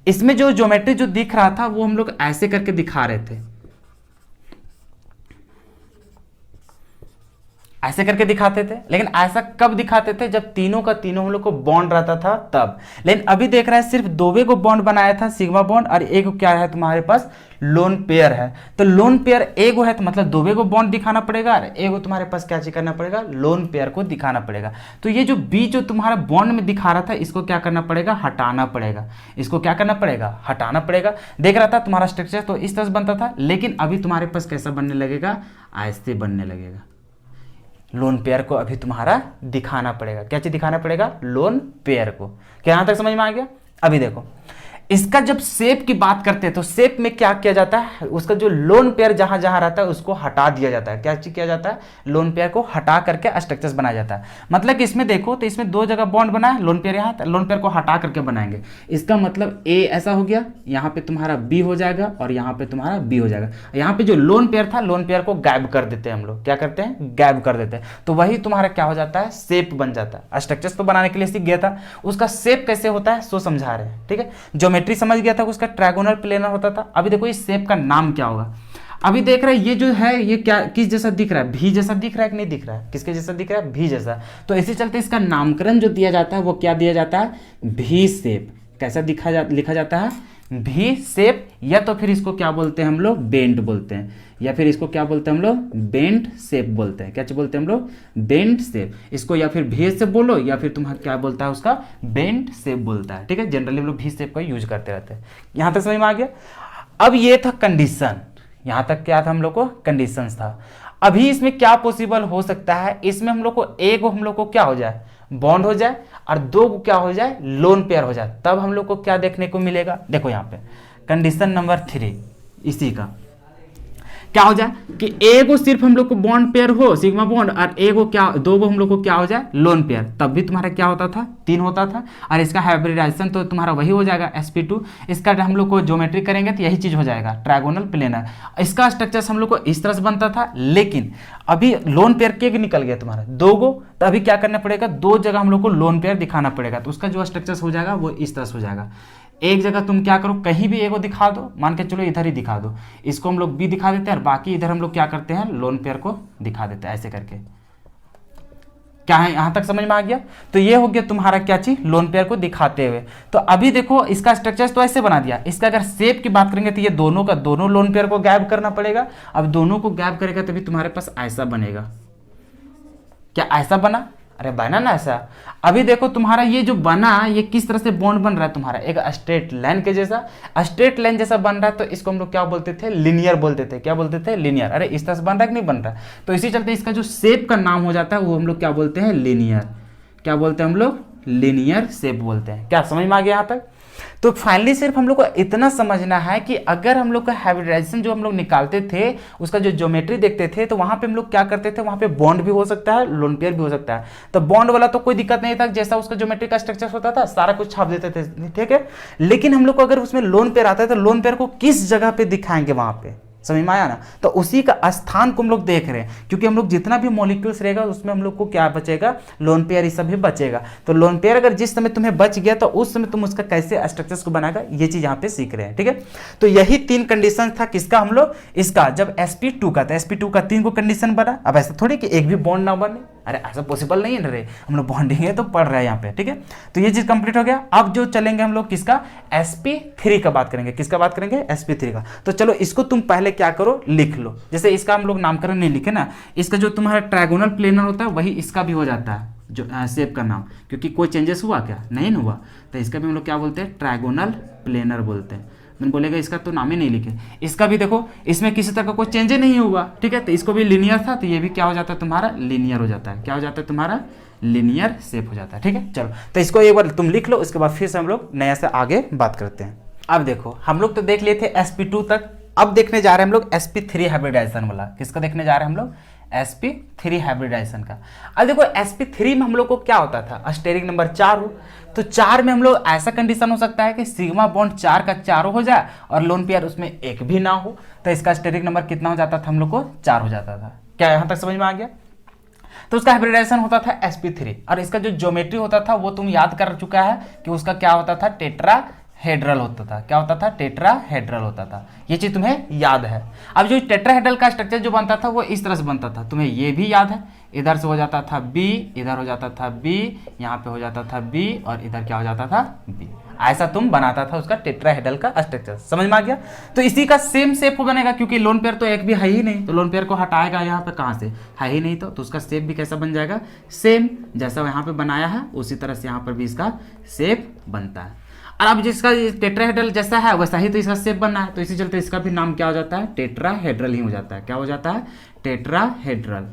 Speaker 1: इसमें जो ज्योमेट्री जो दिख रहा था वो हम लोग ऐसे करके दिखा रहे थे, ऐसे करके दिखाते थे, लेकिन ऐसा कब दिखाते थे, जब तीनों का तीनों हम लोग को बॉन्ड रहता था तब। लेकिन अभी देख रहा है सिर्फ 2 को बॉन्ड बनाया था सिग्मा बॉन्ड, और 1 क्या है तुम्हारे पास लोन पेयर है। तो लोन पेयर 1 है तो मतलब 2 को बॉन्ड दिखाना पड़ेगा, और 1 तुम्हारे पास क्या चीज करना पड़ेगा, लोन पेयर को दिखाना पड़ेगा। तो ये जो बी जो तुम्हारा बॉन्ड में दिखा रहा था इसको क्या करना पड़ेगा, हटाना पड़ेगा, इसको क्या करना पड़ेगा, हटाना पड़ेगा। देख रहा था तुम्हारा स्ट्रक्चर तो इस तरह से बनता था, लेकिन अभी तुम्हारे पास कैसा बनने लगेगा, ऐसे बनने लगेगा। लोन पेयर को अभी तुम्हारा दिखाना पड़ेगा, क्या चीज दिखाना पड़ेगा, लोन पेयर को। क्या यहां तक समझ में आ गया। अभी देखो इसका जब शेप की बात करते हैं तो शेप में क्या किया जाता है, उसका जो लोन पेयर जहां जहां रहता है उसको हटा दिया जाता है। क्या चीज किया जाता है, लोन पेयर को हटा करके स्ट्रक्चर्स बनाया जाता है। मतलब कि इसमें देखो तो इसमें 2 जगह बॉन्ड बना है, लोन पेयर यहाँ, लोन पेयर को हटा करके बनाएंगे। इसका मतलब ए ऐसा हो गया, यहाँ पे तुम्हारा बी हो जाएगा, और यहाँ पे तुम्हारा बी हो जाएगा। यहाँ पे जो लोन पेयर था, लोन पेयर को गायब कर देते हैं हम लोग, क्या करते हैं, गायब कर देते हैं। तो वही तुम्हारा क्या हो जाता है, शेप बन जाता है। स्ट्रक्चर्स तो बनाने के लिए सीख गया था, उसका शेप कैसे होता है सो समझा रहे हैं, ठीक है। ज्योमेट्री समझ गया था, उसका ट्रायगोनल प्लेनर होता था। अभी देखो इस शेप का नाम क्या होगा। अभी देख रहे हैं ये जो है ये क्या किस जैसा दिख रहा है, भी जैसा दिख रहा है कि नहीं दिख रहा है, किसके जैसा दिख रहा है, भी जैसा। तो इसी चलते इसका नामकरण जो दिया जाता है वो क्या दिया जाता है, भी शेप। कैसा लिखा जाता है, भी शेप, या तो फिर इसको क्या बोलते हैं हम लोग, बेंट बोलते हैं, या फिर इसको क्या बोलते हैं हम लोग, बेंट शेप बोलते हैं। क्या बोलते हैं हम लोग, बेंट शेप। इसको या फिर भी शेप बोलो, या फिर तुम्हारा क्या बोलता है उसका, बेंट शेप बोलता है, ठीक है। जनरली हम लोग भी शेप का यूज करते रहते हैं। यहां तक समझ में आ गया। अब ये था कंडीशन, यहां तक क्या था हम लोग को, कंडीशंस था। अभी इसमें क्या पॉसिबल हो सकता है, इसमें हम लोग को एक हम लोग को क्या हो जाए, बॉन्ड हो जाए, और 2 को क्या हो जाए, लोन पेयर हो जाए। तब हम लोग को क्या देखने को मिलेगा, देखो यहाँ पे कंडीशन नंबर 3 इसी का क्या हो जाए कि ए को सिर्फ हम लोग को बॉन्ड पेयर हो सिग्मा बॉन्ड, और ए को क्या 2 को हम लोग को क्या हो जाए, लोन पेयर। तब भी तुम्हारा क्या होता था, 3 होता था, और इसका हाइब्रिडाइजेशन तो तुम्हारा वही हो जाएगा sp2। इसका हम लोग को ज्योमेट्री करेंगे तो यही चीज हो जाएगा, ट्रायगोनल प्लेनर। इसका स्ट्रक्चर हम लोग को इस तरह से बनता था, लेकिन अभी लोन पेयर के निकल गया तुम्हारा 2 को, तो अभी क्या करना पड़ेगा, 2 जगह हम लोग को लोन पेयर दिखाना पड़ेगा। तो उसका जो स्ट्रक्चर हो जाएगा वो इस तरह से हो जाएगा। एक जगह तुम क्या करो, कहीं भी एगो दिखा दो, मान के चलो इधर ही दिखा दो, इसको हम लोग बी दिखा देते हैं, और बाकी इधर हम लोग क्या करते हैं, लोन पेयर को दिखा देते हैं, ऐसे करके। क्या है, यहां तक समझ में आ गया। तो ये हो गया तुम्हारा क्या चीज, लोन पेयर को दिखाते हुए। तो अभी देखो इसका स्ट्रक्चर तो ऐसे बना दिया। इसका अगर शेप की बात करेंगे तो ये दोनों का दोनों लोन पेयर को गायब करना पड़ेगा। अब दोनों को गायब करेगा तभी तुम्हारे पास ऐसा बनेगा। क्या ऐसा बना, अरे बना ना ऐसा। अभी देखो तुम्हारा ये जो बना, ये किस तरह से बॉन्ड बन रहा है तुम्हारा, एक स्ट्रेट लाइन के जैसा, स्ट्रेट लाइन जैसा बन रहा है। तो इसको हम लोग क्या बोलते थे, लीनियर बोलते थे। क्या बोलते थे, लीनियर। अरे इस तरह से बन रहा है कि नहीं बन रहा है। तो इसी चलते इसका जो शेप का नाम हो जाता है वो हम लोग क्या बोलते हैं, लीनियर। क्या बोलते हैं हम लोग, लीनियर शेप बोलते हैं। क्या समझ में आ गया यहाँ तक। तो फाइनली सिर्फ हम लोग को इतना समझना है कि अगर हम लोग का हाइब्रिडाइजेशन जो हम लोग निकालते थे, उसका जो ज्योमेट्री देखते थे, तो वहां पे हम लोग क्या करते थे, वहां पे बॉन्ड भी हो सकता है, लोन पेयर भी हो सकता है। तो बॉन्ड वाला तो कोई दिक्कत नहीं था, जैसा उसका ज्योमेट्री का स्ट्रक्चर होता था सारा कुछ छाप देते थे, ठीक है। लेकिन हम लोग को अगर उसमें लोन पेयर आता है तो लोन पेयर को किस जगह पे दिखाएंगे, वहां पे समझ में आया ना। तो उसी का स्थान को हम लोग देख रहे हैं, क्योंकि हम लोग जितना भी मॉलिक्यूल्स रहेगा उसमें हम लोग को क्या बचेगा, लोन पेयर ये सब भी बचेगा। तो लोन पेयर अगर जिस समय तुम्हें बच गया तो उस समय तुम उसका कैसे स्ट्रक्चर्स को बनाएगा, ये चीज यहाँ पे सीख रहे हैं, ठीक है। तो यही 3 कंडीशन था किसका, हम लोग इसका, जब sp2 का, तो sp2 का 3 को कंडीशन बना। अब ऐसा थोड़ी कि एक भी बॉन्ड ना बने, अरे ऐसा पॉसिबल नहीं है रे, हम लोग बॉन्डिंग है तो पढ़ रहे हैं यहाँ पे, ठीक है। तो ये चीज कंप्लीट हो गया। अब जो चलेंगे हम लोग किसका, sp3 का बात करेंगे। किसका बात करेंगे, sp3 का। तो चलो इसको तुम पहले क्या करो, लिख लो। जैसे इसका हम लोग नामकरण नहीं लिखे ना, इसका जो तुम्हारा ट्रायगोनल प्लेनर होता है वही इसका भी हो जाता है, जो शेप का नाम, क्योंकि कोई चेंजेस हुआ क्या, नहीं हुआ, तो इसका भी हम लोग क्या बोलते हैं, ट्रायगोनल प्लेनर बोलते हैं। मैंने बोलेगा इसका तो नाम ही नहीं लिखे, इसका भी देखो इसमें किसी तरह का कोई चेंज नहीं हुआ, ठीक है। तो इसको भी लीनियर था, तो ये भी क्या हो जाता है तुम्हारा, लीनियर हो जाता है। क्या हो जाता है तुम्हारा, लीनियर शेप हो जाता है, ठीक है। चलो तो इसको एक बार तुम लिख लो, उसके बाद फिर से हम लोग नया से आगे बात करते हैं। अब देखो हम लोग तो देख लिए थे sp2 तक, अब देखने जा रहे हैं हम लोग sp3 हाइब्रिडाइजेशन वाला। किसका देखने जा रहे हैं हम लोग, sp3 हाइब्रिडाइजेशन का। अब देखो sp3 में हम लोग को क्या होता था, स्टेरिक नंबर 4 हो, तो 4 में हम लोग ऐसा कंडीशन हो सकता है कि सिग्मा बॉन्ड 4 का 4 हो जाए और लोन पेयर उसमें एक भी ना हो, तो इसका स्टेरिक नंबर कितना हो जाता था, हम लोग को 4 हो जाता था। क्या यहां तक समझ में आ गया। तो उसका हाइब्रिडाइजेशन होता था sp3, और इसका जो ज्योमेट्री होता था वो तुम याद कर चुका है कि उसका क्या होता था, टेट्राहेड्रल होता था। क्या होता था, टेट्राहेड्रल होता था, ये चीज तुम्हें याद है। अब जो टेट्राहेड्रल का स्ट्रक्चर जो बनता था वो इस तरह से बनता था, तुम्हें ये भी याद है। इधर से हो जाता था B, इधर हो जाता था B, यहाँ पे हो जाता था B, और इधर क्या हो जाता था B। ऐसा तुम बनाता था उसका टेट्राहेड्रल का स्ट्रक्चर, समझ में आ गया। तो इसी का सेम शेप बनेगा, क्योंकि लोन पेयर तो एक भी है ही नहीं, तो लोन पेयर को हटाएगा यहाँ पे, कहाँ से, है ही नहीं, तो उसका शेप भी कैसा बन जाएगा, सेम जैसा यहाँ पे बनाया है उसी तरह से यहाँ पर भी इसका शेप बनता है। और अब जिसका टेट्राहेड्रल जैसा है वैसा ही तो इसका शेप बनना है, तो इसी चलते इसका भी नाम क्या हो जाता है, टेट्राहेड्रल ही हो जाता है। क्या हो जाता है, टेट्राहेड्रल।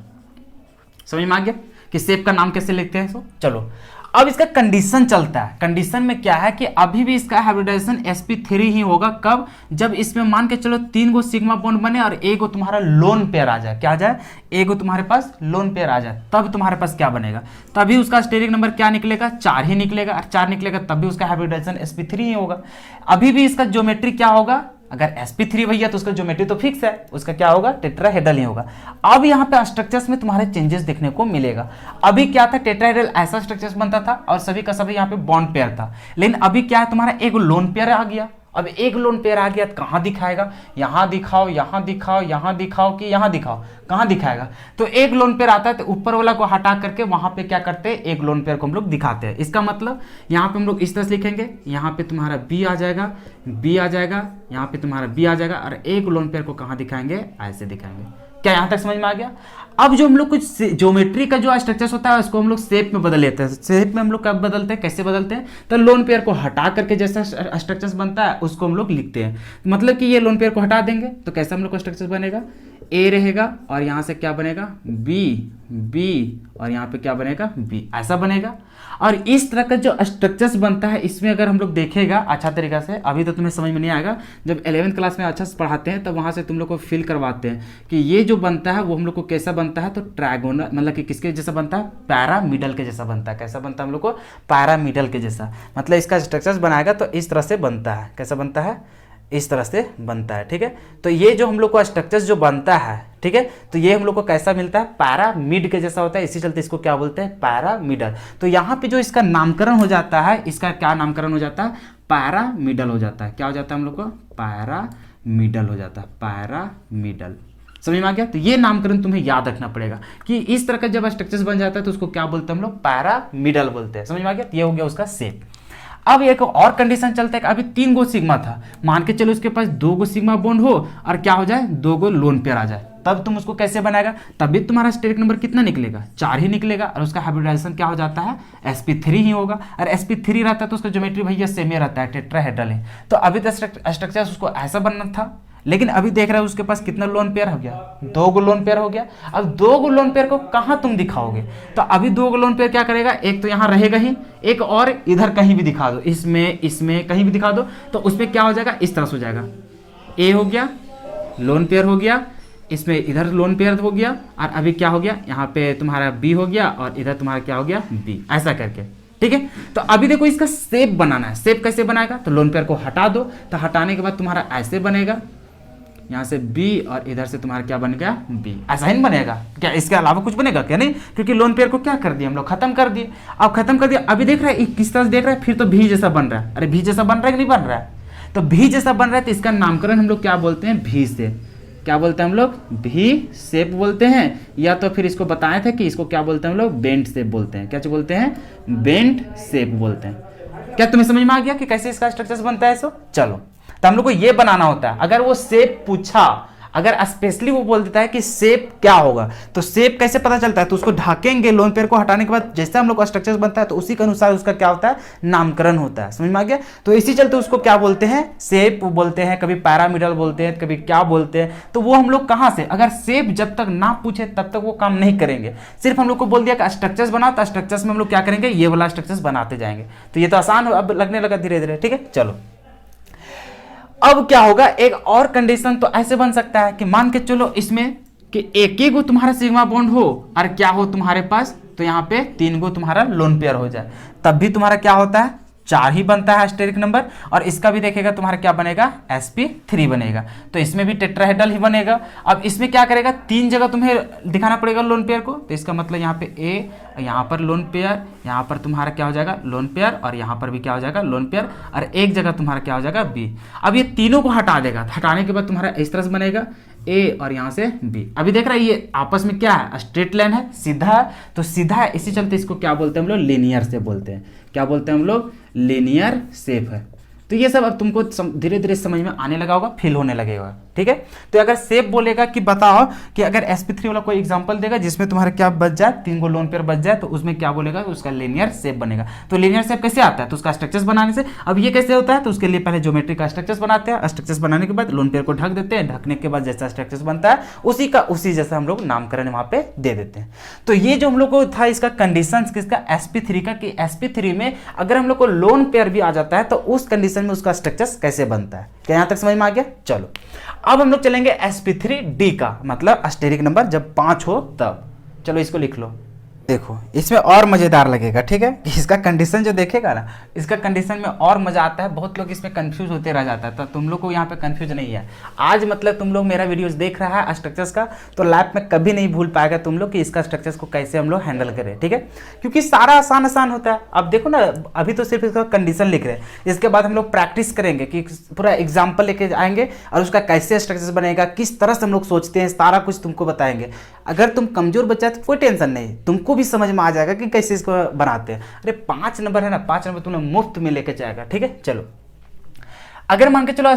Speaker 1: समझ में आ गया कि शेप का नाम कैसे लिखते हैं। सो चलो अब इसका कंडीशन चलता है। कंडीशन में क्या है कि अभी भी इसका हाइब्रिडाइजेशन sp3 ही होगा। कब, जब इसमें मान के चलो 3 गो सिग्मा बॉन्ड बने और एक गो तुम्हारा लोन पेयर आ जाए। क्या आ जाए, एक गो तुम्हारे पास लोन पेयर आ जाए, तब तुम्हारे पास क्या बनेगा, तभी उसका स्टेरिक नंबर क्या निकलेगा, 4 ही निकलेगा। और 4 निकलेगा तब भी उसका हाइब्रिडाइजेशन sp3 ही होगा। अभी भी इसका ज्योमेट्री क्या होगा, अगर sp3 भैया तो उसका ज्योमेट्री तो फिक्स है, उसका क्या होगा, टेट्राहेड्रल ही होगा। अब यहाँ पे स्ट्रक्चर्स में तुम्हारे चेंजेस देखने को मिलेगा। अभी क्या था, टेट्राहेड्रल ऐसा स्ट्रक्चर्स बनता था और सभी का सभी यहाँ पे बॉन्ड पेयर था, लेकिन अभी क्या है, तुम्हारा एक लोन पेयर आ गया। अब एक लोन पेयर आ गया तो कहाँ दिखाएगा, यहाँ दिखाओ, यहाँ दिखाओ, यहाँ दिखाओ कि यहाँ दिखाओ, कहाँ दिखाएगा। तो एक लोन पेयर आता है तो ऊपर वाला को हटा करके वहां पे क्या करते हैं, एक लोन पेयर को हम लोग दिखाते हैं। इसका मतलब यहाँ पे हम लोग इस तरह से लिखेंगे, यहाँ पे तुम्हारा B आ जाएगा, B आ जाएगा, यहाँ पे तुम्हारा B आ जाएगा, और एक लोन पेयर को कहाँ दिखाएंगे, ऐसे दिखाएंगे। क्या यहाँ तक समझ में आ गया। अब जो हम लोग कुछ ज्योमेट्री का जो स्ट्रक्चर्स होता है उसको हम लोग शेप में बदल लेते हैं। शेप में हम लोग कब बदलते हैं, कैसे बदलते हैं, तो लोन पेयर को हटा करके जैसा स्ट्रक्चर्स बनता है उसको हम लोग लिखते हैं। मतलब कि ये लोन पेयर को हटा देंगे तो कैसा हम लोग का स्ट्रक्चर बनेगा, ए रहेगा और यहाँ से क्या बनेगा, बी, बी, और यहाँ पे क्या बनेगा, बी, ऐसा बनेगा। और इस तरह का जो स्ट्रक्चर्स बनता है इसमें अगर हम लोग देखेगा अच्छा तरीका से, अभी तो तुम्हें समझ में नहीं आएगा, जब 11th क्लास में अच्छा से पढ़ाते हैं तब वहाँ से तुम लोग को फील करवाते हैं कि ये जो बनता है वो हम लोग को कैसा बनता है, तो ट्रायगोनल, मतलब कि किसके जैसा बनता है, पैरामिडल के जैसा बनता है। कैसा बनता है हम लोग को, पैरामिडल के जैसा। मतलब इसका स्ट्रक्चर्स बनाएगा तो इस तरह से बनता है। कैसा बनता है, इस तरह से बनता है, ठीक है। तो ये जो हम लोग को स्ट्रक्चर्स जो बनता है, ठीक है, तो ये हम लोग को कैसा मिलता है, पैरामिड के जैसा होता है। इसी चलते इसको क्या बोलते हैं, पैरामिडल। तो यहाँ पे जो इसका नामकरण हो जाता है, इसका क्या नामकरण हो जाता है, पैरामिडल हो जाता है। क्या हो जाता है हम लोग को, पैरामिडल हो जाता है, पैरामिडल। समझ में आ गया। तो ये नामकरण तुम्हें याद रखना पड़ेगा कि इस तरह का जब स्ट्रक्चर्स बन जाता है तो उसको क्या बोलते हैं हम लोग, पैरामिडल बोलते हैं। समझ में आ गया। ये हो गया उसका शेप। अब एक और कंडीशन चलता है कि अभी 3 गो सिग्मा था, मान के चलो उसके पास 2 गो सिग्मा बॉन्ड हो और क्या हो जाए, 2 गो लोन पेयर आ जाए, तब तुम उसको कैसे बनाएगा, तभी तुम्हारा स्टेरिक नंबर कितना निकलेगा, 4 ही निकलेगा। और उसका हाइब्रिडाइजेशन क्या हो जाता है, sp3 ही होगा। और sp3 रहता है तो उसका ज्योमेट्री भैया सेम ही रहता है, टेट्राहेड्रल है। तो अभी तो स्ट्रक्चर उसको ऐसा बनना था, लेकिन अभी देख रहे हो उसके पास कितना लोन पेयर हो गया, 2 गो लोन पेयर हो गया। अब 2 गो लोन पेयर को कहाँ तुम दिखाओगे, तो अभी 2 गो लोन पेयर क्या करेगा, एक तो यहाँ रहेगा ही, एक और इधर कहीं भी दिखा दो, इसमें कहीं भी दिखा दो, तो उसमें क्या हो जाएगा, इस तरह से हो जाएगा, ए हो गया लोन पेयर हो गया, इसमें इधर लोन पेयर हो गया, और अभी क्या हो गया, यहाँ पे तुम्हारा बी हो गया और इधर तुम्हारा क्या हो गया, बी, ऐसा करके। ठीक है, तो अभी देखो इसका शेप बनाना है। शेप कैसे बनाएगा, तो लोन पेयर को हटा दो, तो हटाने के बाद तुम्हारा ऐसे बनेगा, यहाँ से बी और इधर से तुम्हारा क्या बन गया, बी, ऐसा ही नहीं बनेगा क्या, इसके अलावा कुछ बनेगा क्या, नहीं, क्योंकि लोन पेयर को क्या कर दिया हम लोग, खत्म कर दिए। अब खत्म कर दिया, अभी देख रहे हैं किस तरह से देख रहे हैं, फिर तो भी जैसा बन रहा है। अरे भी जैसा बन रहा है कि नहीं बन रहा है, तो भी जैसा बन रहा है, तो इसका नामकरण हम लोग क्या बोलते हैं, भी से, क्या बोलते हैं हम लोग, भी शेप बोलते हैं, या तो फिर इसको बताए थे कि इसको क्या बोलते हैं हम लोग, बेंट शेप बोलते हैं। क्या बोलते हैं, बेंट शेप बोलते हैं। क्या तुम्हें समझ में आ गया कि कैसे इसका स्ट्रक्चर बनता है। सो चलो, तो हम लोग को ये बनाना होता है। अगर वो शेप पूछा, अगर स्पेशली वो बोल देता है कि शेप क्या होगा, तो शेप कैसे पता चलता है, तो उसको ढकेंगे, लोन पेयर को हटाने के बाद जैसे हम लोग का स्ट्रक्चर बनता है, तो उसी के अनुसार उसका क्या होता है, नामकरण होता है। समझ में आ गया। तो इसी चलते उसको क्या बोलते हैं, शेप बोलते हैं, कभी पैरामिडल बोलते हैं, कभी क्या बोलते हैं। तो वो हम लोग कहां से, अगर शेप जब तक ना पूछे तब तक वो काम नहीं करेंगे। सिर्फ हम लोग को बोल दिया कि स्ट्रक्चर्स बनाओ, तो स्ट्रक्चर्स में हम लोग क्या करेंगे, ये वाला स्ट्रक्चर्स बनाते जाएंगे। तो ये तो आसान अब लगने लगा धीरे धीरे। ठीक है, चलो अब क्या होगा, एक और कंडीशन तो ऐसे बन सकता है कि मान के चलो इसमें कि एक ही गो तुम्हारा सिग्मा बॉन्ड हो और क्या हो तुम्हारे पास, तो यहाँ पे 3 गो तुम्हारा लोन पेयर हो जाए, तब भी तुम्हारा क्या होता है, 4 ही बनता है स्टेरिक नंबर। और इसका भी देखेगा तुम्हारा क्या बनेगा, sp3 बनेगा। तो इसमें भी टेट्राहेड्रल ही बनेगा। अब इसमें क्या करेगा, 3 जगह तुम्हें दिखाना पड़ेगा लोन पेयर को, तो इसका मतलब यहाँ पे ए, यहाँ पर लोन पेयर, यहाँ पर तुम्हारा क्या हो जाएगा, लोन पेयर, और यहाँ पर भी क्या हो जाएगा, लोन पेयर, और एक जगह तुम्हारा क्या हो जाएगा, बी। अब ये तीनों को हटा देगा, हटाने के बाद तुम्हारा इस तरह से बनेगा ए और यहाँ से बी। अभी देख रहा है ये आपस में क्या है, स्ट्रेट लाइन है, सीधा है, तो सीधा है, इसी चलते इसको क्या बोलते हैं हम लोग, लीनियर शेप बोलते हैं। क्या बोलते हैं हम लोग, लीनियर शेप है। तो ये सब अब तुमको धीरे धीरे समझ में आने लगा होगा, फील होने लगेगा। ठीक है, तो अगर शेप बोलेगा कि बताओ कि अगर sp3 वाला कोई एग्जांपल देगा जिसमें तुम्हारा क्या बच जाए, 3 गो लोन पेयर बच जाए, तो उसमें क्या बोलेगा, उसका लीनियर शेप बनेगा। तो लीनियर शेप कैसे आता है, तो उसका स्ट्रक्चर्स बनाने से। अब ये कैसे होता है, तो उसके लिए पहले ज्योमेट्री का स्ट्रक्चर्स बनाते हैं, स्ट्रक्चर्स बनाने के बाद लोन पेयर को ढक देते हैं, ढकने के बाद जैसा स्ट्रक्चर्स बनता है उसी जैसा हम लोग नामकरण वहां पे दे देते हैं। तो ये जो हम लोग को था इसका कंडीशन किसका, sp3 का, कि sp3 में अगर हम लोग को लोन पेयर भी आ जाता है तो उस कंडीशन में उसका स्ट्रक्चर्स कैसे बनता है। क्या यहां तक समझ में आ गया। चलो अब हम लोग चलेंगे sp3d का, मतलब स्टेरिक नंबर जब 5 हो तब। चलो इसको लिख लो, देखो इसमें और मजेदार लगेगा। ठीक है, कि इसका कंडीशन जो देखेगा ना, इसका कंडीशन में और मजा आता है। बहुत लोग इसमें कंफ्यूज होते रह जाता है, तो तुम लोग को यहाँ पे कंफ्यूज नहीं है। आज मतलब तुम लोग मेरा वीडियोस देख रहा है स्ट्रक्चर्स का, तो लैब में कभी नहीं भूल पाएगा तुम लोग कि इसका स्ट्रक्चर्स को कैसे हम लोग हैंडल करें। ठीक है, क्योंकि सारा आसान होता है। अब देखो ना, अभी तो सिर्फ इसका कंडीशन लिख रहे हैं, इसके बाद हम लोग प्रैक्टिस करेंगे कि पूरा एग्जाम्पल लेके आएंगे और उसका कैसे स्ट्रक्चर्स बनेगा, किस तरह से हम लोग सोचते हैं, सारा कुछ तुमको बताएंगे। अगर तुम कमजोर बच्चा है तो कोई टेंशन नहीं, तुमको भी समझ में आ जाएगा कि कैसे इसको बनाते हैं। अरे 5 नंबर है ना, 5 नंबर तुम्हें मुफ्त में लेके जाएगा। ठीक है, चलो अगर मान के चलो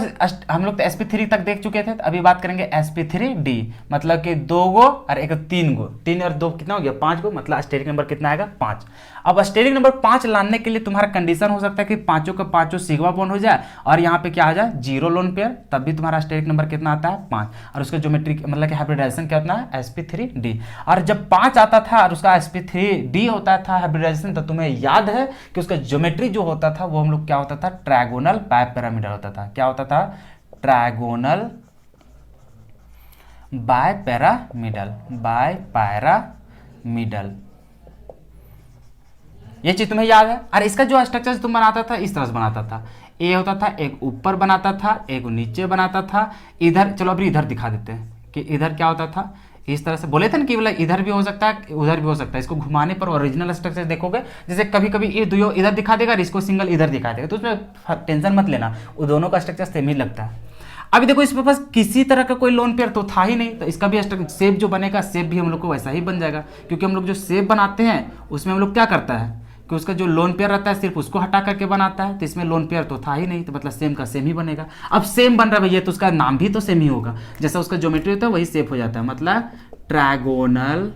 Speaker 1: हम लोग तो sp3 तक देख चुके थे, तो अभी बात करेंगे sp3d, मतलब कि 2 गो और एक 3 गो, 3 और 2 कितना हो गया, 5 गो, मतलब स्टेरिक नंबर कितना आएगा, 5। अब स्टेरिक नंबर 5 लाने के लिए तुम्हारा कंडीशन हो सकता है कि पांचों का पांचों सिग्मा बॉन्ड हो जाए और यहाँ पे क्या हो जाए, 0 लोन पेयर, तब भी तुम्हारा स्टेरिक नंबर कितना आता है, 5। और उसका ज्योमेट्रिक मतलब कि हाइब्रिडाइजेशन क्या होता है, sp3d। और जब 5 आता था और उसका sp3d होता था हाइब्रिडाइजेशन, तो तुम्हें याद है कि उसका ज्योमेट्री जो होता था वो हम लोग क्या होता था, ट्रायगोनल बायपैरामिडल होता था। क्या होता था, ट्रायगोनल बायपैरामिडल। ये चीज तुम्हें याद है। और इसका जो स्ट्रक्चर तुम बनाता था इस तरह से बनाता था, ए होता था, एक ऊपर बनाता था, एक नीचे बनाता था, इधर चलो अभी इधर दिखा देते हैं कि इधर क्या होता था, इस तरह से बोले थे ना कि मतलब इधर भी हो सकता है उधर भी हो सकता है। इसको घुमाने पर ओरिजिनल स्ट्रक्चर देखोगे, जैसे कभी कभी ये दो इधर दिखा देगा और इसको सिंगल इधर दिखा देगा, तो उसमें टेंशन मत लेना, वो दोनों का स्ट्रक्चर सेम ही लगता है। अभी देखो इसके पास किसी तरह का कोई लोन पेयर तो था ही नहीं, तो इसका भी शेप जो बनेगा, शेप भी हम लोग को वैसा ही बन जाएगा, क्योंकि हम लोग जो शेप बनाते हैं उसमें हम लोग क्या करता है कि उसका जो लोन पेयर रहता है सिर्फ उसको हटा करके बनाता है, तो इसमें लोन पेयर तो था ही नहीं, तो मतलब सेम का सेम ही बनेगा। अब सेम बन रहा है भैया, तो उसका नाम भी तो सेम ही होगा, जैसा उसका ज्योमेट्री होता है वही शेप हो जाता है, मतलब ट्रायगोनल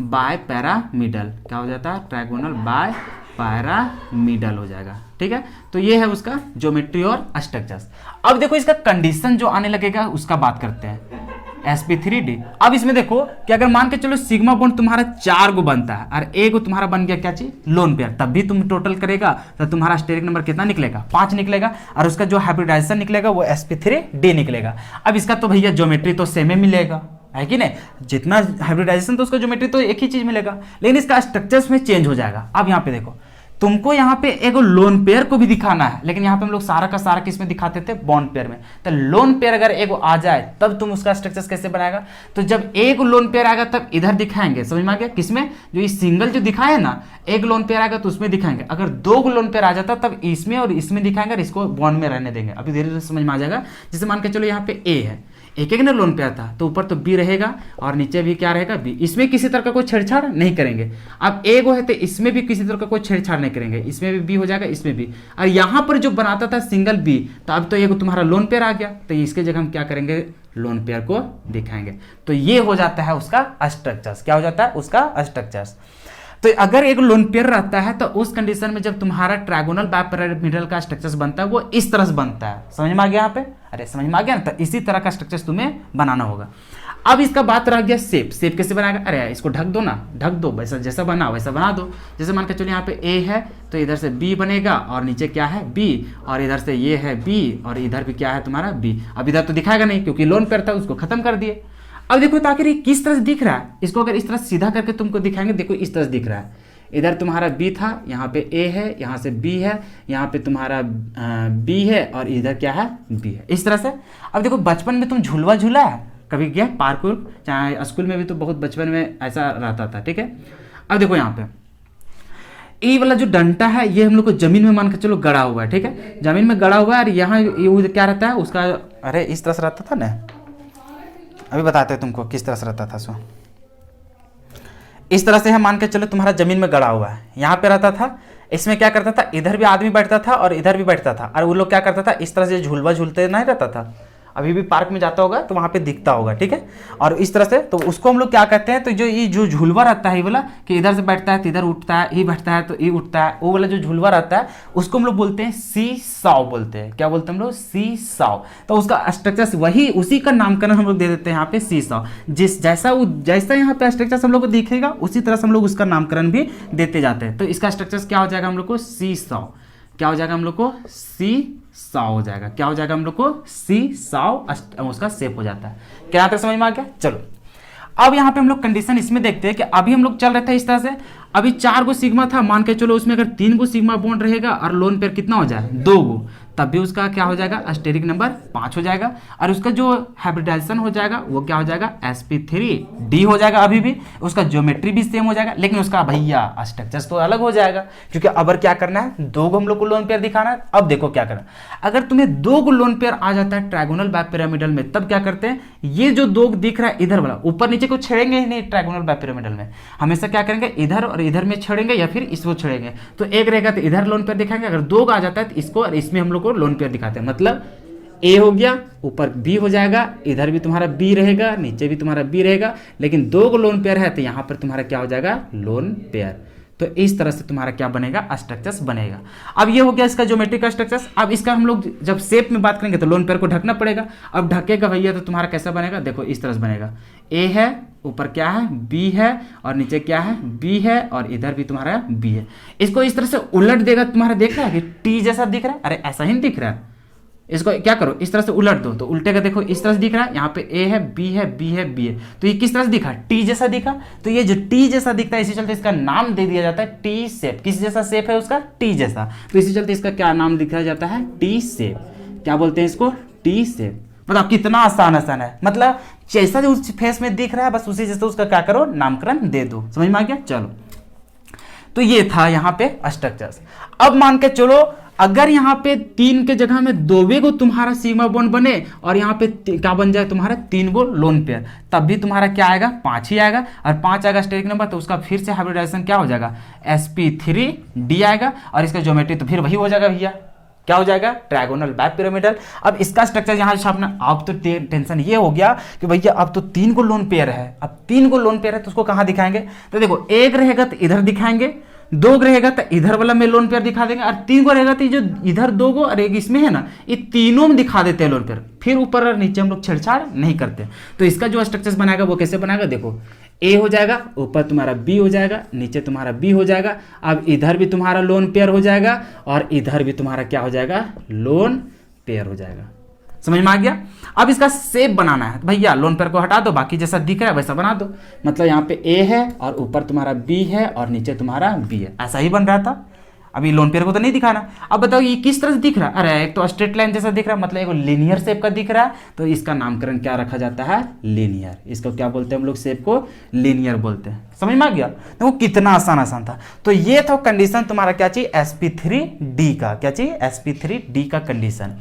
Speaker 1: बायपैरामिडल। क्या हो जाता है, ट्रायगोनल पैरामिडल हो जाएगा। ठीक है, तो ये है उसका ज्योमेट्री और स्ट्रक्चर्स। अब देखो इसका कंडीशन जो आने लगेगा उसका बात करते हैं, sp3d। अब इसमें देखो कि अगर मान के चलो सिग्मा बॉन्ड तुम्हारा 4 गो बनता है और एक तुम्हारा बन गया क्या चीज, लोन पेयर, तब भी तुम टोटल करेगा तो तुम्हारा स्टेरिक नंबर कितना निकलेगा, 5 निकलेगा, और उसका जो हाइब्रिडाइजेशन निकलेगा वो sp3d निकलेगा। अब इसका तो भैया ज्योमेट्री तो सेम ही मिलेगा, है कि नहीं, जितना हाइब्रिडाइजेशन तो उसका ज्योमेट्री तो एक ही चीज मिलेगा, लेकिन इसका स्ट्रक्चर्स में चेंज हो जाएगा। अब यहाँ पे देखो तुमको यहाँ पे एक लोन पेयर को भी दिखाना है, लेकिन यहाँ पे हम लोग सारा का सारा किस में दिखाते थे, बॉन्ड पेयर में। तो लोन पेयर अगर एक आ जाए तब तुम उसका स्ट्रक्चर कैसे बनाएगा, तो जब एक लोन पेयर आएगा तब इधर दिखाएंगे, समझ में आ गया, किसमें, जो ये सिंगल जो दिखाए ना, एक लोन पेयर आएगा तो उसमें दिखाएंगे, अगर 2 लोन पेयर आ जाता तब इसमें और इसमें दिखाएंगे और इसको बॉन्ड में रहने देंगे। अभी धीरे धीरे समझ में आ जाएगा। जैसे मान के चलो यहाँ पे ए है, एक एक ना लोन पेयर था, तो ऊपर तो बी रहेगा और नीचे भी क्या रहेगा, बी। इसमें किसी तरह का कोई छेड़छाड़ नहीं करेंगे। अब ए को है तो इसमें भी किसी तरह का कोई छेड़छाड़ नहीं करेंगे, इसमें भी बी हो जाएगा, इसमें भी। और यहाँ पर जो बनाता था सिंगल बी, तो अब तो ये तुम्हारा लोन पेयर आ गया, तो इसके जगह हम क्या करेंगे, लोन पेयर को दिखाएंगे। तो ये हो जाता है उसका स्ट्रक्चर्स। क्या हो जाता है उसका स्ट्रक्चर्स। तो अगर एक लोन पेयर रहता है तो उस कंडीशन में जब तुम्हारा ट्रायगोनल बाइपिरामिडल का स्ट्रक्चर्स बनता है वो इस तरह से बनता है। समझ में आ गया यहाँ पे, अरे समझ में आ गया ना, तो इसी तरह का स्ट्रक्चर्स तुम्हें बनाना होगा। अब इसका बात रह गया शेप। शेप कैसे बनाएगा, अरे इसको ढक दो ना, ढक दो, वैसा जैसा बना वैसा बना दो। जैसे मान के चलो यहाँ पे ए है तो इधर से बी बनेगा और नीचे क्या है, बी, और इधर से ये है बी और इधर भी क्या है तुम्हारा बी। अब इधर तो दिखाएगा नहीं क्योंकि लोन पेयर था, उसको खत्म कर दिए। अब देखो तो आखिर ये किस तरह से दिख रहा है, इसको अगर इस तरह सीधा करके तुमको दिखाएंगे, देखो इस तरह से दिख रहा है। इधर तुम्हारा बी था, यहाँ पे ए है, यहाँ से बी है, यहाँ पे तुम्हारा बी है और इधर क्या है, बी है, इस तरह से। अब देखो बचपन में तुम झुलवा झूला है कभी, क्या पार्क, चाहे स्कूल में भी तो बहुत बचपन में ऐसा रहता था। ठीक है, अब देखो यहाँ पे ये वाला जो डंटा है ये हम लोग को जमीन में मान के चलो गड़ा हुआ है। ठीक है, जमीन में गड़ा हुआ है और यहाँ ये क्या रहता है उसका, अरे इस तरह से रहता था ना, अभी बताते हैं तुमको किस तरह से रहता था। सो इस तरह से है, मान के चलो तुम्हारा जमीन में गड़ा हुआ है, यहाँ पे रहता था। इसमें क्या करता था, इधर भी आदमी बैठता था और इधर भी बैठता था, और वो लोग क्या करता था, इस तरह से झूलवा झूलते नहीं रहता था, अभी भी पार्क में जाता होगा तो वहाँ पे दिखता होगा। ठीक है, और इस तरह से तो उसको हम लोग क्या कहते हैं, तो जो ये जो झूलवा रहता है ये वाला, कि इधर से बैठता है तो इधर उठता है, ये बैठता है तो ये उठता है, वो वाला जो झूलवा रहता है उसको हम लोग बोलते हैं सी साव बोलते हैं। क्या बोलते हैं हम लोग, सी साव। तो उसका स्ट्रक्चर वही, उसी का नामकरण हम लोग दे देते हैं यहाँ पे सी साव। जैसा यहाँ पे स्ट्रक्चर हम लोग को दिखेगा उसी तरह से हम लोग उसका नामकरण भी देते जाते हैं। तो इसका स्ट्रक्चर क्या हो जाएगा हम लोग को, सी साव। क्या हो जाएगा हम लोग को, सी साव हो जाएगा। क्या हो जाएगा हम लोग को, सी साव, उसका शेप हो जाता है। क्या यहाँ तक समझ में आ गया। चलो अब यहाँ पे हम लोग कंडीशन इसमें देखते हैं कि अभी हम लोग चल रहे थे इस तरह से, अभी 4 गो सिग्मा था, मान के चलो उसमें अगर 3 गो सिग्मा बॉन्ड रहेगा और लोन पेयर कितना हो जाए, 2 गो, तब भी उसका क्या हो जाएगा, स्टेरिक नंबर 5 हो जाएगा, और उसका जो हाइब्रिडाइजेशन हो जाएगा वो क्या हो जाएगा, sp3d हो जाएगा। अभी भी उसका ज्योमेट्री भी सेम हो जाएगा, लेकिन उसका भैया स्ट्रक्चर्स तो अलग हो जाएगा, क्योंकि अब क्या करना है, 2 गो हम लोग को लोन पेयर दिखाना है। अब देखो क्या करना, अगर तुम्हें 2 गो लोन पेयर आ जाता है ट्रायगोनल बाइपिरामिडल में, तब क्या करते हैं, ये जो 2 दिख रहा है इधर वाला, ऊपर नीचे को छेड़ेंगे ही नहीं। ट्रायगोनल बाइपिरामिडल में हमेशा क्या करेंगे, इधर और इधर में छेड़ेंगे या फिर इसको छेड़ेंगे। तो एक रहेगा तो इधर लोन पेयर दिखाएंगे, अगर 2 आ जाता है तो इसको और इसमें हम लोग को लोन पेयर दिखाते हैं। मतलब ए हो गया, ऊपर बी हो जाएगा, इधर भी तुम्हारा बी रहेगा, नीचे भी तुम्हारा बी रहेगा, लेकिन 2 गो लोन पेयर है तो यहाँ पर तुम्हारा क्या हो जाएगा, लोन पेयर। तो इस तरह से तुम्हारा क्या बनेगा, स्ट्रक्चर्स बनेगा। अब ये हो गया इसका ज्योमेट्रिक का स्ट्रक्चर्स। अब इसका हम लोग जब शेप में बात करेंगे तो लोन पेयर को ढकना पड़ेगा। अब ढकेगा भैया तो तुम्हारा कैसा बनेगा, देखो इस तरह से बनेगा। ए है, ऊपर क्या है, बी है, और नीचे क्या है, बी है, और इधर भी तुम्हारा बी है। इसको इस तरह से उलट देगा, तुम्हारा देख रहा है कि टी जैसा दिख रहा है, अरे ऐसा ही नहीं दिख रहा है। इसको क्या करो, इस तरह से उलट दो तो उल्टेगा, देखो इस तरह से दिख रहा है। यहाँ पे ए है, बी है, बी है, बी है, तो ये किस तरह से दिखा, टी जैसा दिखा। तो ये जो टी जैसा दिखता है इसी चलते इसका नाम दे दिया जाता है टी शेप। किस जैसा शेप है उसका, टी जैसा, तो इसी चलते इसका क्या नाम दिखाया जाता है, टी शेप। क्या बोलते हैं इसको, टी शेप। मतलब कितना आसान है, मतलब जैसा जो उस फेस में दिख रहा है बस उसी जैसे उसका क्या करो, नामकरण दे दो। समझ में आ गया। चलो तो ये था यहाँ पे स्ट्रक्चर्स। अब मान के चलो अगर यहाँ पे 3 के जगह में 2 गो तुम्हारा सिग्मा बॉन्ड बने और यहाँ पे क्या बन जाए तुम्हारा 3 गो लोन पेयर, तब भी तुम्हारा क्या आएगा, 5 ही आएगा। और 5 आएगा स्टेरिक नंबर, तो उसका फिर से हाइब्रिडाइजेशन क्या हो जाएगा, sp3d आएगा, और इसका ज्योमेट्री तो फिर वही हो जाएगा भैया। क्या हो जाएगा, ट्रायगोनल बाइपिरामिडल। अब इसका स्ट्रक्चर यहाँ छापना। अब तो टेंशन ये हो गया कि भैया अब तो 3 गो लोन पेयर है, अब 3 गो लोन पेयर है तो उसको कहाँ दिखाएंगे। तो देखो एक रहेगा तो इधर दिखाएंगे, दो गो रहेगा तो इधर वाला में लोन पेयर दिखा देंगे, और तीन गो रहेगा तो जो इधर दो गो और एक इसमें है ना, ये तीनों में दिखा देते हैं लोन पेयर। फिर ऊपर और नीचे हम लोग छेड़छाड़ नहीं करते। तो इसका जो स्ट्रक्चर बनाएगा वो कैसे बनाएगा, देखो ए हो जाएगा, ऊपर तुम्हारा बी हो जाएगा, नीचे तुम्हारा बी हो जाएगा। अब इधर भी तुम्हारा लोन पेयर हो जाएगा और इधर भी तुम्हारा क्या हो जाएगा, लोन पेयर हो जाएगा। समझ में आ गया। अब इसका शेप बनाना है भैया, लोन पेयर को हटा दो, बाकी जैसा दिख रहा है वैसा बना दो। मतलब यहाँ पे ए है और ऊपर तुम्हारा बी है और नीचे तुम्हारा बी है, ऐसा ही बन रहा था। अभी लोन पेयर को तो नहीं दिखाना। अब बताओ ये किस तरह से दिख रहा है, अरे एक तो स्ट्रेट लाइन जैसा दिख रहा है, मतलब एक लीनियर शेप का दिख रहा है, तो इसका नामकरण क्या रखा जाता है, लीनियर। इसको क्या बोलते हैं हम लोग, शेप को लीनियर बोलते हैं। समझ में आ गया। देखो कितना आसान था। तो ये था कंडीशन तुम्हारा क्या चाहिए, sp3d का। क्या चाहिए, sp3d का कंडीशन।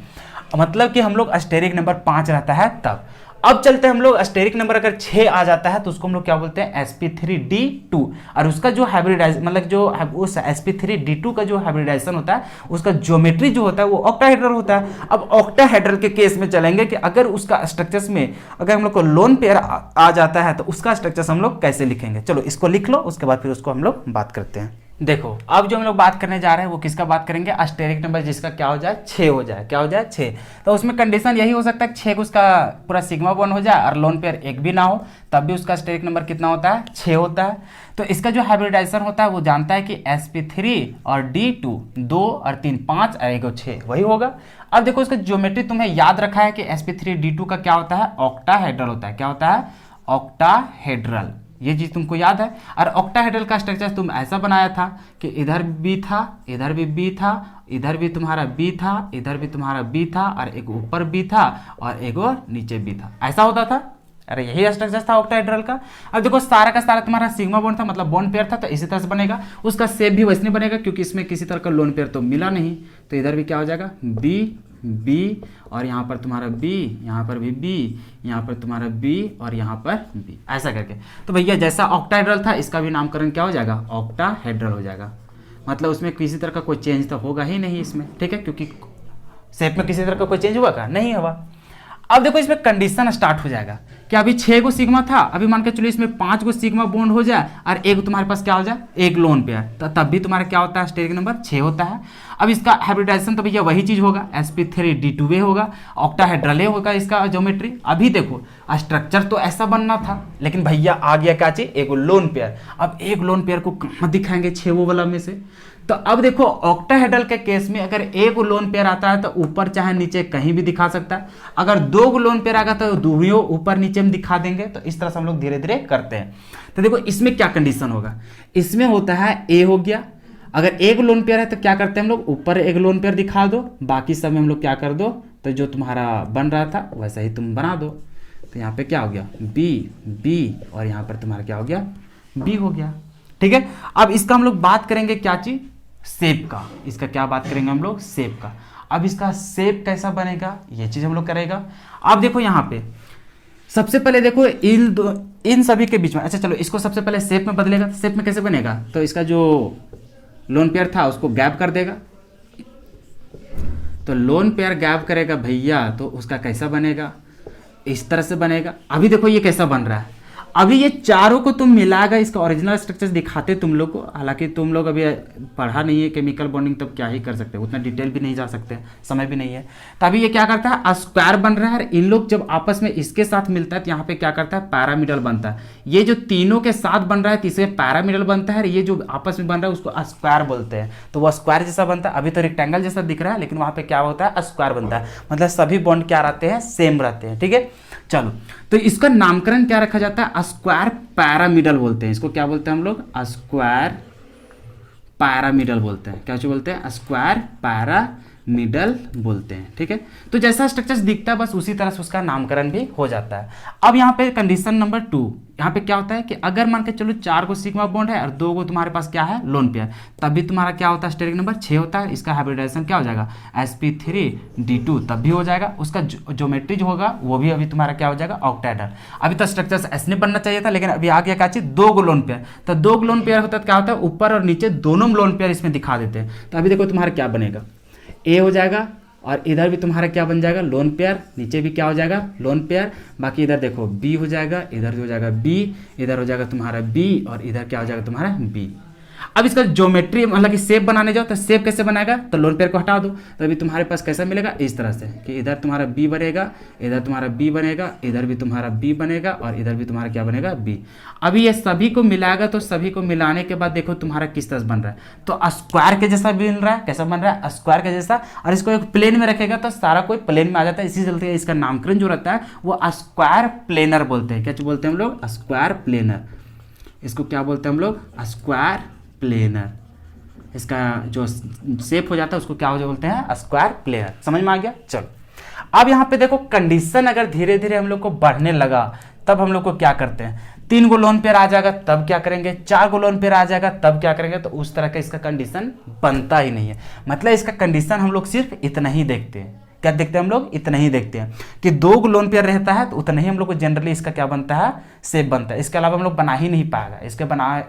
Speaker 1: मतलब कि हम लोग अस्टेरिक नंबर 5 रहता है तब। अब चलते हैं हम लोग, अस्टेरिक नंबर अगर 6 आ जाता है तो उसको हम लोग क्या बोलते हैं, sp3d2। और उसका जो हाइब्रिडाइजेशन, मतलब जो उस sp3d2 का जो हाइब्रिडाइजेशन होता है, उसका ज्योमेट्री जो होता है वो ऑक्टाहेड्रल होता है। अब ऑक्टाहेड्रल के केस में चलेंगे कि अगर उसका स्ट्रक्चर्स में अगर हम लोग को लोन पेयर आ जाता है तो उसका स्ट्रक्चर्स हम लोग कैसे लिखेंगे। चलो इसको लिख लो, उसके बाद फिर उसको हम लोग बात करते हैं। देखो अब जो हम लोग बात करने जा रहे हैं वो किसका बात करेंगे, अस्टेरिक नंबर जिसका क्या हो जाए, 6 हो जाए। क्या हो जाए, 6। तो उसमें कंडीशन यही हो सकता है कि 6 उसका पूरा सिग्मा बॉन्ड हो जाए और लोन पेयर एक भी ना हो, तब भी उसका अस्टेरिक नंबर कितना होता है, 6 होता है। तो इसका जो हाइब्रिडाइजेशन होता है वो जानता है कि sp3 और d2 2 और 3 5 और 1 6 वही होगा। अब देखो इसका ज्योमेट्री तुम्हें याद रखा है कि sp3d2 का क्या होता है, ऑक्टाहेड्रल होता है। क्या होता है, ऑक्टाहेड्रल। ये चीज तुमको याद है। और ऑक्टाहेड्रल का स्ट्रक्चर तुम ऐसा बनाया था कि इधर बी था, इधर भी बी था, इधर भी तुम्हारा बी था, इधर भी तुम्हारा बी था, और एक ऊपर बी था और एक और नीचे बी था, ऐसा होता था। अरे यही स्ट्रक्चर था ऑक्टाहेड्रल का। अब देखो सारा का सारा तुम्हारा सिग्मा बॉन्ड था, मतलब बॉन्ड पेयर था, तो इसी तरह से बनेगा। उसका शेप भी वैसे नहीं बनेगा क्योंकि इसमें किसी तरह का लोन पेयर तो मिला नहीं। तो इधर भी क्या हो जाएगा, बी बी, और यहाँ पर तुम्हारा बी, यहाँ पर भी बी, यहाँ पर तुम्हारा बी और यहाँ पर बी, ऐसा करके। तो भैया जैसा ऑक्टाहेड्रल था इसका भी नामकरण क्या हो जाएगा, ऑक्टाहेड्रल हो जाएगा। मतलब उसमें किसी तरह का कोई चेंज तो होगा ही नहीं इसमें, ठीक है, क्योंकि शेप में किसी तरह का कोई चेंज हुआ का नहीं हुआ। अब देखो इसमें कंडीशन स्टार्ट हो जाएगा कि अभी 6 गो सिग्मा था, अभी मान के चलो इसमें 5 गो सिग्मा बॉन्ड हो जाए और एक तुम्हारे पास क्या हो जाए, एक लोन पेयर, तो तब भी तुम्हारा क्या होता है, स्टेरिक नंबर 6 होता है। अब इसका हाइब्रिडाइजेशन तो भैया वही चीज होगा, sp3d2 होगा, ऑक्टाहेड्रल होगा इसका ज्योमेट्री। अभी देखो स्ट्रक्चर तो ऐसा बनना था, लेकिन भैया आ गया क्या चाहिए, एक लोन पेयर। अब एक लोन पेयर को कहाँ दिखाएंगे 6 वाला में से। तो अब देखो ऑक्टाहेड्रल के केस में अगर एक लोन पेयर आता है तो ऊपर चाहे नीचे कहीं भी दिखा सकता है। अगर 2 लोन पेयर आएगा तो दोनों ऊपर नीचे में दिखा देंगे। तो इस तरह से हम लोग धीरे धीरे करते हैं। तो देखो इसमें क्या कंडीशन होगा, इसमें होता है ए हो गया, अगर एक लोन पेयर है तो क्या करते हैं हम लोग, ऊपर एक लोन पेयर दिखा दो, बाकी सब में हम लोग क्या कर दो, तो जो तुम्हारा बन रहा था वैसा ही तुम बना दो। तो यहाँ पे क्या हो गया, बी बी, और यहाँ पर तुम्हारा क्या हो गया, बी हो गया। ठीक है। अब इसका हम लोग बात करेंगे क्या चीज, शेप का। इसका क्या बात करेंगे हम लोग, शेप का। अब इसका शेप कैसा बनेगा ये चीज हम लोग करेगा। अब देखो यहाँ पे सबसे पहले देखो इन सभी के बीच में, अच्छा चलो इसको सबसे पहले शेप में बदलेगा। शेप में कैसे बनेगा, तो इसका जो लोन पेयर था उसको गैप कर देगा। तो लोन पेयर गैप करेगा भैया, तो उसका कैसा बनेगा, इस तरह से बनेगा। अभी देखो ये कैसा बन रहा है, अभी ये चारों को तुम मिलाकर इसका ओरिजिनल स्ट्रक्चर दिखाते तुम लोग को। हालांकि तुम लोग अभी पढ़ा नहीं है केमिकल बॉन्डिंग, तब क्या ही कर सकते हैं, उतना डिटेल भी नहीं जा सकते, समय भी नहीं है। तो अभी ये क्या करता है, स्क्वायर बन रहा है। इन लोग जब आपस में इसके साथ मिलता है तो यहाँ पे क्या करता है, पैरामिडल बनता है। ये जो तीनों के साथ बन रहा है तीसरे पैरामिडल बनता है। ये जो आपस में बन रहा है उसको स्क्वायर बोलते हैं। तो वो स्क्वायर जैसा बनता है। अभी तो रेक्टेंगल जैसा दिख रहा है, लेकिन वहाँ पे क्या होता है, स्क्वायर बनता है। मतलब सभी बॉन्ड क्या रहते हैं, सेम रहते हैं। ठीक है, चलो तो इसका नामकरण क्या रखा जाता है, स्क्वायर पैरामिडल बोलते हैं। इसको क्या बोलते हैं हम लोग, स्क्वायर पैरामिडल बोलते हैं। क्या बोलते हैं, स्क्वायर पैरामिडल बोलते हैं। ठीक है, तो जैसा स्ट्रक्चर दिखता है बस उसी तरह से उसका नामकरण भी हो जाता है। अब यहाँ पे कंडीशन नंबर 2, यहाँ पे क्या होता है कि अगर मान के चलो 4 को सिग्मा बॉन्ड है और 2 को तुम्हारे पास क्या है, लोन पेयर, तब भी तुम्हारा क्या होता है, स्टेरिक नंबर 6 होता है। इसका हाइब्रिडाइजेशन क्या हो जाएगा, sp3d2, तब भी हो जाएगा। उसका ज्योमेट्री जो होगा वो भी अभी तुम्हारा क्या हो जाएगा, ऑक्टाहेड्रल। अभी तो स्ट्रक्चर ऐसे बनना चाहिए था, लेकिन अभी आ गया क्या चीज, 2 लोन पेयर। तो 2 लोन पेयर होता है, क्या होता है, ऊपर और नीचे दोनों लोन पेयर इसमें दिखा देते हैं। तो अभी देखो तुम्हारा क्या बनेगा, ए हो जाएगा, और इधर भी तुम्हारा क्या बन जाएगा, लोन पेयर, नीचे भी क्या हो जाएगा, लोन पेयर। बाकी इधर देखो बी हो जाएगा, इधर हो जाएगा बी, इधर हो जाएगा तुम्हारा बी, और इधर क्या हो जाएगा तुम्हारा बी। अब इसका ज्योमेट्री मतलब कि शेप बनाने जाओ तो शेप कैसे बनाएगा, तो लोन पेयर को हटा दो तो अभी तुम्हारे पास कैसा मिलेगा, इस तरह से कि इधर तुम्हारा बी बनेगा, इधर तुम्हारा बी बनेगा, इधर भी तुम्हारा बी बनेगा और इधर भी तुम्हारा क्या बनेगा, बी। अभी ये सभी को मिलाएगा तो सभी को मिलाने के बाद देखो तुम्हारा किस तरह से बन रहा है, तो स्क्वायर के जैसा बन रहा है। कैसा बन रहा है, स्क्वायर के जैसा। और इसको एक प्लेन में रखेगा तो सारा कोई प्लेन में आ जाता है, इसी चलते इसका नामकरण जो रहता है वो स्क्वायर प्लेनर बोलते हैं। क्या बोलते हैं हम लोग, स्क्वायर प्लेनर। इसको क्या बोलते हैं हम लोग, स्क्वायर प्लेनर। इसका जो शेप हो जाता है उसको क्या हो बोलते हैं, स्क्वायर प्लेनर। समझ में आ गया। चलो अब यहाँ पे देखो कंडीशन अगर धीरे धीरे हम लोग को बढ़ने लगा तब हम लोग को क्या करते हैं, 3 गो लोन पेयर आ जाएगा तब क्या करेंगे, 4 गो लोन पेयर आ जाएगा तब क्या करेंगे, तो उस तरह का इसका कंडीशन बनता ही नहीं है। मतलब इसका कंडीशन हम लोग सिर्फ इतना ही देखते हैं। क्या देखते हैं हम लोग, इतना ही देखते हैं कि 2 लोन पेयर रहता है तो उतना ही हम लोग को जनरली इसका क्या बनता है, शेप बनता है। इसके अलावा हम लोग बना ही नहीं पाएगा,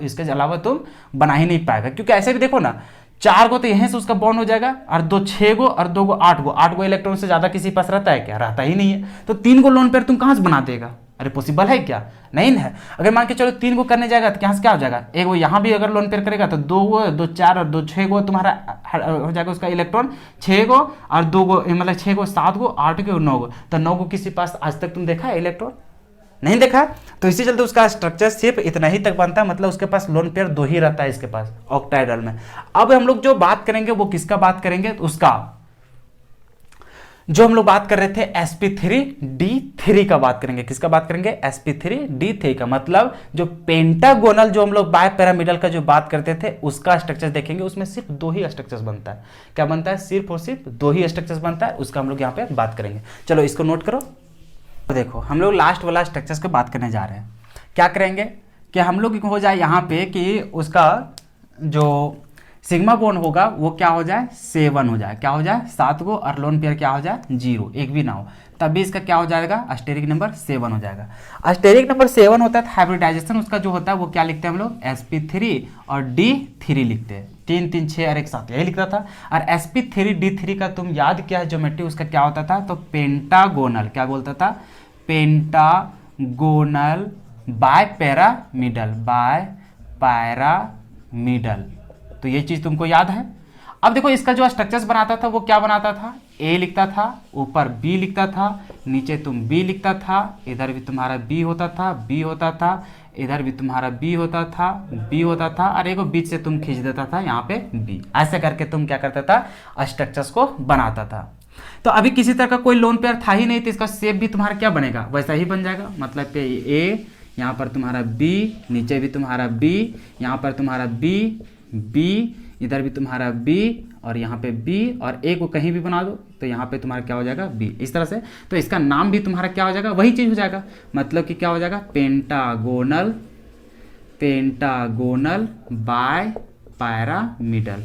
Speaker 1: इसके अलावा तुम बना ही नहीं पाएगा। क्योंकि ऐसे भी देखो ना, 4 गो तो यहीं से उसका बॉन्ड हो जाएगा और 2 6 गो और 2 गो 8 गो इलेक्ट्रॉन से ज्यादा किसी पास रहता है क्या, रहता ही नहीं है। तो 3 गो लोन पेयर तुम कहां से बना देगा, अरे पॉसिबल है क्या, नहीं है। अगर मान के चलो 3 गो करने जाएगा तो यहाँ से क्या हो जाएगा, एक वो यहाँ भी अगर लोन पेयर करेगा तो 2 गो 2 4 और 2 6 गो तुम्हारा हो जाएगा उसका इलेक्ट्रॉन, 6 गो और 2 गो मतलब 6 गो 7 गो 8 गो 9 गो, तो 9 गो किसी पास आज तक तुम देखा है इलेक्ट्रॉन, नहीं देखा। तो इसी चलते उसका स्ट्रक्चर सिर्फ इतना ही तक बनता है। मतलब उसके पास लोन पेयर 2 ही रहता है इसके पास ऑक्टाहेड्रल में। अब हम लोग जो बात करेंगे वो किसका बात करेंगे, तो उसका जो हम लोग बात कर रहे थे sp3d3 का बात करेंगे। किसका बात करेंगे, sp3d3 का। मतलब जो पेंटागोनल जो हम लोग बाय पैरामिडल का जो बात करते थे उसका स्ट्रक्चर देखेंगे, उसमें सिर्फ 2 ही स्ट्रक्चर्स बनता है। क्या बनता है, सिर्फ और सिर्फ 2 ही स्ट्रक्चर्स बनता है, उसका हम लोग यहाँ पे बात करेंगे। चलो इसको नोट करो। तो देखो हम लोग लास्ट वाला स्ट्रक्चर्स की बात करने जा रहे हैं। क्या करेंगे कि हम लोग हो जाए यहाँ पे कि उसका जो सिग्मा बॉन्ड होगा वो क्या हो जाए, 7 हो जाए। क्या हो जाए, 7 गो, और लोन पेयर क्या हो जाए, 0, एक भी ना हो, तब भी इसका क्या हो जाएगा, स्टेरिक नंबर 7 हो जाएगा। स्टेरिक नंबर 7 होता है, हाइब्रिडाइजेशन उसका जो होता है वो क्या लिखते हैं हम लोग, sp3 और d3 लिखते हैं। 3 3 6 और एक साथ यही लिखता था। और sp3d3 का तुम याद किया है ज्योमेट्री उसका क्या होता था, तो पेंटागोनल। क्या बोलता था, पेंटागोनल बाय पैरामिडल। तो ये चीज तुमको याद है। अब देखो इसका जो स्ट्रक्चर्स बनाता था वो क्या बनाता था, ए लिखता था, ऊपर बी लिखता था, नीचे तुम बी लिखता था, इधर भी तुम्हारा बी होता था, बी होता था, इधर भी तुम्हारा बी होता था, बी होता था, और एक बीच से तुम खींच देता था यहाँ पे बी। ऐसे करके तुम क्या करता था, स्ट्रक्चर्स को बनाता था। तो अभी किसी तरह का कोई लोन पेयर था ही नहीं, तो इसका शेप भी तुम्हारा क्या बनेगा, वैसा ही बन जाएगा। मतलब कि ए, यहाँ पर तुम्हारा बी, नीचे भी तुम्हारा बी, यहाँ पर तुम्हारा बी, बी, इधर भी तुम्हारा बी, और यहाँ पे बी, और ए को कहीं भी बना दो तो यहाँ पे तुम्हारा क्या हो जाएगा, बी, इस तरह से। तो इसका नाम भी तुम्हारा क्या हो जाएगा, वही चीज हो जाएगा। मतलब कि क्या हो जाएगा, पेंटागोनल बाय पैरामिडल।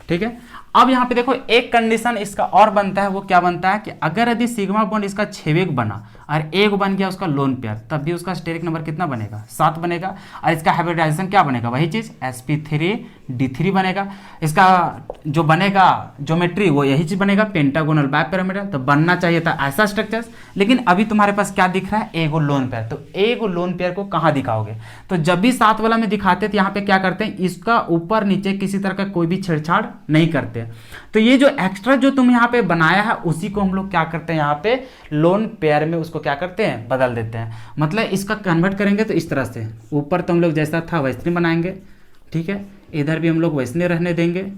Speaker 1: ठीक है। अब यहाँ पे देखो एक कंडीशन इसका और बनता है, वो क्या बनता है कि अगर यदि सिग्मा बॉन्ड इसका 6 बना और 1 बन गया उसका लोन पेयर, तब भी उसका स्टेरिक नंबर कितना बनेगा, 7 बनेगा। और इसका हाइब्रिडाइजेशन क्या बनेगा, वही चीज sp3d3 बनेगा। इसका जो बनेगा ज्योमेट्री वो यही चीज बनेगा, पेंटागोनल बाय पैरामिडल। तो बनना चाहिए था ऐसा स्ट्रक्चर, लेकिन अभी तुम्हारे पास क्या दिख रहा है, एगो लोन पेयर। तो एगो लोन पेयर को कहाँ दिखाओगे, तो जब भी 7 वाला में दिखाते तो यहाँ पे क्या करते हैं, इसका ऊपर नीचे किसी तरह का कोई भी छेड़छाड़ नहीं करते। तो ये जो एक्स्ट्रा जो तुम यहाँ पे बनाया है उसी को हम लोग क्या करते हैं, यहाँ पे लोन पेयर में उसको क्या करते हैं, बदल देते हैं। मतलब इसका कन्वर्ट करेंगे तो इस तरह से, ऊपर तो हम लोग जैसा था वैसे बनाएंगे, ठीक है। इधर भी हम लोग वैसने रहने देंगे,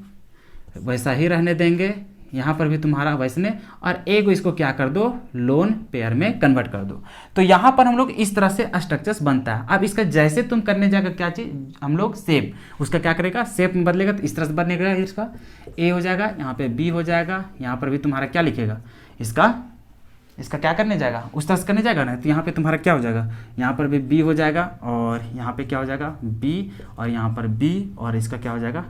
Speaker 1: वैसा ही रहने देंगे, यहाँ पर भी तुम्हारा वैसने, और एक इसको क्या कर दो, लोन पेयर में कन्वर्ट कर दो। तो यहाँ पर हम लोग इस तरह से स्ट्रक्चर्स बनता है। अब इसका जैसे तुम करने जाएगा क्या चीज, हम लोग शेप उसका क्या करेगा, शेप में बदलेगा। तो इस तरह से बनेगा, इसका ए हो जाएगा, यहाँ पे बी हो जाएगा, यहाँ पर भी तुम्हारा क्या लिखेगा, इसका क्या करने जाएगा, उस तरह से करने जाएगा ना। तो यहाँ पे तुम्हारा क्या हो जाएगा, यहाँ पर भी बी हो जाएगा, और यहाँ पे क्या हो जाएगा, बी, और यहाँ पर बी, और इसका क्या हो जाएगा,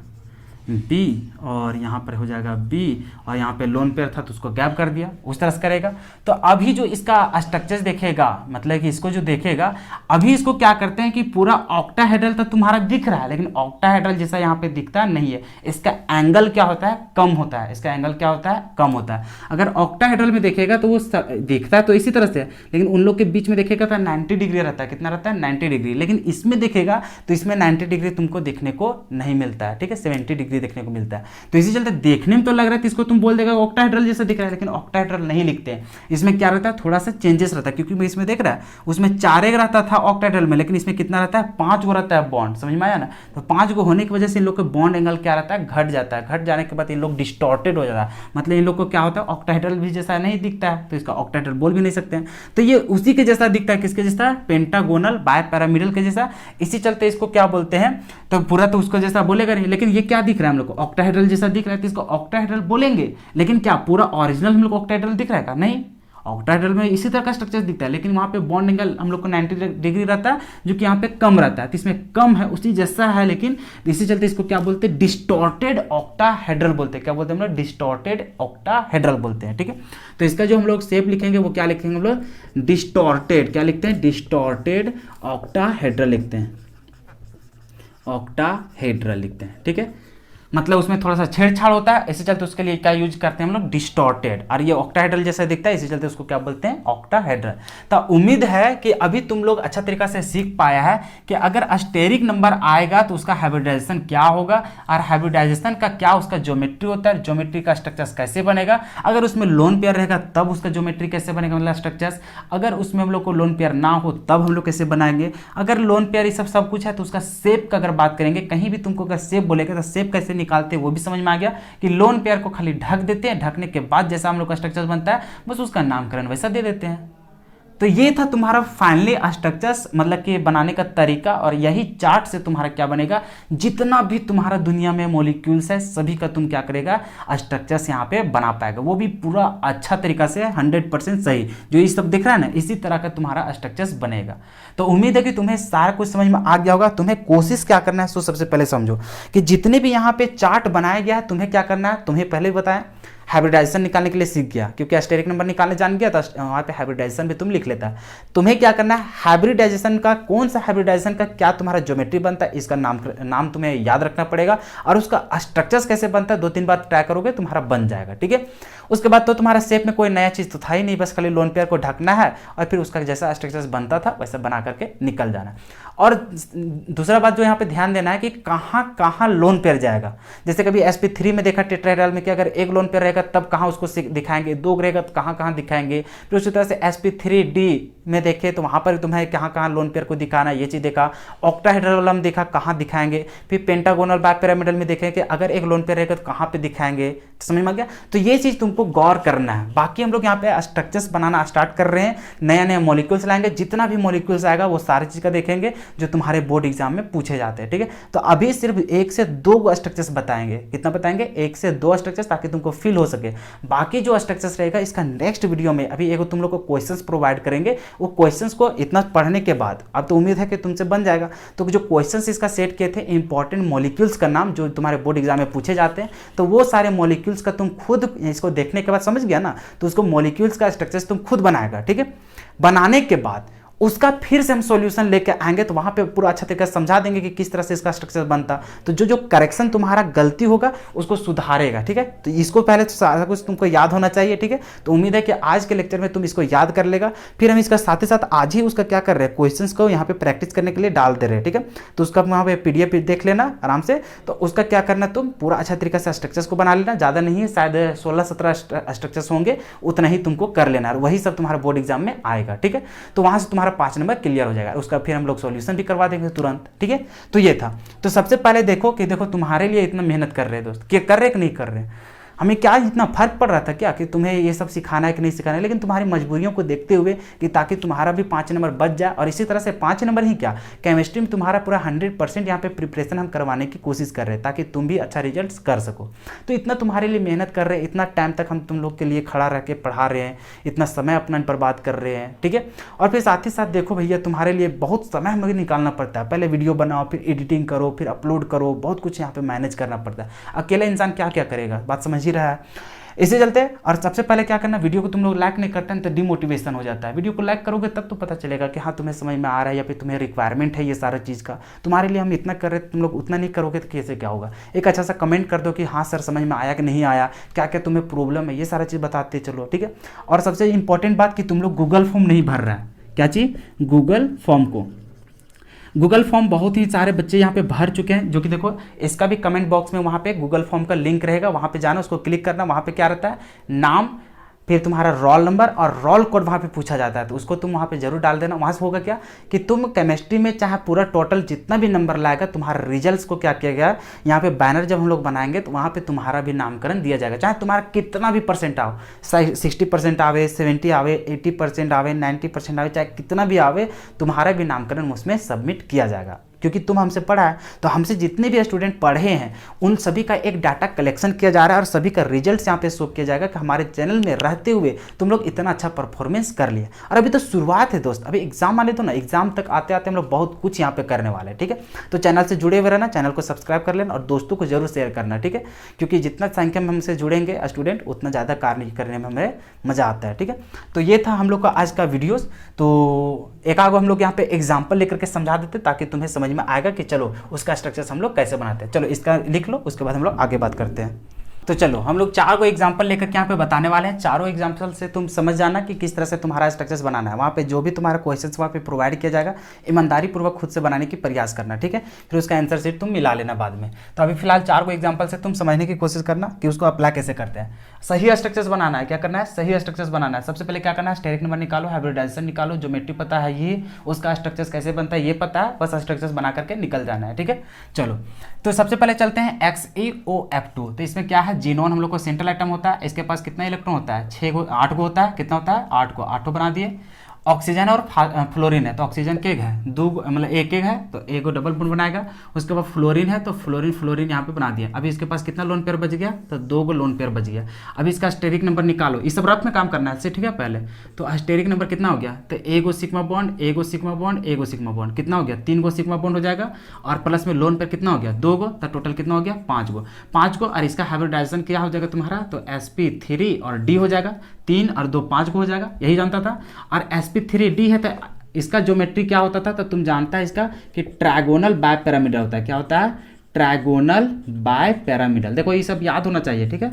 Speaker 1: बी और यहाँ पर हो जाएगा बी और यहाँ पे लोन पेयर था तो उसको गैप कर दिया, उस तरह से करेगा। तो अभी जो इसका स्ट्रक्चर देखेगा, मतलब कि इसको जो देखेगा, अभी इसको क्या करते हैं कि पूरा ऑक्टाहेड्रल तो तुम्हारा दिख रहा है, लेकिन ऑक्टाहेड्रल जैसा यहाँ पे दिखता नहीं है। इसका एंगल क्या होता है, कम होता है। इसका एंगल क्या होता है, कम होता है। अगर ऑक्टाहेड्रल में देखेगा तो वो दिखता है तो इसी तरह से है, लेकिन उन लोग के बीच में देखेगा तो 90 डिग्री रहता है। कितना रहता है, 90 डिग्री। लेकिन इसमें देखेगा तो इसमें 90 डिग्री तुमको देखने को नहीं मिलता है, ठीक है, 70 डिग्री देखने को मिलता है। तो इसी चलते देखने में तो लग रहा है, इसको तुम बोल देगा ऑक्टाहेड्रल जैसा दिख रहा है, लेकिन ऑक्टाहेड्रल नहीं लिखते हैं। इसमें क्या रहता है, थोड़ा सा चेंजेस रहता है, क्योंकि इसमें देख रहा है उसमें 4 एग रहता था ऑक्टाहेड्रल में, लेकिन इसमें कितना रहता है, 5 गो रहता है बॉन्ड। समझ में आया ना। तो 5 गो होने की वजह से इन लोग का बॉन्ड एंगल क्या रहता है, घट जाता है। घट जाने के बाद इन लोग डिस्टॉर्टेड हो जाता है, मतलब इन लोग को क्या होता है, ऑक्टाहेड्रल भी जैसा नहीं दिखता है, तो इसका ऑक्टाहेड्रल बोल भी नहीं सकते हैं। तो ये उसी के जैसा दिखता है, किसके जैसा, पेंटागोनल बायपैरामिडल के जैसा। इसी चलते इसको क्या बोलते हैं, तो पूरा तो उसको जैसा बोलेगा नहीं, लेकिन ये क्या दिख रहा है हम लोग को, ऑक्टाहेड्रल जैसा दिख रहा है, तो इसको ऑक्टाहेड्रल बोलेंगे। लेकिन क्या पूरा ओरिजिनल हम लोग को ऑक्टाहेड्रल दिख रहा है क्या, नहीं। ऑक्टाहेड्रल में इसी तरह का स्ट्रक्चर दिखता है, लेकिन वहाँ पे बॉन्ड एंगल हम लोग को 90 डिग्री रहता है, जो कि यहाँ पे कम रहता है। तो इसमें कम है, उसी जैसा है, लेकिन इसी चलते इसको क्या बोलते हैं, डिस्टॉर्टेड ऑक्टाहेड्रल बोलते हैं। क्या बोलते हैं हम लोग, डिस्टॉर्टेड ऑक्टाहेड्रल बोलते हैं, ठीक है। तो इसका जो हम लोग शेप लिखेंगे वो क्या लिखेंगे हम लोग, डिस्टॉर्टेड। क्या लिखते हैं, डिस्टॉर्टेड ऑक्टाहेड्रल लिखते हैं, ऑक्टाहेड्रल लिखते हैं, ठीक है। मतलब उसमें थोड़ा सा छेड़छाड़ होता है, इसी चलते उसके लिए क्या यूज करते हैं हम लोग, डिस्टॉर्टेड। और ये ऑक्टाहेड्रल जैसा दिखता है, इसी चलते उसको क्या बोलते हैं, ऑक्टाहेड्रल। तो उम्मीद है कि अभी तुम लोग अच्छा तरीका से सीख पाया है कि अगर अस्टेरिक नंबर आएगा तो उसका हाइब्रिडाइजेशन क्या होगा, और हाइब्रिडाइजेशन का क्या उसका ज्योमेट्री होता है, ज्योमेट्री का स्ट्रक्चर कैसे बनेगा। अगर उसमें लोन पेयर रहेगा तब उसका ज्योमेट्री कैसे बनेगा, मतलब स्ट्रक्चर्स। अगर उसमें हम लोग को लोन पेयर ना हो तब हम लोग कैसे बनाएंगे। अगर लोन पेयर ये सब कुछ है तो उसका शेप का अगर बात करेंगे, कहीं भी तुमको अगर शेप बोलेगा तो शेप कैसे निकालते हैं वो भी समझ में आ गया कि लोन पेयर को खाली ढक देते हैं, ढकने के बाद जैसा हम लोग का स्ट्रक्चर बनता है बस उसका नामकरण वैसा दे देते हैं। तो ये था तुम्हारा फाइनली स्ट्रक्चर्स, मतलब कि बनाने का तरीका। और यही चार्ट से तुम्हारा क्या बनेगा, जितना भी तुम्हारा दुनिया में मॉलिक्यूल्स है सभी का तुम क्या करेगा, स्ट्रक्चर्स यहाँ पे बना पाएगा, वो भी पूरा अच्छा तरीका से 100% सही। जो ये सब दिख रहा है ना, इसी तरह का तुम्हारा स्ट्रक्चर्स बनेगा। तो उम्मीद है कि तुम्हें सारा कुछ समझ में आ गया होगा। तुम्हें कोशिश क्या करना है, सो सबसे पहले समझो कि जितने भी यहाँ पे चार्ट बनाया गया है तुम्हें क्या करना है। तुम्हें पहले बताएं, हाइब्रिडाइजेशन निकालने के लिए सीख गया, क्योंकि एस्टेरिक नंबर निकालने जान गया तो वहाँ पे हाइब्रिडाइजेशन भी तुम लिख लेता। तुम्हें क्या करना है, हाइब्रिडाइजेशन का कौन सा हाइब्रिडाइजेशन का क्या तुम्हारा ज्योमेट्री बनता है, इसका नाम तुम्हें याद रखना पड़ेगा, और उसका स्ट्रक्चर्स कैसे बनता है 2-3 बार ट्राई करोगे तुम्हारा बन जाएगा, ठीक है। उसके बाद तो तुम्हारा शेप में कोई नया चीज़ तो था ही नहीं, बस खाली लोन पेयर को ढकना है और फिर उसका जैसा स्ट्रक्चर्स बनता था वैसा बना करके निकल जाना। और दूसरा बात जो यहाँ पे ध्यान देना है कि कहाँ कहाँ लोन पेयर जाएगा। जैसे कभी sp3 में देखा टेट्राहेड्रल में कि अगर एक लोन पेयर रहेगा तब कहाँ उसको दिखाएंगे, 2 रहेगा तो कहाँ कहाँ दिखाएंगे। फिर उसी तरह से sp3d में देखे तो वहाँ पर तुम्हें कहाँ कहाँ लोन पेयर को दिखाना, ये चीज़ देखा। ऑक्टाहेड्रल वाला में देखा कहाँ दिखाएंगे। फिर पेंटागोनल बायपैरामिडल में देखें कि अगर एक लोन पेयर रहेगा तो कहाँ पे दिखाएंगे, समझ में आ गया। तो ये चीज़ तुमको गौर करना है। बाकी हम लोग यहाँ पे स्ट्रक्चर्स बनाना स्टार्ट कर रहे हैं, नया नया मॉलिक्यूल्स लाएंगे, जितना भी मॉलिक्यूल्स आएगा वो सारी चीज़ का देखेंगे जो तुम्हारे बोर्ड एग्जाम में पूछे जाते हैं, ठीक है। तो अभी सिर्फ 1 से 2 स्ट्रक्चर्स बताएंगे। कितना बताएंगे, 1 से 2 स्ट्रक्चर्स, ताकि तुमको फील हो सके। बाकी जो स्ट्रक्चर्स रहेगा इसका नेक्स्ट वीडियो में अभी एक तुम लोग को क्वेश्चंस प्रोवाइड करेंगे। वो क्वेश्चंस को इतना पढ़ने के बाद अब तो उम्मीद है कि तुमसे बन जाएगा। तो जो क्वेश्चंस इसका सेट किए थे इंपॉर्टेंट मॉलिक्यूल्स का नाम जो तुम्हारे बोर्ड एग्जाम में पूछे जाते हैं, तो वो सारे मॉलिक्यूल्स का तुम खुद इसको देखने के बाद समझ गया ना, तो उसको मॉलिक्यूल्स का स्ट्रक्चर्स तुम खुद बनाएगा, ठीक है। बनाने के बाद उसका फिर से हम सॉल्यूशन लेके आएंगे, तो वहाँ पे पूरा अच्छा तरीके से समझा देंगे कि किस तरह से इसका स्ट्रक्चर बनता। तो जो जो करेक्शन तुम्हारा गलती होगा उसको सुधारेगा, ठीक है। तो इसको पहले तो सारा कुछ तुमको याद होना चाहिए, ठीक है। तो उम्मीद है कि आज के लेक्चर में तुम इसको याद कर लेगा। फिर हम इसका साथ ही साथ आज ही उसका क्या कर रहे हैं, क्वेश्चंस को यहाँ पे प्रैक्टिस करने के लिए डाल दे रहे हैं, ठीक है। तो उसका वहाँ पे PDF देख लेना आराम से। तो उसका क्या करना, तुम पूरा अच्छा तरीके से स्ट्रक्चर्स को बना लेना, ज़्यादा नहीं है, शायद 16-17 स्ट्रक्चर्स होंगे, उतना ही तुमको कर लेना, और वही सब तुम्हारा बोर्ड एग्जाम में आएगा, ठीक है। तो वहाँ से तुम्हारा 5 नंबर क्लियर हो जाएगा। उसका फिर हम लोग सॉल्यूशन भी करवा देंगे तुरंत, ठीक है। तो ये था। तो सबसे पहले देखो कि देखो तुम्हारे लिए इतना मेहनत कर रहे हैं दोस्त, क्या कर रहे कि नहीं कर रहे। हमें क्या इतना फर्क पड़ रहा था क्या कि तुम्हें ये सब सिखाना है कि नहीं सिखाना है, लेकिन तुम्हारी मजबूरियों को देखते हुए कि ताकि तुम्हारा भी 5 नंबर बच जाए। और इसी तरह से 5 नंबर ही क्या, केमिस्ट्री में तुम्हारा पूरा 100% यहाँ पे प्रिपरेशन हम करवाने की कोशिश कर रहे हैं ताकि तुम भी अच्छा रिजल्ट कर सको। तो इतना तुम्हारे लिए मेहनत कर रहे हैं, इतना टाइम तक हम तुम लोग के लिए खड़ा रह के पढ़ा रहे हैं, इतना समय अपना बर्बाद कर रहे हैं, ठीक है। और फिर साथ ही साथ देखो भैया, तुम्हारे लिए बहुत समय हमें निकालना पड़ता है, पहले वीडियो बनाओ, फिर एडिटिंग करो, फिर अपलोड करो, बहुत कुछ यहाँ पे मैनेज करना पड़ता है। अकेला इंसान क्या क्या करेगा, बात समझ ही रहा है। इसे चलते, और सबसे पहले क्या करना, वीडियो को तुम लोग लाइक नहीं करते हैं तो डिमोटिवेशन हो जाता है। वीडियो को लाइक करोगे तब तो पता चलेगा कि हाँ तुम्हें समझ में आ रहा है या फिर तुम्हें रिक्वायरमेंट है ये सारा चीज़ का। तुम्हारे लिए हम इतना कर रहे हैं, तुम लोग उतना नहीं करोगे तो कैसे क्या होगा। एक अच्छा सा कमेंट कर दो कि हाँ सर समझ में आया कि नहीं आया, क्या क्या तुम्हें प्रॉब्लम है, ये सारा चीज़ बताते चलो, ठीक है। और सबसे इंपॉर्टेंट बात कि तुम लोग गूगल फॉर्म नहीं भर रहा है, क्या चीज़, गूगल फॉर्म को। गूगल फॉर्म बहुत ही सारे बच्चे यहाँ पे भर चुके हैं, जो कि देखो इसका भी कमेंट बॉक्स में वहाँ पे गूगल फॉर्म का लिंक रहेगा, वहाँ पे जाना, उसको क्लिक करना। वहाँ पे क्या रहता है, नाम, फिर तुम्हारा रोल नंबर और रोल कोड वहाँ पे पूछा जाता है, तो उसको तुम वहाँ पे जरूर डाल देना। वहाँ से होगा क्या कि तुम केमिस्ट्री में चाहे पूरा टोटल जितना भी नंबर लाएगा, तुम्हारे रिजल्ट्स को क्या किया गया, यहाँ पे बैनर जब हम लोग बनाएंगे तो वहाँ पे तुम्हारा भी नामकरण दिया जाएगा। चाहे तुम्हारा कितना भी परसेंट आओ, 60% आवे, 70 आवे, 80% आवे, 90% आवे, चाहे कितना भी आवे, तुम्हारा भी नामकरण उसमें सबमिट किया जाएगा। क्योंकि तुम हमसे पढ़ा है, तो हमसे जितने भी स्टूडेंट पढ़े हैं उन सभी का एक डाटा कलेक्शन किया जा रहा है और सभी का रिजल्ट्स यहाँ पे शो किया जाएगा कि हमारे चैनल में रहते हुए तुम लोग इतना अच्छा परफॉर्मेंस कर लिया। और अभी तो शुरुआत है दोस्त, अभी एग्जाम आने दो ना, एग्जाम तक आते आते हम लोग बहुत कुछ यहाँ पे करने वाले हैं, ठीक है। तो चैनल से जुड़े हुए रहना, चैनल को सब्सक्राइब कर लेना और दोस्तों को जरूर शेयर करना, ठीक है। क्योंकि जितना संख्या में हमसे जुड़ेंगे स्टूडेंट, उतना ज़्यादा कार्य करने में हमें मज़ा आता है, ठीक है। तो ये था हम लोग का आज का वीडियोज़। तो एक आगो हम लोग यहाँ पे एग्जाम्पल लेकर के समझा देते ताकि तुम्हें समझ में आएगा कि चलो उसका स्ट्रक्चर हम लोग कैसे बनाते हैं। चलो इसका लिख लो, उसके बाद हम लोग आगे बात करते हैं। तो चलो हम लोग 4 एग्जाम्पल लेकर के यहाँ पे बताने वाले हैं। चारों एग्जाम्पल से तुम समझ जाना कि किस तरह से तुम्हारा स्ट्रक्चर्स बनाना है। वहाँ पे जो भी तुम्हारा क्वेश्चंस वहाँ पे प्रोवाइड किया जाएगा, ईमानदारी पूर्वक खुद से बनाने की प्रयास करना, ठीक है। फिर उसका आंसर शीट तुम मिला लेना बाद में। तो अभी फिलहाल 4 एग्जाम्पल से तुम समझने की कोशिश करना कि उसको अप्लाई कैसे करते हैं। सही स्ट्रक्चर्स बनाना है, क्या करना है, सही स्ट्रक्चर्स बनाना है। सबसे पहले क्या करना है, स्टेरिक नंबर निकालो, हाइब्रिडाइजेशन निकालो, ज्योमेट्री पता है ये, उसका स्ट्रक्चर्स कैसे बनता है ये पता है, बस स्ट्रक्चर्स बना करके निकल जाना है, ठीक है। चलो तो सबसे पहले चलते हैं XeOF2। तो इसमें क्या है, जीनोन हम लोग को सेंट्रल एटम होता है, इसके पास कितना इलेक्ट्रॉन होता है, 8 गो होता है। कितना होता है, 8 को 8 बना दिए। ऑक्सीजन और फ्लोरीन है, तो ऑक्सीजन के है 2, मतलब एक है तो एक को डबल बॉन्ड बनाएगा। उसके बाद फ्लोरीन है तो फ्लोरीन यहाँ पे बना दिया। अभी इसके पास कितना लोन पेयर बच गया, तो 2 गो लोन पेयर बच गया। अभी इसका स्टेरिक नंबर निकालो, इस सब रफ में काम करना है, ठीक है। पहले तो स्टेरिक नंबर कितना हो गया, तो एगो सिग्मा बॉन्ड, एगो सिग्मा बॉन्ड, एगो सिग्मा बॉन्ड, कितना हो गया, 3 गो सिग्मा बॉन्ड हो जाएगा। और प्लस में लोन पेयर कितना हो गया, 2 गो, तो टोटल कितना हो गया, 5 गो। और इसका हाइब्रिडाइजेशन क्या हो जाएगा तुम्हारा, तो sp3 और d हो जाएगा, 3 और 2 5 को हो जाएगा, यही जानता था। और sp3d है तो इसका ज्योमेट्री क्या होता था, तो तुम जानता है इसका कि ट्रायगोनल बाय पैरामिडल होता है। क्या होता है, ट्रायगोनल बाय पैरामिडल। देखो ये सब याद होना चाहिए, ठीक है।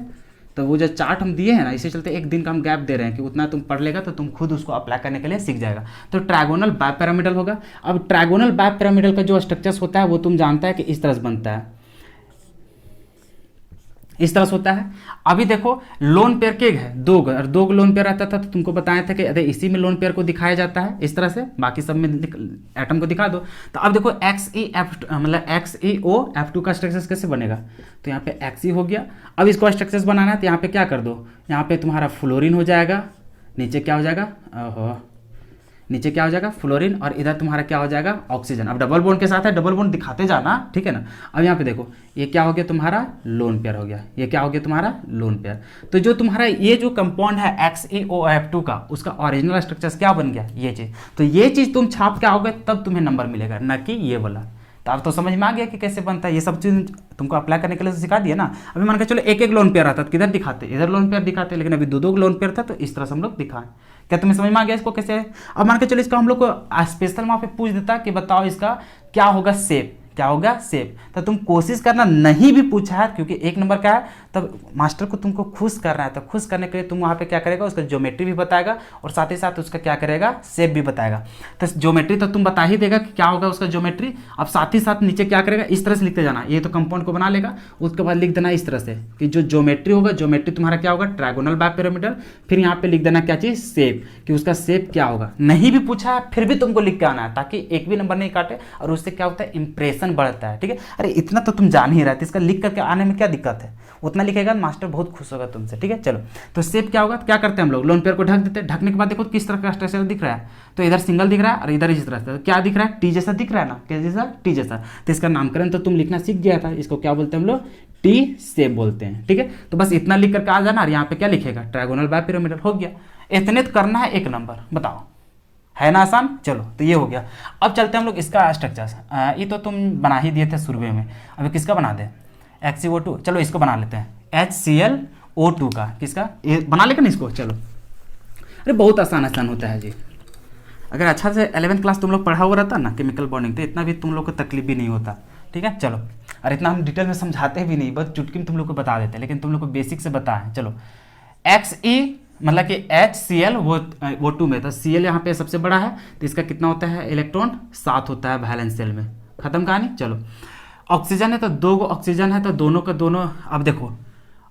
Speaker 1: तो वो जो चार्ट हम दिए हैं ना, इसे चलते एक दिन का हम गैप दे रहे हैं कि उतना तुम पढ़ लेगा तो तुम खुद उसको अप्लाई करने के लिए सीख जाएगा। तो ट्रायगोनल बाय पैरामिडल होगा। अब ट्रायगोनल बाय पैरामिडल का जो स्ट्रक्चर्स होता है वो तुम जानता है कि इस तरह से बनता है, इस तरह से होता है। अभी देखो लोन पेयर के है 2 गो, और 2 लोन पेयर रहता था तो तुमको बताया था कि अरे इसी में लोन पेयर को दिखाया जाता है इस तरह से, बाकी सब में एटम को दिखा दो। तो अब देखो XeOF2 का स्ट्रक्चर कैसे बनेगा, तो यहाँ पे Xe हो गया। अब इसको स्ट्रक्चर्स बनाना है तो यहाँ पे क्या कर दो, यहाँ पे तुम्हारा फ्लोरीन हो जाएगा, नीचे क्या हो जाएगा, नीचे क्या हो जाएगा फ्लोरीन, और इधर तुम्हारा क्या हो जाएगा ऑक्सीजन। अब डबल बॉन्ड के साथ है, डबल बॉन्ड दिखाते जाना, ठीक है ना। अब यहाँ पे देखो ये क्या हो गया तुम्हारा लोन पेयर हो गया, ये क्या हो गया तुम्हारा लोन पेयर। तो जो तुम्हारा ये जो कंपाउंड है XeOF2 का, उसका ओरिजिनल स्ट्रक्चर क्या बन गया, ये चीज़। तो ये चीज़ तुम छाप के आओगे तब तुम्हें नंबर मिलेगा, न कि ये वाला। तो अब तो समझ में आ गया कि कैसे बनता है, ये सब चीज़ तुमको अप्लाई करने के लिए तो सिखा दिया ना। अभी मान के चलो एक लोन पेयर आता तो किधर दिखाते, इधर लोन पेयर दिखाते, लेकिन अभी 2 लोन पेयर था तो इस तरह से हम लोग दिखाएं। क्या तुम्हें समझ में आ गया इसको कैसे है। अब मान के चलो इसका हम लोग को स्पेशल वहाँ पे पूछ देता कि बताओ इसका क्या होगा शेप, क्या होगा शेप। तो तुम कोशिश करना नहीं भी पूछा है, क्योंकि 1 नंबर का है, तब मास्टर को तुमको खुश करना है। तो खुश करने के लिए तुम वहाँ पे क्या करेगा, उसका ज्योमेट्री भी बताएगा और साथ ही साथ उसका क्या करेगा, शेप भी बताएगा। तो ज्योमेट्री तो तुम बता ही देगा कि क्या होगा उसका ज्योमेट्री। अब साथ ही साथ नीचे क्या करेगा, इस तरह से लिखते जाना। ये तो कंपाउंड को बना लेगा, उसके बाद लिख देना इस तरह से कि जो ज्योमेट्री होगा, ज्योमेट्री तुम्हारा क्या होगा, ट्रायगोनल बाय पैरामिडल। फिर यहाँ पे लिख देना क्या चीज़, शेप, कि उसका शेप क्या होगा। नहीं भी पूछा है फिर भी तुमको लिख के आना है, ताकि एक भी नंबर नहीं काटे। और उससे क्या होता है, इंप्रेशन हाइब्रिडाइजेशन बढ़ता है, ठीक है। अरे इतना तो तुम जान ही रहे थे, इसका लिख करके आने में क्या दिक्कत है, उतना लिखेगा मास्टर बहुत खुश होगा तुमसे, ठीक है। चलो तो शेप क्या होगा, क्या करते हैं हम लोग, लोन पेयर को ढक देते हैं, ढकने के बाद देखो किस तरह का स्ट्रक्चर दिख रहा है, तो इधर सिंगल दिख रहा है और इधर इस तरह से क्या दिख रहा है, टी जैसा दिख रहा है ना, क्या जैसा, टी जैसा। तो इसका नामकरण तो तुम लिखना सीख गया था, इसको क्या बोलते हैं हम लोग, टी शेप बोलते हैं, ठीक है। तो बस इतना लिख करके आ जाना और यहाँ पे क्या लिखेगा, ट्रायगोनल बाय पिरामिडल, हो गया। इतने तो करना है 1 नंबर, बताओ है ना आसान। चलो तो ये हो गया। अब चलते हैं हम लोग इसका स्ट्रक्चर, ये तो तुम बना ही दिए थे शुरू में, अभी किसका बना दें, HCO2, चलो इसको बना लेते हैं, HClO2 का, किसका, ये बना लेगा ना इसको। चलो अरे बहुत आसान होता है जी, अगर अच्छा से 11th क्लास तुम लोग पढ़ा हुआ रहता ना केमिकल बॉन्डिंग, तो इतना भी तुम लोग को तकलीफ भी नहीं होता, ठीक है। चलो और इतना हम डिटेल में समझाते भी नहीं, बस चुटकी में तुम लोग को बता देते हैं, लेकिन तुम लोग को बेसिक से बता है। चलो Xe मतलब कि HCl वो 2 में था, Cl यहाँ पे सबसे बड़ा है, तो इसका कितना होता है इलेक्ट्रॉन, 7 होता है वैलेंस शेल में, खत्म कहानी। चलो ऑक्सीजन है तो 2 ऑक्सीजन है, तो दोनों का दोनों, अब देखो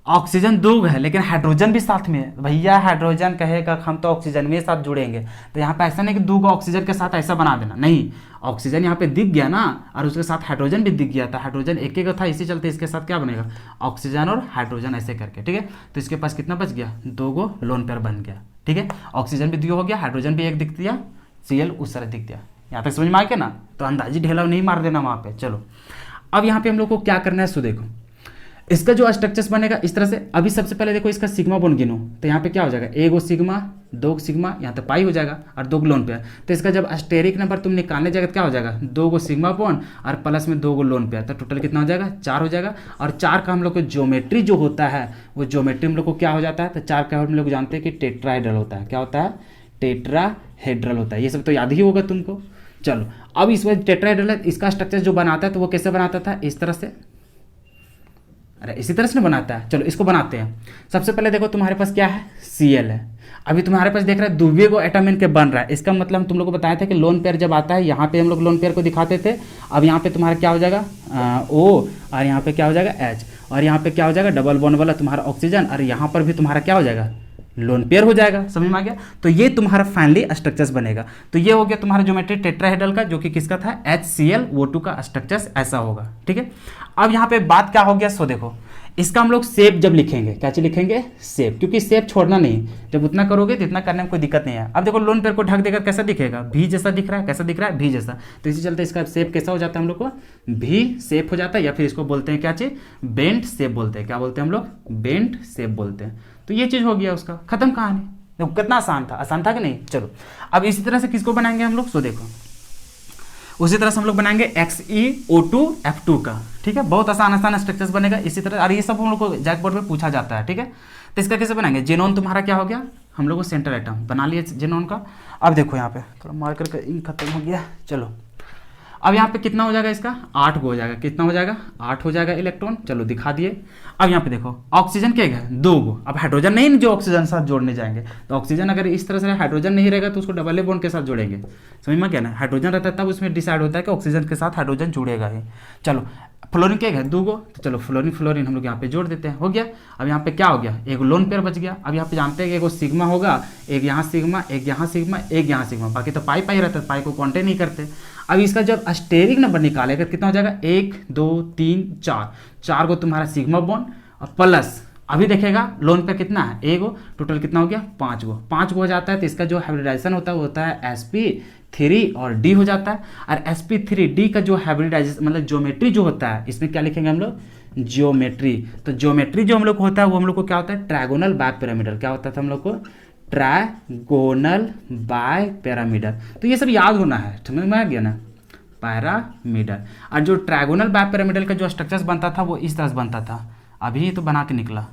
Speaker 1: ऑक्सीजन 2 है लेकिन हाइड्रोजन भी साथ में है, भैया हाइड्रोजन कहेगा हम तो ऑक्सीजन में साथ जुड़ेंगे, तो यहाँ पे ऐसा नहीं कि 2 ऑक्सीजन के साथ ऐसा बना देना, नहीं, ऑक्सीजन यहाँ पे दिख गया ना और उसके साथ हाइड्रोजन भी दिख गया था, हाइड्रोजन एक एक था, इसी चलते इसके साथ क्या बनेगा, ऑक्सीजन और हाइड्रोजन ऐसे करके, ठीक है। तो इसके पास कितना बच गया, 2 लोन पेयर बन गया, ठीक है। ऑक्सीजन भी 2 हो गया, हाइड्रोजन भी 1 दिख दिया, Cl उस तरह दिख दिया। यहाँ तक समझ में आ गया ना, तो अंदाजी ढेला नहीं मार देना वहाँ पे। चलो अब यहाँ पे हम लोग को क्या करना है, सो देखो इसका जो स्ट्रक्चर्स बनेगा इस तरह से। अभी सबसे पहले देखो इसका सिग्मा बॉन्ड गिनो, तो यहाँ पे क्या हो जाएगा, 1 सिग्मा, 2 सिग्मा, यहाँ तो पाई हो जाएगा और 2 लोन पेयर। तो इसका जब स्टेरिक नंबर तुम निकालने जाएगा तो क्या हो जाएगा, 2 सिग्मा बॉन्ड और प्लस में 2 लोन पेयर, तो टोटल कितना हो जाएगा, 4 हो जाएगा। और 4 का हम लोग को ज्योमेट्री जो होता है वो ज्योमेट्री हम लोग को क्या हो जाता है, तो 4 का हम लोग जानते हैं कि टेट्राहेड्रल होता है, क्या होता है, टेट्राहेड्रल होता है, ये सब तो याद ही होगा तुमको। चलो अब इस वजह टेट्राहेड्रल है, इसका स्ट्रक्चर जो बनाता है तो वो कैसे बनाता था, इस तरह से, अरे इसी तरह से ना बनाता है। चलो इसको बनाते हैं। सबसे पहले देखो तुम्हारे पास क्या है, Cl है, अभी तुम्हारे पास देख रहा है दुबे को एटम इनके बन रहा है, इसका मतलब हम तुम लोग को बताया था कि लोन पेयर जब आता है यहाँ पे हम लोग लोन पेयर को दिखाते थे। अब यहाँ पे तुम्हारा क्या हो जाएगा O और यहाँ पे क्या हो जाएगा H और यहाँ पे क्या हो जाएगा डबल बॉन्ड वाला तुम्हारा ऑक्सीजन और यहाँ पर भी तुम्हारा क्या हो जाएगा लोन पेयर हो जाएगा, समझ में आ गया। तो ये तुम्हारा फाइनली स्ट्रक्चर्स बनेगा। तो ये हो गया तुम्हारा ज्योमेट्री टेट्राहेड्रल का, जो कि किसका था, HClO2 का स्ट्रक्चर्स ऐसा होगा, ठीक है। अब यहाँ पे बात क्या हो गया, सो देखो इसका हम लोग शेप जब लिखेंगे, क्या चीज लिखेंगे, शेप, क्योंकि शेप छोड़ना नहीं, जब उतना करोगे तो इतना करने में कोई दिक्कत नहीं है। अब देखो लोन पेयर को ढक देकर कैसा दिखेगा, भी जैसा दिख रहा है, कैसा दिख रहा है, भी जैसा, तो इसी चलते इसका शेप कैसा हो जाता है, हम लोग को भी शेप हो जाता है, या फिर इसको बोलते हैं क्या चीज, बेंट शेप बोलते हैं, क्या बोलते हैं हम लोग, बेंट शेप बोलते हैं। तो ये चीज हो गया उसका, खत्म कहानी। देखो कितना आसान था कि नहीं। चलो अब इसी तरह से किसको बनाएंगे हम लोग, सो देखो उसी तरह से हम लोग बनाएंगे XeO2F2 का, ठीक है। बहुत आसान स्ट्रक्चर्स बनेगा इसी तरह, और ये सब हम लोग को जैक बोर्ड में पूछा जाता है, ठीक है। तो इसका कैसे बनाएंगे, जेनोन तुम्हारा क्या हो गया, हम लोग को सेंटर एटम बना लिए जेनोन का। अब देखो यहाँ पे थोड़ा मार्कर का इंक खत्म हो गया। चलो अब यहाँ पे कितना हो जाएगा, इसका 8 हो जाएगा, कितना हो जाएगा, 8 हो जाएगा इलेक्ट्रॉन। चलो दिखा दिए। अब यहाँ पे देखो ऑक्सीजन क्या है, 2 गो। अब हाइड्रोजन नहीं जो ऑक्सीजन साथ जोड़ने जाएंगे, तो ऑक्सीजन अगर इस तरह से हाइड्रोजन नहीं रहेगा तो उसको डबल बॉन्ड के साथ जोड़ेंगे, समझ में क्या ना, हाइड्रोजन रहता है तब उसमें डिसाइड होता है कि ऑक्सीजन के साथ हाइड्रोजन जुड़ेगा ही। चलो फ्लोरीन क्या है, 2 गो, तो चलो फ्लोरीन हम लोग यहाँ पे जोड़ देते हैं, हो गया। अब यहाँ पे क्या हो गया, एक लोन पेयर बच गया। अब यहाँ पे जानते हैं कि एक सिग्मा होगा, एक यहाँ सिग्मा, एक यहाँ सिग्मा, एक यहाँ सिग्मा, बाकी तो पाई रहता है, पाई को काउंट नहीं करते। अब इसका जब स्टेरिक नंबर निकालेगा कितना हो जाएगा, 1 2 3 4 को तुम्हारा सिग्मा बॉन्ड और प्लस अभी देखेगा लोन पे कितना है, 1 गो, टोटल कितना हो गया, 5 गो हो जाता है। तो इसका जो हाइब्रिडाइजेशन होता है वो होता है sp3 और D हो जाता है। और sp3D का जो हाइब्रिडाइजेशन मतलब ज्योमेट्री जो होता है, इसमें क्या लिखेंगे हम लोग, ज्योमेट्री। तो ज्योमेट्री जो हम लोग को होता है वो हम लोग को क्या होता है, ट्रायगोनल बाय पिरामिडल, क्या होता था हम लोग को, ट्रायगोनल बाय पिरामिडल। तो ये सब याद होना है, समझ में आ गया ना, पिरामिडल। और जो ट्रायगोनल बाय पिरामिडल का जो स्ट्रक्चर्स बनता था वो इस तरह से बनता था, अभी तो बना के निकला,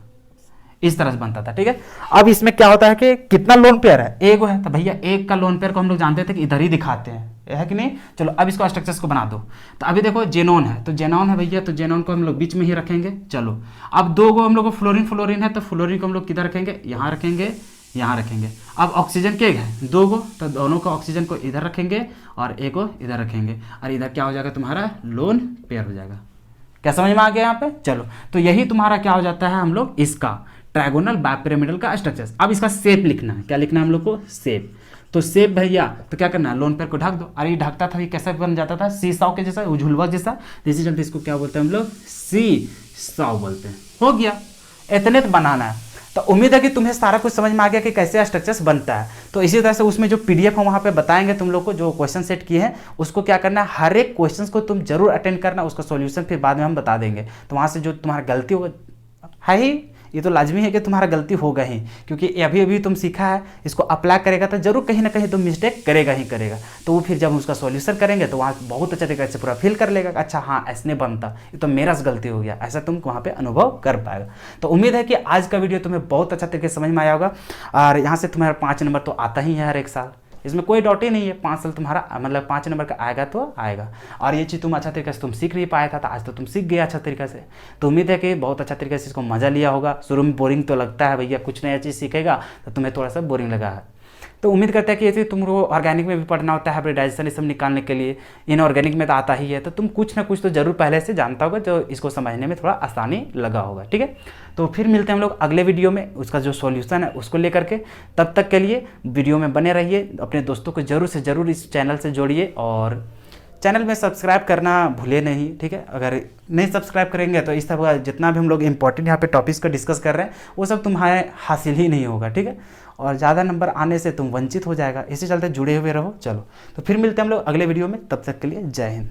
Speaker 1: इस तरह से बनता था, ठीक है। अब इसमें क्या होता है कि कितना लोन पेयर है, 1 है, तो भैया 1 का लोन पेयर को हम लोग जानते थे कि इधर ही दिखाते हैं, है कि नहीं। चलो अब इसको स्ट्रक्चर्स को बना दो। तो अभी देखो जेनोन है, तो जेनोन है भैया, तो जेनोन को हम लोग बीच में ही रखेंगे। चलो अब 2 गो हम लोग को फ्लोरीन है, तो फ्लोरीन को हम लोग किधर रखेंगे, यहाँ रखेंगे, यहाँ रखेंगे। अब ऑक्सीजन क्या है, 2 गो, तो दोनों का ऑक्सीजन को इधर रखेंगे और एक को इधर रखेंगे, और इधर क्या हो जाएगा तुम्हारा लोन पेयर हो जाएगा। क्या समझ में आ गया यहाँ पे। चलो तो यही तुम्हारा क्या हो जाता है, हम लोग इसका ट्रायगोनल बाय पिरामिडल का स्ट्रक्चर। अब इसका शेप लिखना है, क्या लिखना है हम लोग को, शेप। तो सेब भैया, तो क्या करना है, लोन पेड़ को ढक दो। अरे ये ढकता था, ये कैसे बन जाता था, सीसाव के जैसा, झुलवा जैसा, इसी चलते इसको क्या बोलते हैं हम लोग, सी साव बोलते हैं। हो गया, इतने तो बनाना है। तो उम्मीद है कि तुम्हें सारा कुछ समझ में आ गया कि कैसे स्ट्रक्चर्स बनता है। तो इसी तरह से उसमें जो पीडीएफ हम वहाँ पे बताएंगे तुम लोग को, जो क्वेश्चन सेट किए हैं उसको क्या करना है, हर एक क्वेश्चन को तुम जरूर अटेंड करना, उसका सॉल्यूशन फिर बाद में हम बता देंगे। तो वहाँ से जो तुम्हारा गलती होगा है ही, ये तो लाजमी है कि तुम्हारा गलती होगा ही, क्योंकि अभी अभी तुम सीखा है, इसको अप्लाई करेगा तो जरूर कहीं ना कहीं तुम मिस्टेक करेगा ही करेगा। तो वो फिर जब उसका सॉल्यूशन करेंगे तो वहाँ बहुत अच्छे तरीके से पूरा फील कर लेगा, अच्छा हाँ ऐसने बनता, ये तो मेरा से गलती हो गया, ऐसा तुम वहाँ पे अनुभव कर पाएगा। तो उम्मीद है कि आज का वीडियो तुम्हें बहुत अच्छा तरीके से समझ में आया होगा। और यहाँ से तुम्हारा 5 नंबर तो आता ही है हर एक साल, इसमें कोई डाउट ही नहीं है। 5 साल तुम्हारा मतलब 5 नंबर का आएगा तो आएगा। और ये चीज़ तुम अच्छा तरीके से तुम सीख नहीं पाया था, तो आज तो तुम सीख गए अच्छा तरीके से। तो उम्मीद है कि बहुत अच्छा तरीके से इसको मज़ा लिया होगा। शुरू में बोरिंग तो लगता है भैया, कुछ नया चीज़ सीखेगा तो तुम्हें थोड़ा सा बोरिंग लगा है। तो उम्मीद करते हैं कि ऐसे तुमको ऑर्गेनिक में भी पढ़ना होता है, हाइब्रिडाइजेशन ये सब निकालने के लिए, इनऑर्गेनिक में तो आता ही है, तो तुम कुछ ना कुछ तो जरूर पहले से जानता होगा, जो इसको समझने में थोड़ा आसानी लगा होगा। ठीक है, तो फिर मिलते हैं हम लोग अगले वीडियो में, उसका जो सॉल्यूशन है उसको लेकर के। तब तक के लिए वीडियो में बने रहिए, अपने दोस्तों को जरूर से ज़रूर इस चैनल से जोड़िए, और चैनल में सब्सक्राइब करना भूले नहीं। ठीक है, अगर नहीं सब्सक्राइब करेंगे तो इस तरह का जितना भी हम लोग इंपॉर्टेंट यहाँ पे टॉपिक्स को डिस्कस कर रहे हैं वो सब तुम्हारे हासिल ही नहीं होगा। ठीक है, और ज़्यादा नंबर आने से तुम वंचित हो जाएगा, इसी चलते जुड़े हुए रहो। चलो, तो फिर मिलते हैं हम लोग अगले वीडियो में, तब तक के लिए जय हिंद।